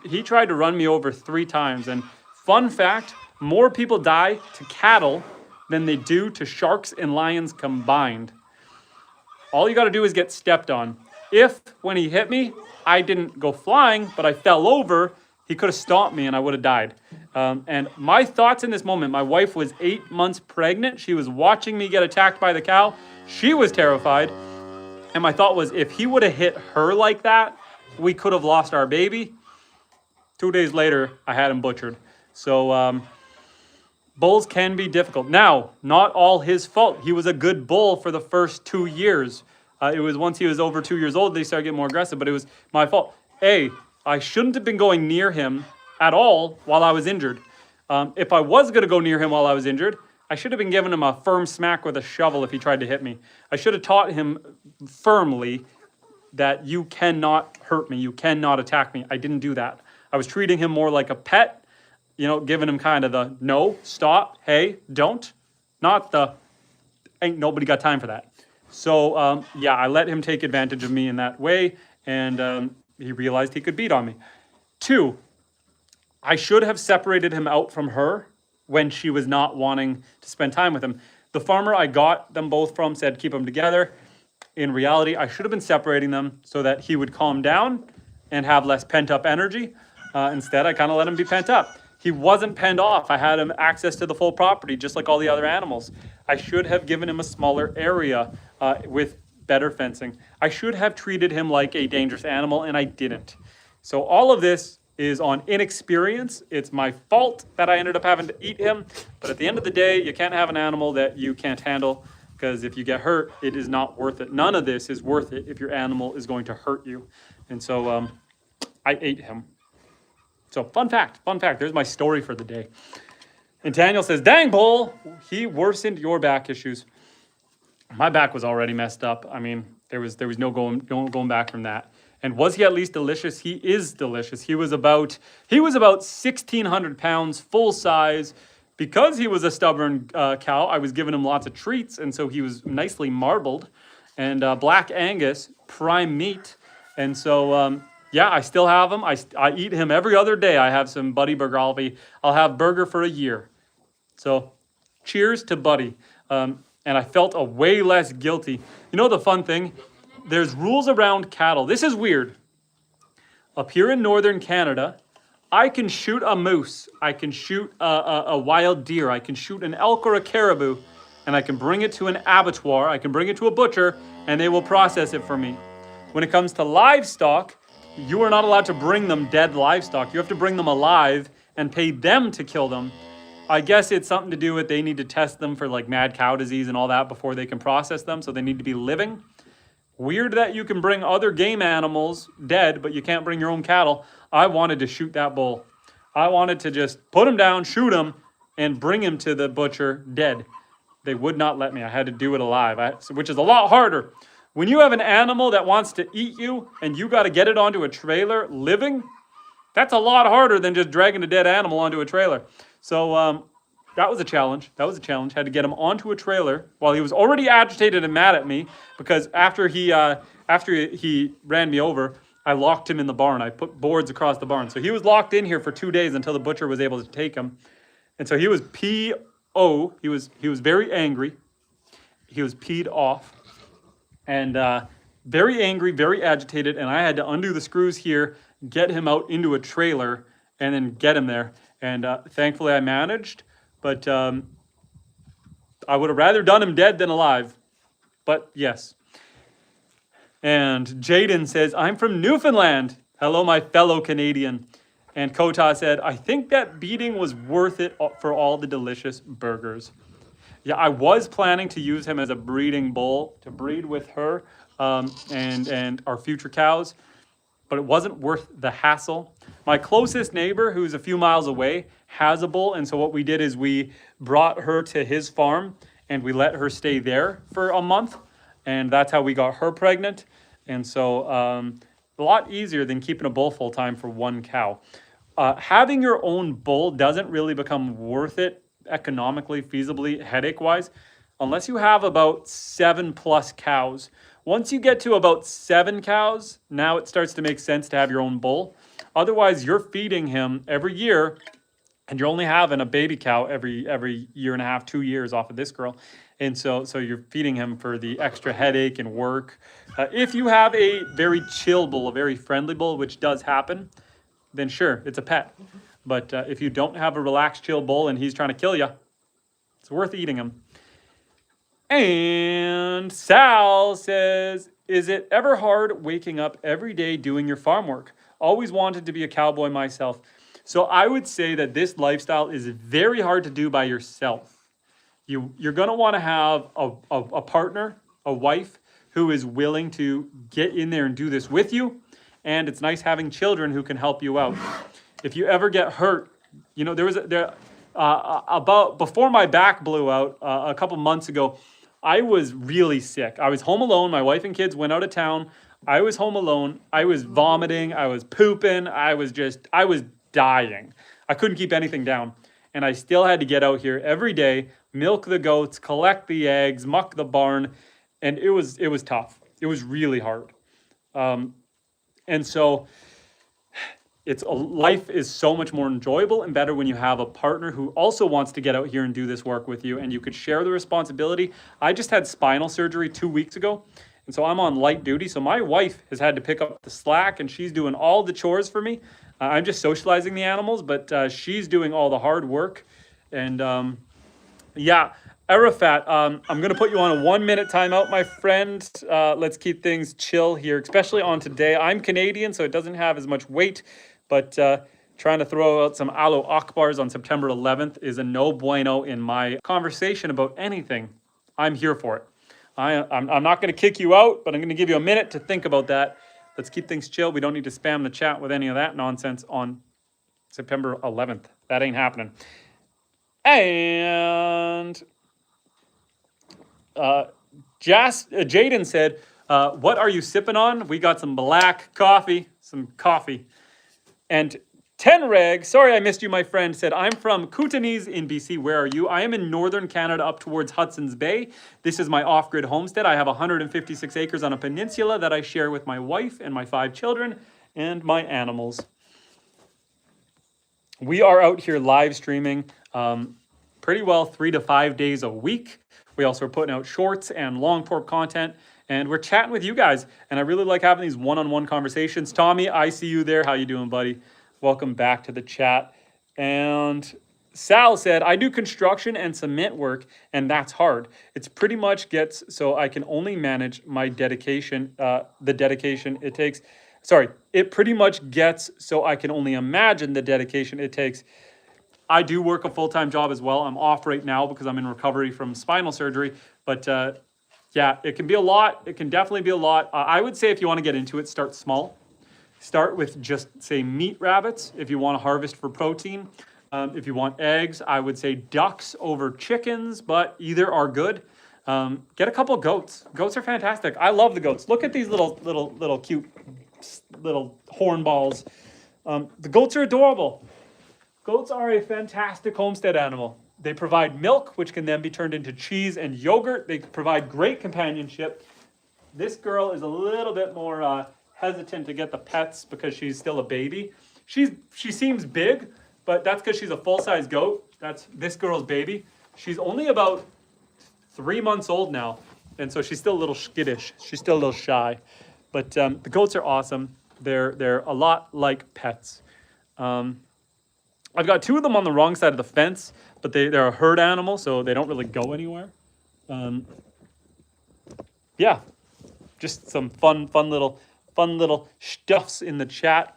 He tried to run me over 3 times. And fun fact, more people die to cattle than they do to sharks and lions combined. All you got to do is get stepped on. If, when he hit me, I didn't go flying, but I fell over, he could have stomped me and I would have died. And my thoughts in this moment, my wife was 8 months pregnant. She was watching me get attacked by the cow. She was terrified. And my thought was, if he would have hit her like that, we could have lost our baby. 2 days later, I had him butchered. So bulls can be difficult. Now, not all his fault. He was a good bull for the first 2 years. It was once he was over 2 years old, they started getting more aggressive, but it was my fault. I shouldn't have been going near him at all while I was injured. If I was going to go near him while I was injured, I should have been giving him a firm smack with a shovel if he tried to hit me. I should have taught him firmly that you cannot hurt me, you cannot attack me. I didn't do that. I was treating him more like a pet, giving him kind of the no, stop, hey, don't. Not the ain't nobody got time for that. So yeah, I let him take advantage of me in that way, and he realized he could beat on me. 2, I should have separated him out from her when she was not wanting to spend time with him. The farmer I got them both from said keep them together. In reality, I should have been separating them so that he would calm down and have less pent-up energy. Instead, I kind of let him be pent up. He wasn't penned off. I had him access to the full property, just like all the other animals. I should have given him a smaller area with better fencing. I should have treated him like a dangerous animal, and I didn't. So all of this is on inexperience. It's my fault that I ended up having to eat him. But at the end of the day, you can't have an animal that you can't handle, because if you get hurt, it is not worth it. None of this is worth it if your animal is going to hurt you. And so I ate him. So fun fact, there's my story for the day. And Daniel says, dang, bull, he worsened your back issues. My back was already messed up. I mean, there was no going back from that. And was he at least delicious? He is delicious. He was about 1,600 pounds, full size. Because he was a stubborn cow, I was giving him lots of treats, and so he was nicely marbled. And Black Angus, prime meat. And so, yeah, I still have him. I eat him every other day. I have some Buddy Burger. I'll have burger for a year. So, cheers to Buddy. And I felt a way less guilty. The fun thing? There's rules around cattle. This is weird. Up here in northern Canada, I can shoot a moose, I can shoot a wild deer, I can shoot an elk or a caribou, and I can bring it to an abattoir, I can bring it to a butcher, and they will process it for me. When it comes to livestock, you are not allowed to bring them dead livestock. You have to bring them alive and pay them to kill them. I guess it's something to do with they need to test them for like mad cow disease and all that before they can process them, so they need to be living. Weird that you can bring other game animals dead, but you can't bring your own cattle. I wanted to shoot that bull. I wanted to just put him down, shoot him, and bring him to the butcher dead. They would not let me. I had to do it alive, which is a lot harder. When you have an animal that wants to eat you and you got to get it onto a trailer living, that's a lot harder than just dragging a dead animal onto a trailer. So that was a challenge. That was a challenge. Had to get him onto a trailer while he was already agitated and mad at me because after he ran me over, I locked him in the barn. I put boards across the barn. So he was locked in here for 2 days until the butcher was able to take him. And so he was P.O. He was very angry. He was peed off. And very angry, very agitated. And I had to undo the screws here, get him out into a trailer, and then get him there. And thankfully I managed. But I would have rather done him dead than alive. But yes. And Jaden says, I'm from Newfoundland. Hello, my fellow Canadian. And Kota said, I think that beating was worth it for all the delicious burgers. Yeah, I was planning to use him as a breeding bull to breed with her and our future cows, but it wasn't worth the hassle. My closest neighbor, who's a few miles away, has a bull. And so what we did is we brought her to his farm and we let her stay there for a month. And that's how we got her pregnant. And so a lot easier than keeping a bull full time for one cow. Having your own bull doesn't really become worth it economically, feasibly, headache-wise, unless you have about 7+ cows. Once you get to about 7 cows, now it starts to make sense to have your own bull. Otherwise, you're feeding him every year, and you're only having a baby cow every year and a half, 2 years off of this girl. And so you're feeding him for the extra headache and work. If you have a very chill bull, a very friendly bull, which does happen, then sure, it's a pet. But if you don't have a relaxed, chill bull and he's trying to kill you, it's worth eating him. And Sal says, is it ever hard waking up every day doing your farm work? Always wanted to be a cowboy myself. So I would say that this lifestyle is very hard to do by yourself. You're going to want to have a partner, a wife, who is willing to get in there and do this with you. And it's nice having children who can help you out. If you ever get hurt, you know, about before my back blew out a couple months ago, I was really sick. I was home alone. My wife and kids went out of town. I was home alone. I was vomiting. I was pooping. I was dying. I couldn't keep anything down. And I still had to get out here every day, milk the goats, collect the eggs, muck the barn. And it was tough. It was really hard. And so life is so much more enjoyable and better when you have a partner who also wants to get out here and do this work with you, and you could share the responsibility. I just had spinal surgery 2 weeks ago, and so I'm on light duty. So my wife has had to pick up the slack, and she's doing all the chores for me. I'm just socializing the animals, but she's doing all the hard work. And yeah, Arafat, I'm going to put you on a 1-minute timeout, my friend. Let's keep things chill here, especially on today. I'm Canadian, so it doesn't have as much weight, but trying to throw out some Alo Akbars on September 11th is a no bueno in my conversation about anything. I'm here for it. I'm not going to kick you out, but I'm going to give you a minute to think about that. Let's keep things chill. We don't need to spam the chat with any of that nonsense on September 11th. That ain't happening. And Jaden said, what are you sipping on? We got some black coffee, And Tenreg, sorry I missed you, my friend, said, I'm from Kootenais in BC. Where are you? I am in northern Canada up towards Hudson's Bay. This is my off-grid homestead. I have 156 acres on a peninsula that I share with my wife and my 5 children and my animals. We are out here live streaming pretty well 3 to 5 days a week. We also are putting out shorts and long form content, and we're chatting with you guys. And I really like having these one-on-one conversations. Tommy, I see you there. How you doing, buddy? Welcome back to the chat. And Sal said, I do construction and cement work, and that's hard. It's pretty much gets so I can only manage my dedication, the dedication it takes. Sorry, it pretty much gets so I can only imagine the dedication it takes. I do work a full-time job as well. I'm off right now because I'm in recovery from spinal surgery. But yeah, it can be a lot. It can definitely be a lot. I would say if you want to get into it, start small. Start with just, say, meat rabbits if you want to harvest for protein. If you want eggs, I would say ducks over chickens, but either are good. Get a couple of goats. Goats are fantastic. I love the goats. Look at these little cute little horn balls. The goats are adorable. Goats are a fantastic homestead animal. They provide milk, which can then be turned into cheese and yogurt. They provide great companionship. This girl is a little bit more hesitant to get the pets because she's still a baby. She seems big, but that's because she's a full-size goat. That's this girl's baby. She's only about 3 months old now, and so she's still a little skittish. She's still a little shy. But the goats are awesome. They're a lot like pets. I've got 2 of them on the wrong side of the fence, but they're a herd animal, so they don't really go anywhere. Yeah, just some fun little stuffs in the chat.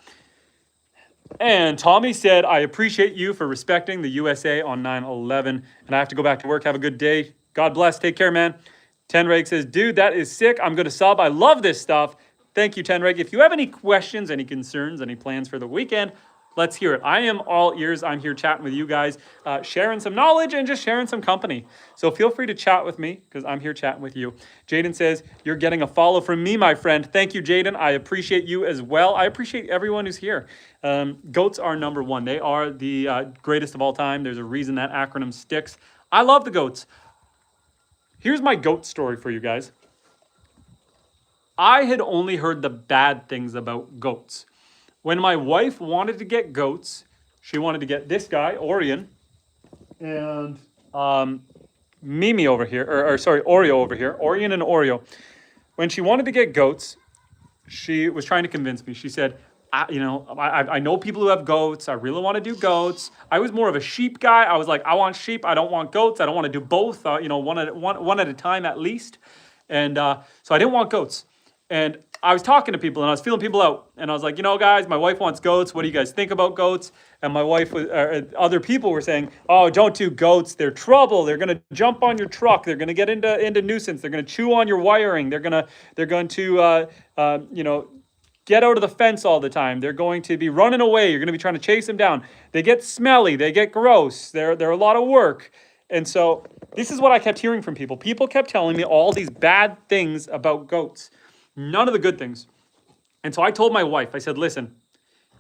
And Tommy said, I appreciate you for respecting the USA on 9/11. And I have to go back to work. Have a good day. God bless. Take care, man. Tenreg says, dude, that is sick. I'm going to sub. I love this stuff. Thank you, Tenreg. If you have any questions, any concerns, any plans for the weekend, let's hear it. I am all ears. I'm here chatting with you guys, sharing some knowledge and just sharing some company. So feel free to chat with me because I'm here chatting with you. Jaden says, you're getting a follow from me, my friend. Thank you, Jaden. I appreciate you as well. I appreciate everyone who's here. Goats are number 1. They are the greatest of all time. There's a reason that acronym sticks. I love the goats. Here's my goat story for you guys. I had only heard the bad things about goats. When my wife wanted to get goats, she wanted to get this guy, Orion, and Mimi over here, Oreo over here, Orion and Oreo. When she wanted to get goats, she was trying to convince me. She said, I know people who have goats. I really want to do goats. I was more of a sheep guy. I was like, I want sheep. I don't want goats. I don't want to do both, one at a time at least. And so I didn't want goats. And I was talking to people and I was feeling people out. And I was like, guys, my wife wants goats. What do you guys think about goats? And my wife, other people were saying, oh, don't do goats. They're trouble. They're going to jump on your truck. They're going to get into nuisance. They're going to chew on your wiring. They're going to get out of the fence all the time. They're going to be running away. You're going to be trying to chase them down. They get smelly. They get gross. They're a lot of work. And so this is what I kept hearing from people. People kept telling me all these bad things about goats. None of the good things. And so I told my wife, I said, listen,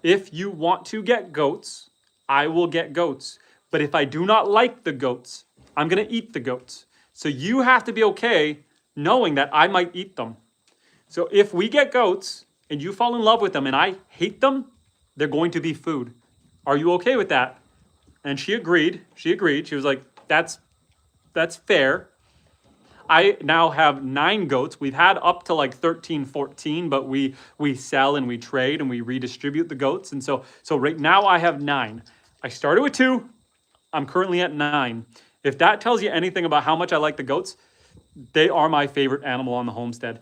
if you want to get goats, I will get goats. But if I do not like the goats, I'm going to eat the goats. So you have to be okay knowing that I might eat them. So if we get goats and you fall in love with them and I hate them, they're going to be food. Are you okay with that? And she agreed. She was like, that's fair. I now have 9 goats. We've had up to like 13, 14, but we sell and we trade and we redistribute the goats. And so right now I have 9. I started with 2. I'm currently at 9. If that tells you anything about how much I like the goats, they are my favorite animal on the homestead.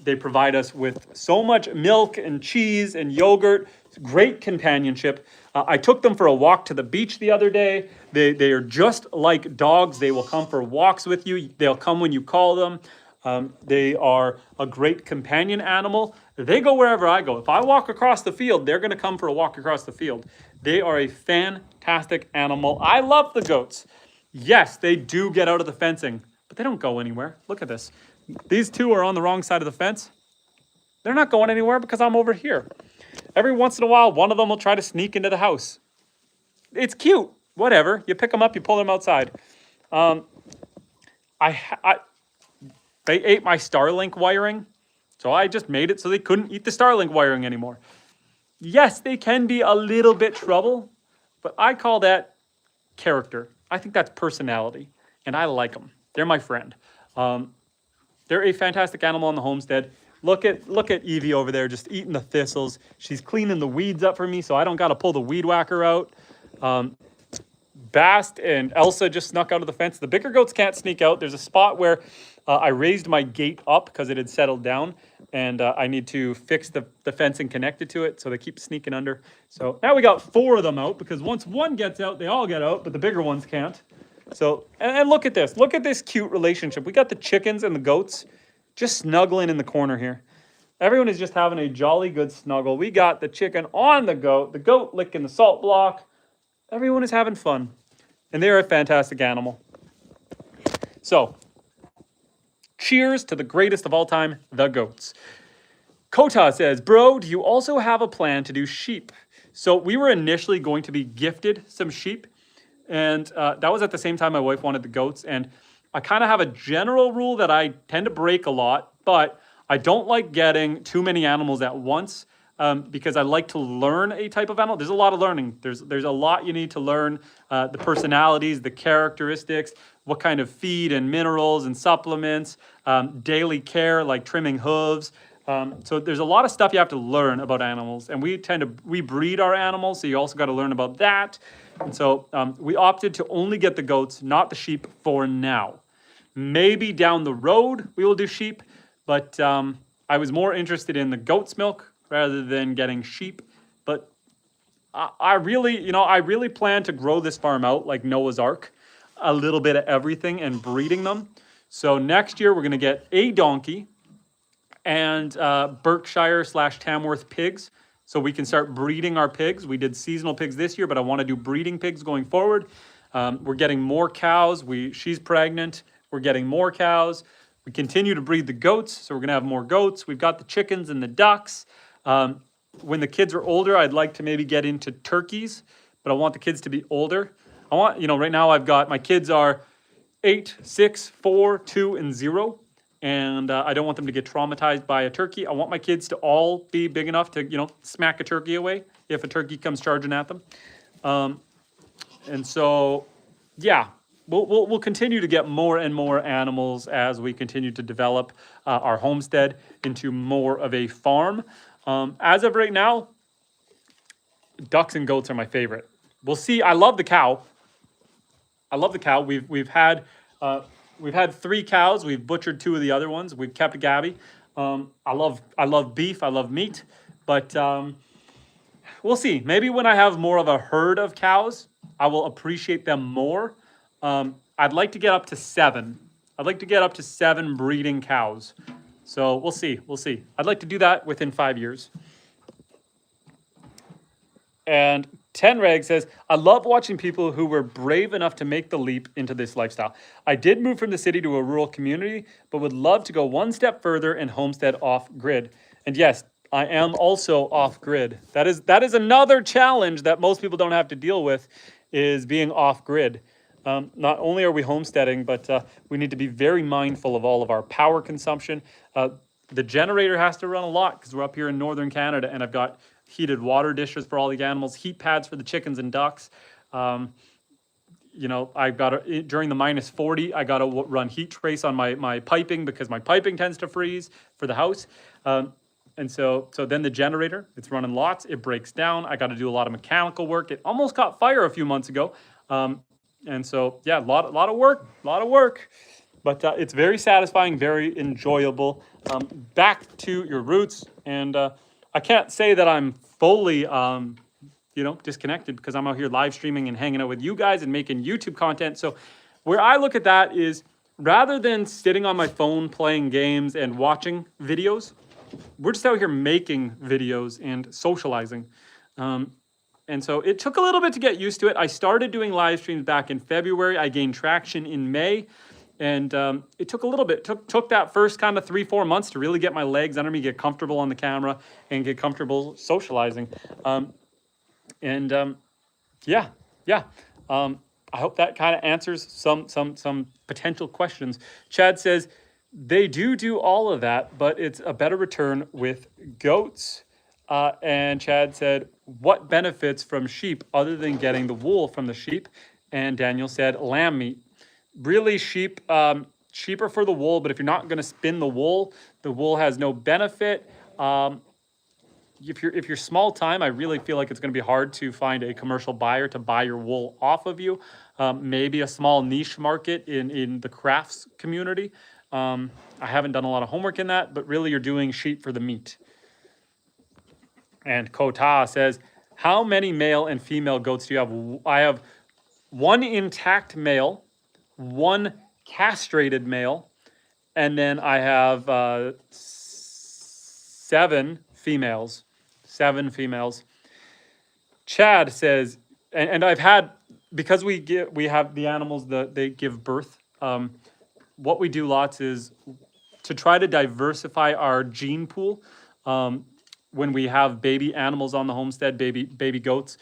They provide us with so much milk and cheese and yogurt, great companionship. I took them for a walk to the beach the other day. They are just like dogs. They will come for walks with you. They'll come when you call them. They are a great companion animal. They go wherever I go. If I walk across the field, they're going to come for a walk across the field. They are a fantastic animal. I love the goats. Yes, they do get out of the fencing, but they don't go anywhere. Look at this. These 2 are on the wrong side of the fence. They're not going anywhere because I'm over here. Every once in a while, one of them will try to sneak into the house. It's cute. Whatever. You pick them up, you pull them outside. They ate my Starlink wiring, so I just made it so they couldn't eat the Starlink wiring anymore. Yes, they can be a little bit trouble, but I call that character. I think that's personality, and I like them. They're my friend. They're a fantastic animal on the homestead. Look at Evie over there just eating the thistles. She's cleaning the weeds up for me so I don't got to pull the weed whacker out. Bast and Elsa just snuck out of the fence. The bigger goats can't sneak out. There's a spot where I raised my gate up because it had settled down, and I need to fix the fencing connected to it, so they keep sneaking under. So now we got 4 of them out because once one gets out, they all get out, but the bigger ones can't. So, and look at this. Look at this cute relationship. We got the chickens and the goats just snuggling in the corner here. Everyone is just having a jolly good snuggle. We got the chicken on the goat licking the salt block. Everyone is having fun. And they're a fantastic animal. So, cheers to the greatest of all time, the goats. Kota says, bro, do you also have a plan to do sheep? So we were initially going to be gifted some sheep, and that was at the same time my wife wanted the goats. And I kind of have a general rule that I tend to break a lot, but I don't like getting too many animals at once because I like to learn a type of animal. There's a lot of learning. There's a lot you need to learn, the personalities, the characteristics, what kind of feed and minerals and supplements, daily care like trimming hooves. So there's a lot of stuff you have to learn about animals, and we breed our animals, so you also got to learn about that. And so we opted to only get the goats, not the sheep for now. Maybe down the road we will do sheep, but I was more interested in the goat's milk rather than getting sheep. But I really plan to grow this farm out like Noah's Ark, a little bit of everything and breeding them. So next year we're going to get a donkey and Berkshire/Tamworth pigs, so we can start breeding our pigs. We did seasonal pigs this year, but I want to do breeding pigs going forward. We're getting more cows. She's pregnant. We're getting more cows. We continue to breed the goats, so we're going to have more goats. We've got the chickens and the ducks. When the kids are older, I'd like to maybe get into turkeys, but I want the kids to be older. Right now I've got, my kids are 8, 6, 4, 2, and 0. And I don't want them to get traumatized by a turkey. I want my kids to all be big enough to, smack a turkey away if a turkey comes charging at them. And so, yeah, we'll continue to get more and more animals as we continue to develop our homestead into more of a farm. As of right now, ducks and goats are my favorite. We'll see. I love the cow. We've had 3 cows. We've butchered 2 of the other ones. We've kept Gabby. I love beef. I love meat. But we'll see. Maybe when I have more of a herd of cows, I will appreciate them more. I'd like to get up to 7. I'd like to get up to 7 breeding cows. So we'll see. I'd like to do that within 5 years. And Tenreg says, I love watching people who were brave enough to make the leap into this lifestyle. I did move from the city to a rural community, but would love to go one step further and homestead off-grid. And yes, I am also off-grid. That is another challenge that most people don't have to deal with, is being off-grid. Not only are we homesteading, but we need to be very mindful of all of our power consumption. The generator has to run a lot because we're up here in northern Canada, and I've got heated water dishes for all the animals, heat pads for the chickens and ducks. I've got during the -40, I got to run heat trace on my piping because my piping tends to freeze for the house. And so then the generator, it's running lots, it breaks down. I got to do a lot of mechanical work. It almost caught fire a few months ago. And so, yeah, a lot of work. But it's very satisfying, very enjoyable. Back to your roots. And I can't say that I'm fully, disconnected, because I'm out here live streaming and hanging out with you guys and making YouTube content. So where I look at that is, rather than sitting on my phone playing games and watching videos, we're just out here making videos and socializing. And so it took a little bit to get used to it. I started doing live streams back in February. I gained traction in May. And it took a little bit. Took that first kind of 3-4 months to really get my legs under me, get comfortable on the camera, and get comfortable socializing. I hope that kind of answers some potential questions. Chad says, they do all of that, but it's a better return with goats. And Chad said, what benefits from sheep other than getting the wool from the sheep? And Daniel said, lamb meat. Really, sheep are for the wool, but if you're not going to spin the wool has no benefit. If you're small time, I really feel like it's going to be hard to find a commercial buyer to buy your wool off of you. Maybe a small niche market in the crafts community. I haven't done a lot of homework in that, but really you're doing sheep for the meat. And Kota says, how many male and female goats do you have? I have 1 intact male, 1 castrated male, and then I have 7 females. Chad says, and I've had, because we have the animals that they give birth. What we do lots is to try to diversify our gene pool. When we have baby animals on the homestead, baby goats,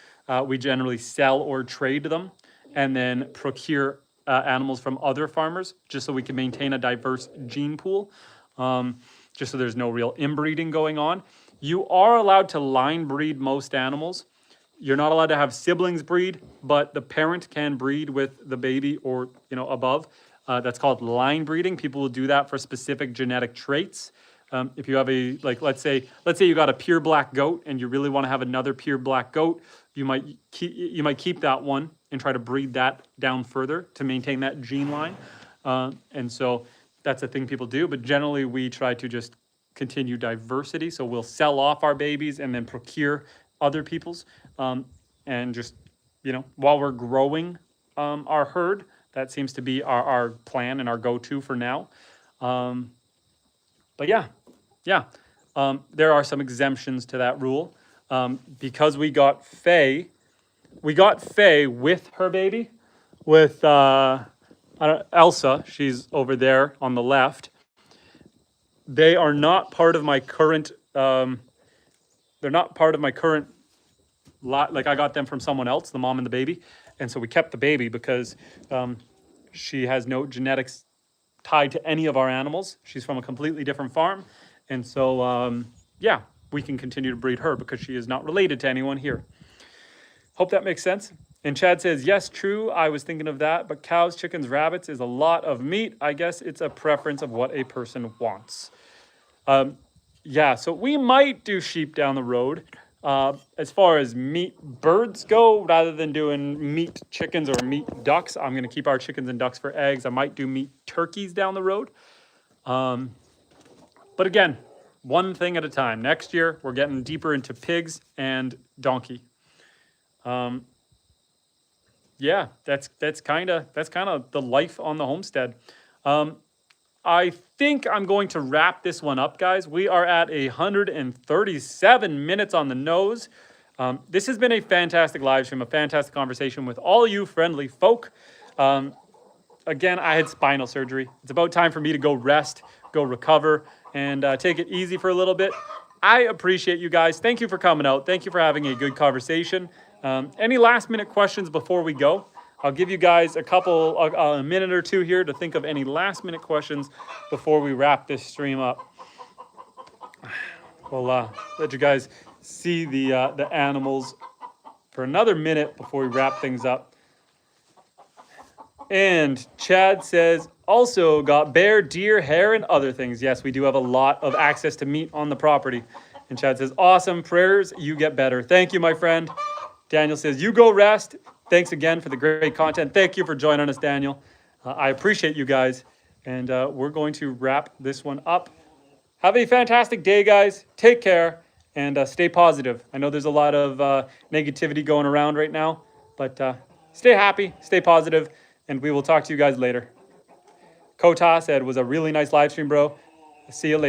we generally sell or trade them, and then procure animals from other farmers, just so we can maintain a diverse gene pool, just so there's no real inbreeding going on. You are allowed to line breed most animals. You're not allowed to have siblings breed, but the parent can breed with the baby or, you know, above. That's called line breeding. People will do that for specific genetic traits. If you have a, like, let's say you got a pure black goat and you really want to have another pure black goat, you might keep that one and try to breed that down further to maintain that gene line. And so that's a thing people do, but generally we try to just continue diversity. So we'll sell off our babies and then procure other people's, and just, you know, while we're growing our herd, that seems to be our plan and our go-to for now. But yeah, there are some exemptions to that rule. Because we got Faye with her baby, with Elsa, she's over there on the left. They are not part of my current, they're not part of my current lot. Like, I got them from someone else, the mom and the baby. And so we kept the baby because she has no genetics tied to any of our animals. She's from a completely different farm. And so, yeah, we can continue to breed her because she is not related to anyone here. Hope that makes sense. And Chad says, yes, true. I was thinking of that, but cows, chickens, rabbits is a lot of meat. I guess it's a preference of what a person wants. Yeah, so we might do sheep down the road. As far as meat birds go, rather than doing meat chickens or meat ducks, I'm going to keep our chickens and ducks for eggs. I might do meat turkeys down the road. But again, one thing at a time. Next year, we're getting deeper into pigs and donkey. Yeah, that's kind of the life on the homestead. I think I'm going to wrap this one up, guys. We are at 137 minutes on the nose. This has been a fantastic live stream, a fantastic conversation with all you friendly folk. Again, I had spinal surgery. It's about time for me to go rest, go recover, and take it easy for a little bit. I appreciate you guys. Thank you for coming out. Thank you for having a good conversation. Any last minute questions before we go? I'll give you guys a minute or two here to think of any last minute questions before we wrap this stream up. We'll let you guys see the animals for another minute before we wrap things up. And Chad says, also got bear, deer, hare, and other things. Yes, we do have a lot of access to meat on the property. And Chad says, awesome, prayers, you get better. Thank you, my friend. Daniel says, you go rest. Thanks again for the great content. Thank you for joining us, Daniel. I appreciate you guys. And we're going to wrap this one up. Have a fantastic day, guys. Take care and stay positive. I know there's a lot of negativity going around right now, but stay happy, stay positive, and we will talk to you guys later. Kota said, was a really nice live stream, bro. See you later.